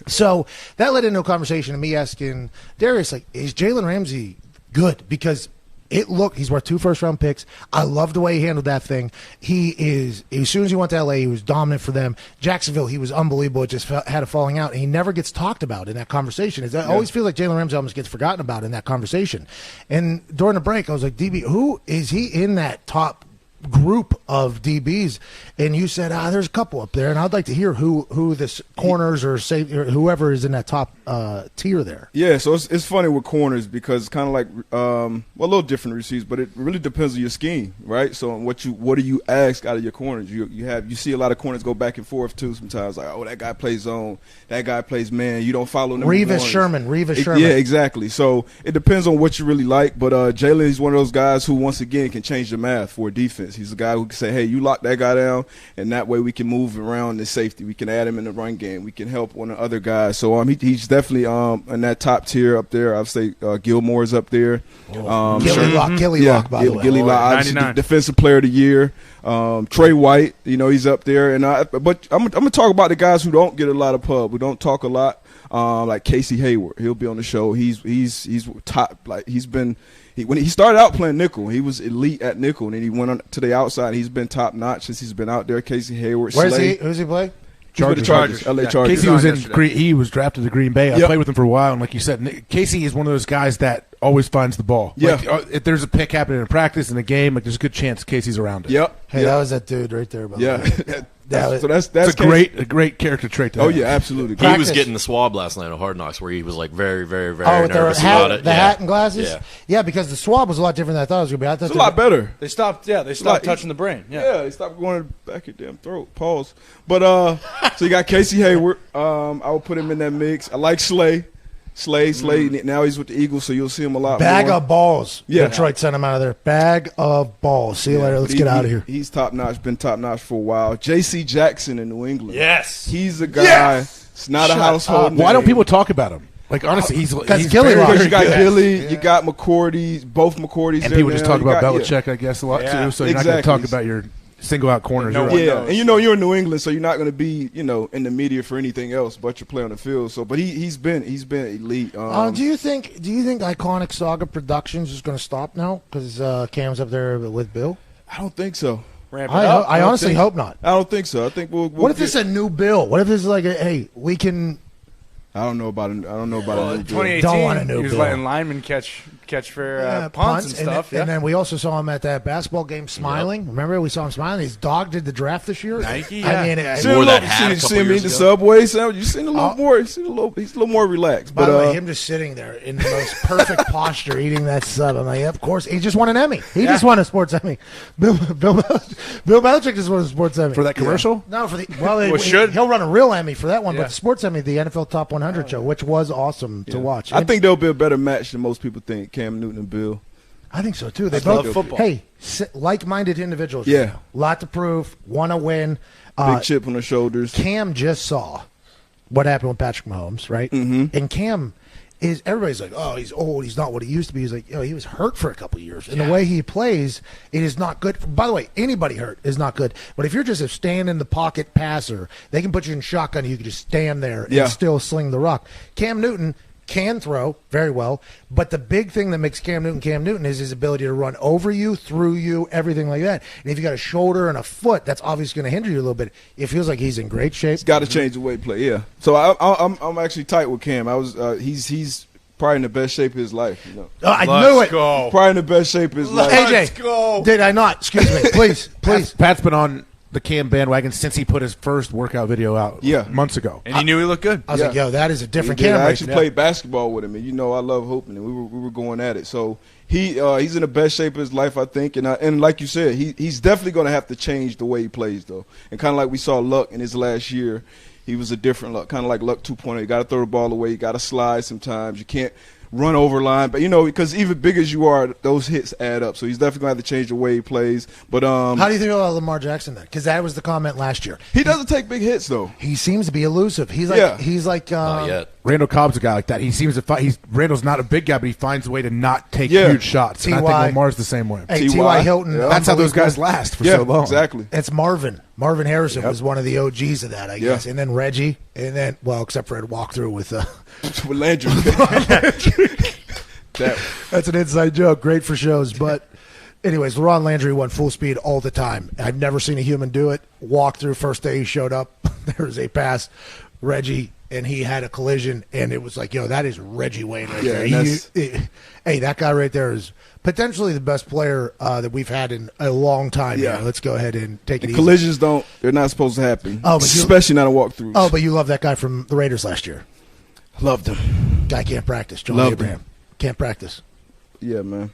So that led into a conversation of me asking Darius, like, is Jalen Ramsey good? Because he's worth 2 first-round picks. I love the way he handled that thing. As soon as he went to L.A., he was dominant for them. Jacksonville, he was unbelievable. It just had a falling out, and he never gets talked about in that conversation. I always feel like Jalen Ramsey almost gets forgotten about in that conversation. And during the break, I was like, DB, who is he in that top group of DBs? And you said, there's a couple up there, and I'd like to hear who this corners or whoever is in that top tier there. Yeah, so it's funny with corners, because it's kind of like a little different receivers, but it really depends on your scheme, right? So what do you ask out of your corners? You see a lot of corners go back and forth too sometimes, like, that guy plays zone, that guy plays man. You don't follow number Revis Sherman. Yeah, exactly. So it depends on what you really like, but Jalen is one of those guys who, once again, can change the math for a defense. He's a guy who can say, hey, you lock that guy down, and that way we can move around the safety. We can add him in the run game. We can help one of the other guys. So he's definitely in that top tier up there. I'd say Gilmore's up there. Gilly Lock, by the way. Gilly Lock, obviously Defensive Player of the Year. Trey White, he's up there. But I'm going to talk about the guys who don't get a lot of pub, who don't talk a lot, like Casey Hayward. He'll be on the show. He's top. Like, when he started out playing nickel, he was elite at nickel, and then he went on to the outside. He's been top notch since he's been out there. Casey Hayward. Where's he? Who's he play? Chargers. LA Chargers. Casey was he was drafted to Green Bay. I played with him for a while, and like you said, Casey is one of those guys that always finds the ball. Yeah. Like, if there's a pick happening in practice in a game, like, there's a good chance Casey's around it. Yep. Hey, that was that dude right there. By the way. That's a great character trait. Oh yeah, absolutely. He was getting the swab last night on Hard Knocks, where he was like very, very, very nervous about it. The hat and glasses. Yeah, because the swab was a lot different than I thought it was going to be. I thought it's a lot better. They stopped touching the brain. Yeah, they stopped going back your damn throat. Pause. But so you got Casey Hayward. I would put him in that mix. I like Slay. Now he's with the Eagles, so you'll see him a lot Bag more. of balls. Yeah. Detroit sent him out of there. Bag of balls. See you later. Let's get out of here. He's top-notch, been top-notch for a while. J.C. Jackson in New England. Yes. He's a guy. It's not a household name. Why don't people talk about him? Like, honestly, he's Gilly. Because you got Gilly, you got McCourty, both McCourties. And people just talk about Belichick, I guess, a lot too. So you're not going to talk about your single-out corners. And you're in New England, so you're not going to be, in the media for anything else but your play on the field. So, but he's been elite. Do you think Iconic Saga Productions is going to stop now because Cam's up there with Bill? I don't think so. I honestly hope not. I don't think so. I think we'll what if it's a new bill? What if it's like, hey, we can? I don't know about a new bill. 2018, don't want a new he was bill. letting linemen catch catch for punts and stuff. And then we also saw him at that basketball game smiling. Yep. Remember, we saw him smiling. His dog did the draft this year. Nike, yeah. I mean, you see him in the subway. So you seen a little more. He's a little more relaxed. By the way, him just sitting there in the most perfect posture, eating that sub. I'm like, yeah, of course. He just won an Emmy. He just won a sports Emmy. Bill Belichick just won a sports Emmy for that commercial. No, for the he'll run a real Emmy for that one. But the sports Emmy, the NFL Top 100 show, which was awesome to watch. I think there'll be a better match than most people think. Cam Newton and Bill. I think so too. They both love football. Hey, like-minded individuals. Yeah, lot to prove. Want to win. Big chip on their shoulders. Cam just saw what happened with Patrick Mahomes, right? Mm-hmm. And Cam everybody's like, oh, he's old. He's not what he used to be. He's like, he was hurt for a couple of years. And the way he plays, it is not good. By the way, anybody hurt is not good. But if you're just a stand-in-the-pocket passer, they can put you in shotgun and you can just stand there and still sling the rock. Cam Newton can throw very well, but the big thing that makes Cam Newton is his ability to run over you, through you, everything like that. And if you got a shoulder and a foot, that's obviously going to hinder you a little bit. It feels like he's in great shape. He's got to change the way he play. Yeah. So I'm actually tight with Cam. He's probably in the best shape of his life. You know? I knew it. Go. Probably in the best shape of his life. AJ, go. Did I not? Excuse me, please. Pat's been on the Cam bandwagon since he put his first workout video out months ago. And he knew he looked good. I was like, yo, that is a different Cam. Cam. I actually played basketball with him, and I love hooping, and we were going at it. So he's in the best shape of his life, I think. And like you said, he's definitely going to have to change the way he plays, though. And kind of like we saw Luck in his last year, he was a different Luck, kind of like Luck 2.0. You got to throw the ball away. You got to slide sometimes. You can't run over line, but because even big as you are, those hits add up. So he's definitely going to have to change the way he plays. But how do you think about Lamar Jackson then? Because that was the comment last year. He doesn't take big hits though. He seems to be elusive. He's like not yet. Randall Cobb's a guy like that. He seems to fight. Randall's not a big guy, but he finds a way to not take huge shots. And I think Lamar's the same way. Hey, T.Y. Hilton. Yeah. That's how those guys last for so long. Exactly. It's Marvin. Marvin Harrison was one of the OGs of that, I guess. And then Reggie, and then except for a walkthrough with Landry. That's an inside joke. Great for shows. But anyways, Leron Landry went full speed all the time. I've never seen a human do it. Walked through first day he showed up. There was a pass. Reggie, and he had a collision, and it was like, that is Reggie Wayne right there. Hey, that guy right there is potentially the best player that we've had in a long time. Yeah. Let's go ahead and take it easy. Collisions they're not supposed to happen. Especially not a walkthrough. Oh, but you love that guy from the Raiders last year. Loved him. Guy can't practice. John Abraham. Can't practice. Yeah, man.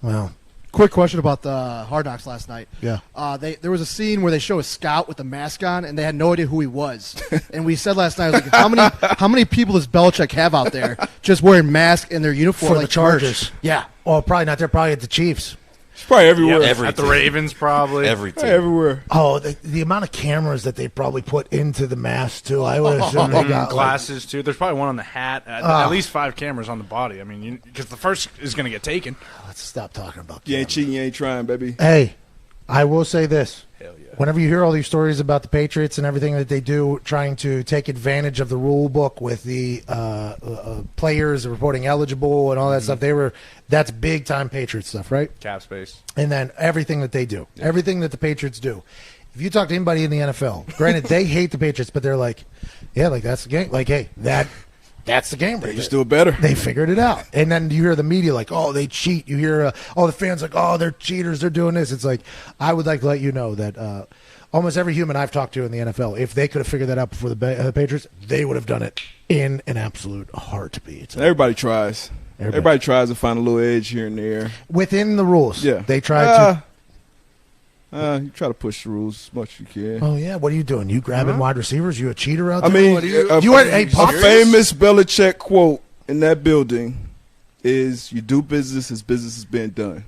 Well, quick question about the Hard Knocks last night. Yeah. There was a scene where they show a scout with a mask on, and they had no idea who he was. And we said last night, how many people does Belichick have out there just wearing masks in their uniform for the Chargers? Merch? Yeah. Oh, probably not there. Probably at the Chiefs. It's probably everywhere. At the Ravens, probably. Everywhere. Oh, the amount of cameras that they probably put into the mask, too. I would assume they got glasses, too. There's probably one on the hat. At least 5 cameras on the body. I mean, because the first is going to get taken. Let's stop talking about You ain't cheating, you ain't trying, baby. Hey, I will say this. Hell yeah. Whenever you hear all these stories about the Patriots and everything that they do, trying to take advantage of the rule book with the players reporting eligible and all that stuff, that's big time Patriot stuff, right? Cap space. And then everything that they do, everything that the Patriots do. If you talk to anybody in the NFL, granted they hate the Patriots, but they're like, that's the game. Like, hey, that's the game. They just do it better. They figured it out. And then you hear the media like, oh, they cheat. You hear all the fans like, oh, they're cheaters. They're doing this. It's like, I would like to let you know that almost every human I've talked to in the NFL, if they could have figured that out before the Patriots, they would have done it in an absolute heartbeat. Everybody tries. Everybody tries to find a little edge here and there. Within the rules. Yeah. They try to. You try to push the rules as much as you can. Oh, yeah. What are you doing? You grabbing wide receivers? You a cheater out there? I mean, a famous Belichick quote in that building is, you do business as business is being done.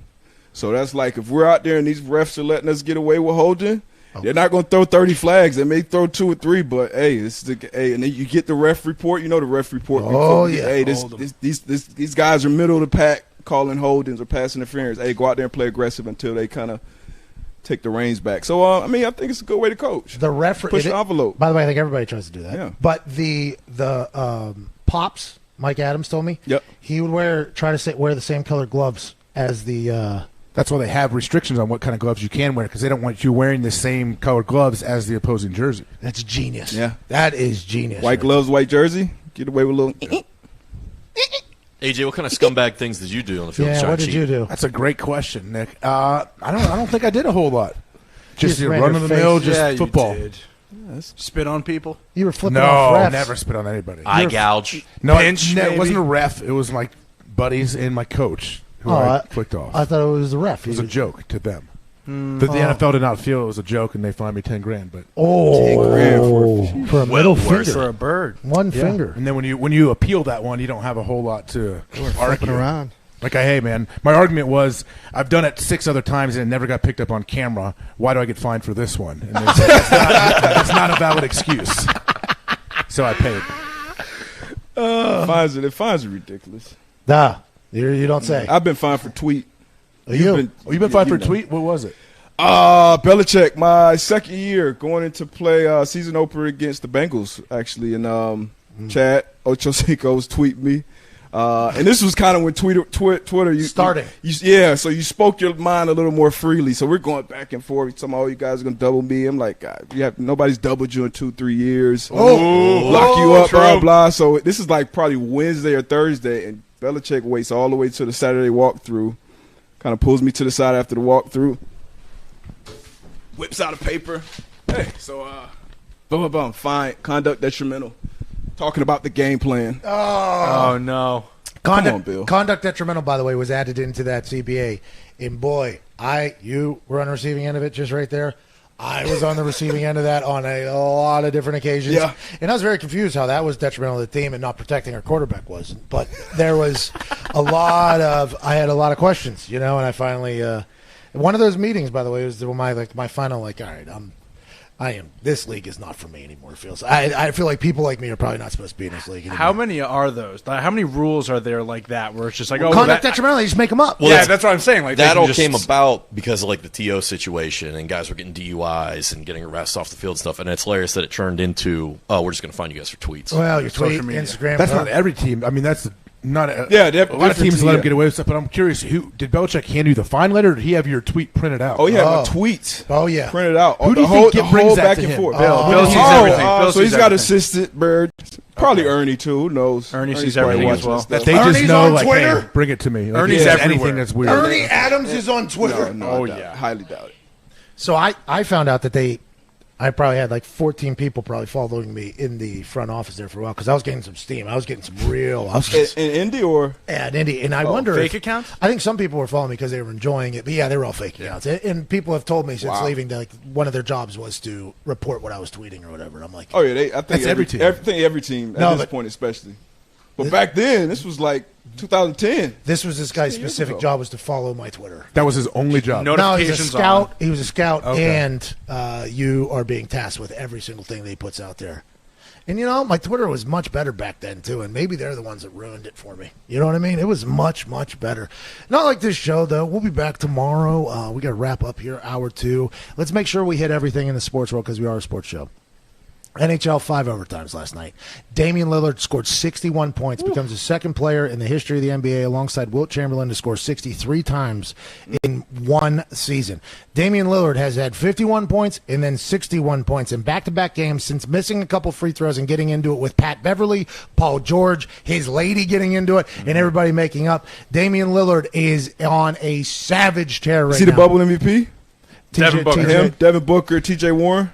So that's like, if we're out there and these refs are letting us get away with holding, they're not going to throw 30 flags. They may throw 2 or 3, but, hey, and then you get the ref report. You know the ref report. Oh, yeah. Hey, these guys are middle of the pack calling holdings or pass interference. Hey, go out there and play aggressive until they kind of take the reins back. So, I think it's a good way to coach. The push the envelope. By the way, I think everybody tries to do that. Yeah. But the Pops, Mike Adams told me, he would wear the same color gloves as the. That's why they have restrictions on what kind of gloves you can wear, because they don't want you wearing the same colored gloves as the opposing jersey. That's genius. Yeah, that is genius. White gloves, white jersey. Get away with a little. AJ, what kind of scumbag things did you do on the field? Yeah, what did you do? That's a great question, Nick. I don't think I did a whole lot. Just ran run your of the face. mill, just Yeah, you football. did. Spit on people? You were flipping off No, refs. never spit on anybody. Eye gouge. No, Pinch, it wasn't a maybe? ref. It was my buddies and my coach who Oh, I flicked off. I thought it was the ref. It was a joke to them. The NFL did not feel it was a joke, and they fined me $10,000. But for a middle finger. For a bird. One finger. and then when you appeal that one, you don't have a whole lot to Flipping argue around. Like, hey, man, my argument was I've done it 6 other times and it never got picked up on camera. Why do I get fined for this one? And they said, that's not a valid excuse. So I paid. Fines are ridiculous. Nah, you don't say. I've been fined for tweet. You? You've been fined for a tweet? What was it? Belichick, my second year going into play season opener against the Bengals, actually, and Chad Ochocinco's tweet me. And this was kind of when Twitter starting. So you spoke your mind a little more freely. So we're going back and forth. Some of you guys are gonna double me. I'm like, God, nobody's doubled you in 2-3 years. Lock you up, blah blah. So this is like probably Wednesday or Thursday, and Belichick waits all the way to the Saturday walkthrough. Kind of pulls me to the side after the walkthrough. Whips out a paper. Hey, so fine, conduct detrimental. Talking about the game plan. Oh no. Come on, Bill. Conduct detrimental, by the way, was added into that CBA. And boy, you were on the receiving end of it just right there. I was on the receiving end of that on a lot of different occasions. Yeah. And I was very confused how that was detrimental to the team and not protecting our quarterback was. But there was I had a lot of questions, and I finally, one of those meetings, by the way, was my final, all right, this league is not for me anymore. It feels. I feel like people like me are probably not supposed to be in this league anymore. How many are those? How many rules are there like that where it's just like, conduct detrimental? They just make them up. Well, yeah, that's what I'm saying. Like that all came about because of like the TO situation and guys were getting DUIs and getting arrests off the field and stuff. And it's hilarious that it turned into, we're just going to find you guys for tweets. Well, your tweet, Social media. Instagram. That's not every team. I mean, that's not a lot of teams let him get away with stuff. But I'm curious, did Belichick hand you the fine letter, or did he have your tweet printed out? Oh, yeah, my tweets. Oh, yeah. Printed out. Who do you think brings that back to and him? forth. Bill sees everything. So he's got assistant, Bird. Probably Ernie, too. Who knows? Ernie sees probably everything as watching well. this stuff. They just Ernie's know, on like, Twitter? hey, bring it to me. Like, Ernie's everywhere. anything that's weird. Ernie Adams is on Twitter. No, I highly doubt it. So I found out that I probably had like 14 people probably following me in the front office there for a while because I was getting some steam. I was getting some real. In Indy or? Yeah, in Indy. And I wonder fake accounts? I think some people were following me because they were enjoying it. But yeah, they were all fake accounts. And people have told me since leaving that like one of their jobs was to report what I was tweeting or whatever. I'm like, Oh, yeah. I think That's every team. Every team at this point especially. But back then, this was like 2010. this was this guy's 10 years specific ago. job was to follow my Twitter. That was his only job. No. No, he's a Notifications scout. on. He was a scout, Okay. and you are being tasked with every single thing that he puts out there. And my Twitter was much better back then too, and maybe they're the ones that ruined it for me. You know what I mean? It was much, much better. Not like this show though. We'll be back tomorrow. We got to wrap up here, hour 2. Let's make sure we hit everything in the sports world because we are a sports show. NHL 5 overtimes last night. Damian Lillard scored 61 points, becomes the second player in the history of the NBA alongside Wilt Chamberlain to score 63 times in one season. Damian Lillard has had 51 points and then 61 points in back-to-back games since missing a couple free throws and getting into it with Pat Beverly, Paul George, his lady getting into it, and everybody making up. Damian Lillard is on a savage tear right now. See the bubble MVP? Devin Booker. Him, Devin Booker, TJ Warren.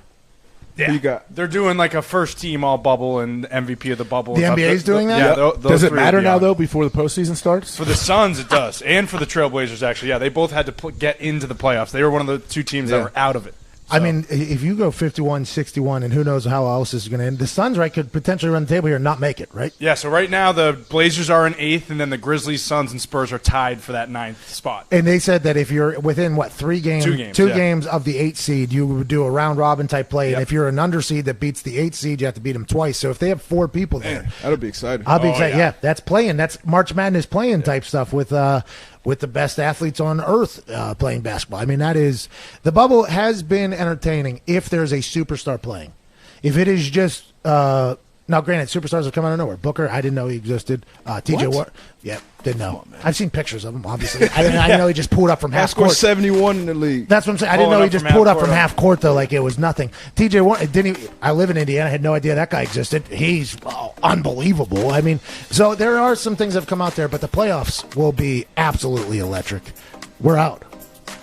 Yeah. Who you got? They're doing like a first team all bubble and MVP of the bubble. The NBA is doing that? Yeah. Does it matter now, though, before the postseason starts? For the Suns, it does, and for the Trailblazers, actually. Yeah, they both had to get into the playoffs. They were one of the two teams that were out of it. I mean, if you go 51-61, and who knows how else this is going to end, the Suns, right, could potentially run the table here and not make it, right? Yeah, so right now the Blazers are in 8th, and then the Grizzlies, Suns, and Spurs are tied for that 9th spot. And they said that if you're within, 3 games? 2 games, 2 yeah. games of the 8 seed, you would do a round-robin type play. Yep. And if you're an under seed that beats the 8 seed, you have to beat them twice. So if they have 4 people there. That'll be exciting. I'll be excited. Yeah, that's playing. That's March Madness playing type stuff with the best athletes on earth playing basketball. I mean, that is – the bubble has been entertaining if there's a superstar playing. If it is just Now, granted, superstars have come out of nowhere. Booker, I didn't know he existed. TJ Watt, didn't know. I've seen pictures of him, obviously. I didn't know he just pulled up from half court. Scored 71 in the league. That's what I'm saying. I didn't know he just pulled up from half court, though, like it was nothing. TJ Watt, I live in Indiana. I had no idea that guy existed. He's unbelievable. I mean, so there are some things that have come out there, but the playoffs will be absolutely electric. We're out.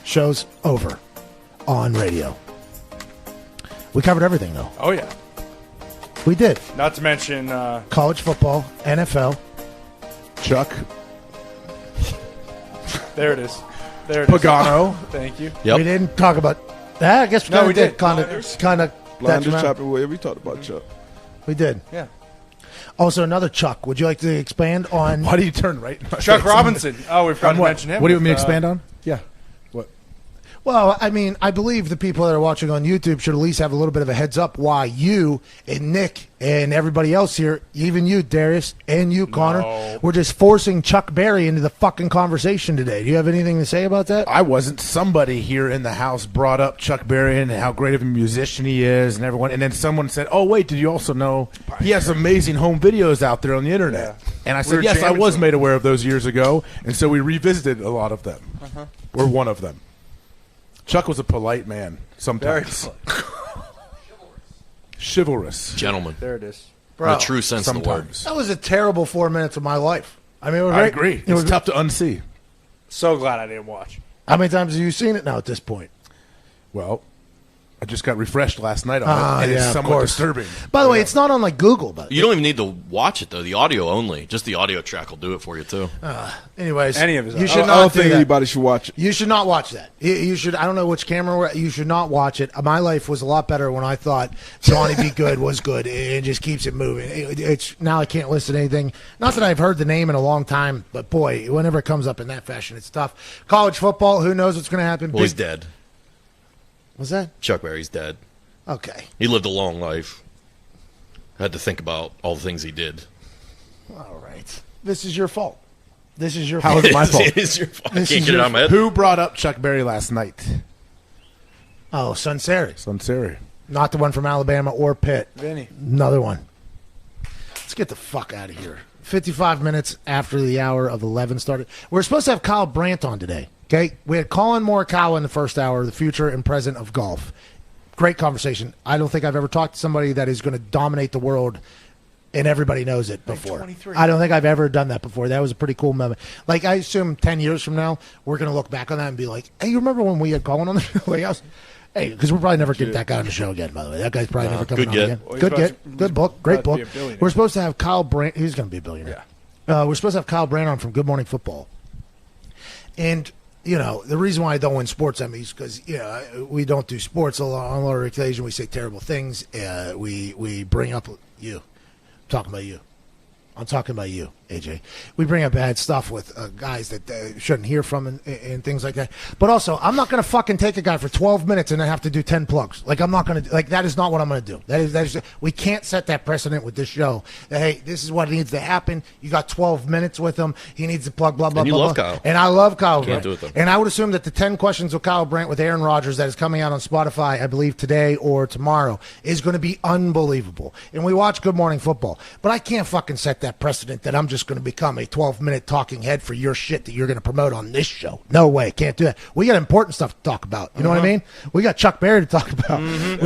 Show's over on radio. We covered everything, though. Oh, yeah. We did. Not to mention college football, NFL. Chuck. There it is. Pagano. Thank you. Yep. We didn't talk about that. I guess we did. Kind of. Blinders chopping away. We talked about Chuck. We did. Yeah. Also, another Chuck. Would you like to expand on? Why do you turn right? Chuck Robinson. Oh, we've got to mention him. What do you want me to expand on? Yeah. Well, I mean, I believe the people that are watching on YouTube should at least have a little bit of a heads up why you and Nick and everybody else here, even you, Darius, and you, Connor, were just forcing Chuck Berry into the fucking conversation today. Do you have anything to say about that? I wasn't. Somebody here in the house brought up Chuck Berry and how great of a musician he is and everyone. And then someone said, oh, wait, did you also know he has amazing home videos out there on the internet? Yeah. And I said, yes, I was made aware of those years ago. And so we revisited a lot of them. Or one of them. Chuck was a polite man sometimes. Chivalrous. Gentleman. There it is. Bro, in a true sense of the word. That was a terrible 4 minutes of my life. I mean, I agree. It's tough to unsee. So glad I didn't watch. How many times have you seen it now at this point? Well, I just got refreshed last night on it, and it's somewhat disturbing. By the way, it's not on like Google. But you don't even need to watch it, though. The audio only. Just the audio track will do it for you, too. Anyways, any of his you should I don't think anybody should watch it. You should not watch that. You should. I don't know which camera. You should not watch it. My life was a lot better when I thought Johnny B. Good was good. It just keeps it moving. It's now I can't listen to anything. Not that I've heard the name in a long time, but boy, whenever it comes up in that fashion, it's tough. College football. Who knows what's going to happen? Well, he's dead. What's that? Chuck Berry's dead. Okay. He lived a long life. Had to think about all the things he did. All right. This is your fault. This is your fault. How is it my fault? It is your fault. I can't get it out of my head. Who brought up Chuck Berry last night? Oh, Sunseri. Not the one from Alabama or Pitt. Vinny. Another one. Let's get the fuck out of here. 55 minutes after the hour of 11 started. We're supposed to have Kyle Brandt on today. Okay? We had Colin Morikawa in the first hour, the future and present of golf. Great conversation. I don't think I've ever talked to somebody that is going to dominate the world and everybody knows it before. I don't think I've ever done that before. That was a pretty cool moment. Like, I assume 10 years from now, we're going to look back on that and be like, hey, you remember when we had Colin on the show? Like, hey, because we'll probably never get that guy on the show again, by the way. That guy's probably never coming on again. Good book. Great book. We're supposed to have Kyle Brandt. He's going to be a billionaire. Yeah. We're supposed to have Kyle Brandt on from Good Morning Football. And you know, the reason why I don't win sports Emmys because we don't do sports on a lot of occasion. We say terrible things. We bring up you. I'm talking about you. I'm talking about you, AJ. We bring up bad stuff with guys that shouldn't hear from and things like that. But also, I'm not going to fucking take a guy for 12 minutes and then have to do 10 plugs. Like, I'm not going to, like, that is not what I'm going to do. That is, we can't set that precedent with this show. That, hey, this is what needs to happen. You got 12 minutes with him. He needs to plug, blah, blah, and blah. You love blah. Kyle. And I love Kyle Brandt. Do it, though. And I would assume that the 10 questions with Kyle Brandt with Aaron Rodgers that is coming out on Spotify, I believe today or tomorrow, is going to be unbelievable. And we watch Good Morning Football. But I can't fucking set that precedent that I'm just going to become a 12-minute talking head for your shit that you're going to promote on this show. No way. Can't do that. We got important stuff to talk about. You know what I mean? We got Chuck Berry to talk about. Mm-hmm.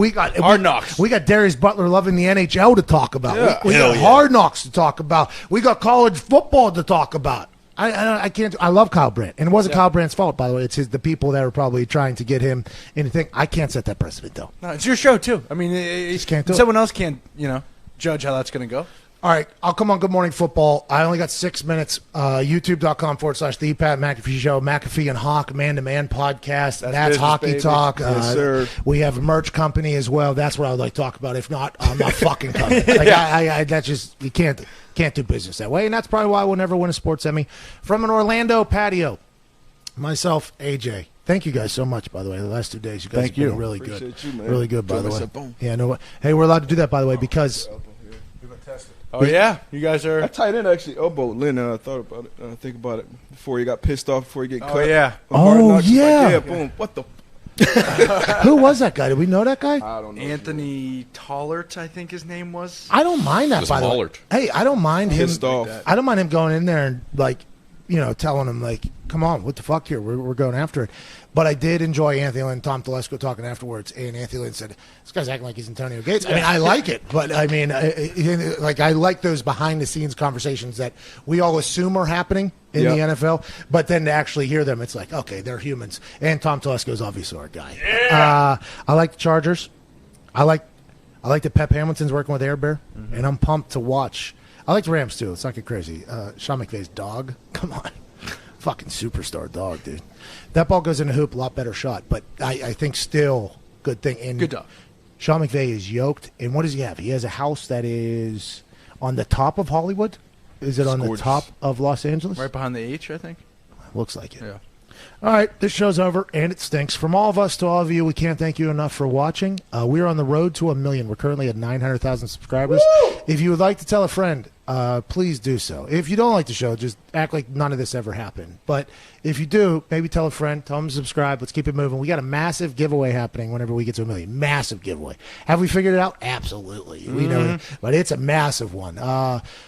We got Hard Knocks. We got Darius Butler loving the NHL to talk about. Yeah. We got Hard Knocks to talk about. We got college football to talk about. I can't. I love Kyle Brandt, and it wasn't Kyle Brandt's fault, by the way. It's the people that are probably trying to get him anything. I can't set that precedent, though. No, it's your show too. I mean, just can't do someone else can't, judge how that's going to go. All right, I'll come on Good Morning Football. I only got 6 minutes. YouTube.com/The Pat McAfee Show, McAfee and Hawk Man-to-Man podcast. That's Hockey baby. Talk. Yes, sir. We have a merch company as well. That's what I would like to talk about. If not, I'm not fucking coming. Like, I that's just, you can't do business that way. And that's probably why we'll never win a sports Emmy. From an Orlando patio, myself, AJ. Thank you guys so much, by the way. The last 2 days, you guys have been really good. You, man. Really good, by the way. Yeah, no. Hey, we're allowed to do that, by the way, because... Oh, yeah. You guys are... That tight end actually elbowed Lynn. I thought about it. Think about it. Before he got pissed off, before he get cut. Oh, yeah. Oh, yeah. Like, boom. What the... Who was that guy? Did we know that guy? I don't know. Anthony Tollert, I think his name was. I don't mind that, Just by the way. Pollard. Hey, I don't mind him. Pissed off. I don't mind him going in there and, like, telling him, like, come on, what the fuck here? We're going after it. But I did enjoy Anthony Lynn and Tom Telesco talking afterwards, and Anthony Lynn said, this guy's acting like he's Antonio Gates. I mean, I like it, but I mean, I like those behind-the-scenes conversations that we all assume are happening in the NFL, but then to actually hear them, it's like, okay, they're humans. And Tom Telesco is obviously our guy. Yeah. I like the Chargers. I like that Pep Hamilton's working with Air Bear, and I'm pumped to watch. I like the Rams, too. Let's not get crazy. Sean McVay's dog. Come on. Fucking superstar dog, dude. That ball goes in the hoop, a lot better shot. But I think still good thing. And good dog. Sean McVay is yoked. And what does he have? He has a house that is on the top of Hollywood. Is it on the top of Los Angeles? Right behind the H, I think. Looks like it. Yeah. All right, this show's over, and it stinks. From all of us to all of you, we can't thank you enough for watching. We're on the road to 1 million. We're currently at 900,000 subscribers. Woo! If you would like to tell a friend, please do so. If you don't like the show, just act like none of this ever happened. But if you do, maybe tell a friend, tell them to subscribe. Let's keep it moving. We got a massive giveaway happening whenever we get to 1 million. Massive giveaway. Have we figured it out? Absolutely. We know it, but it's a massive one.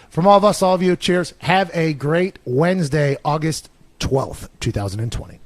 From all of us, all of you, cheers. Have a great Wednesday, August 12th, 2020.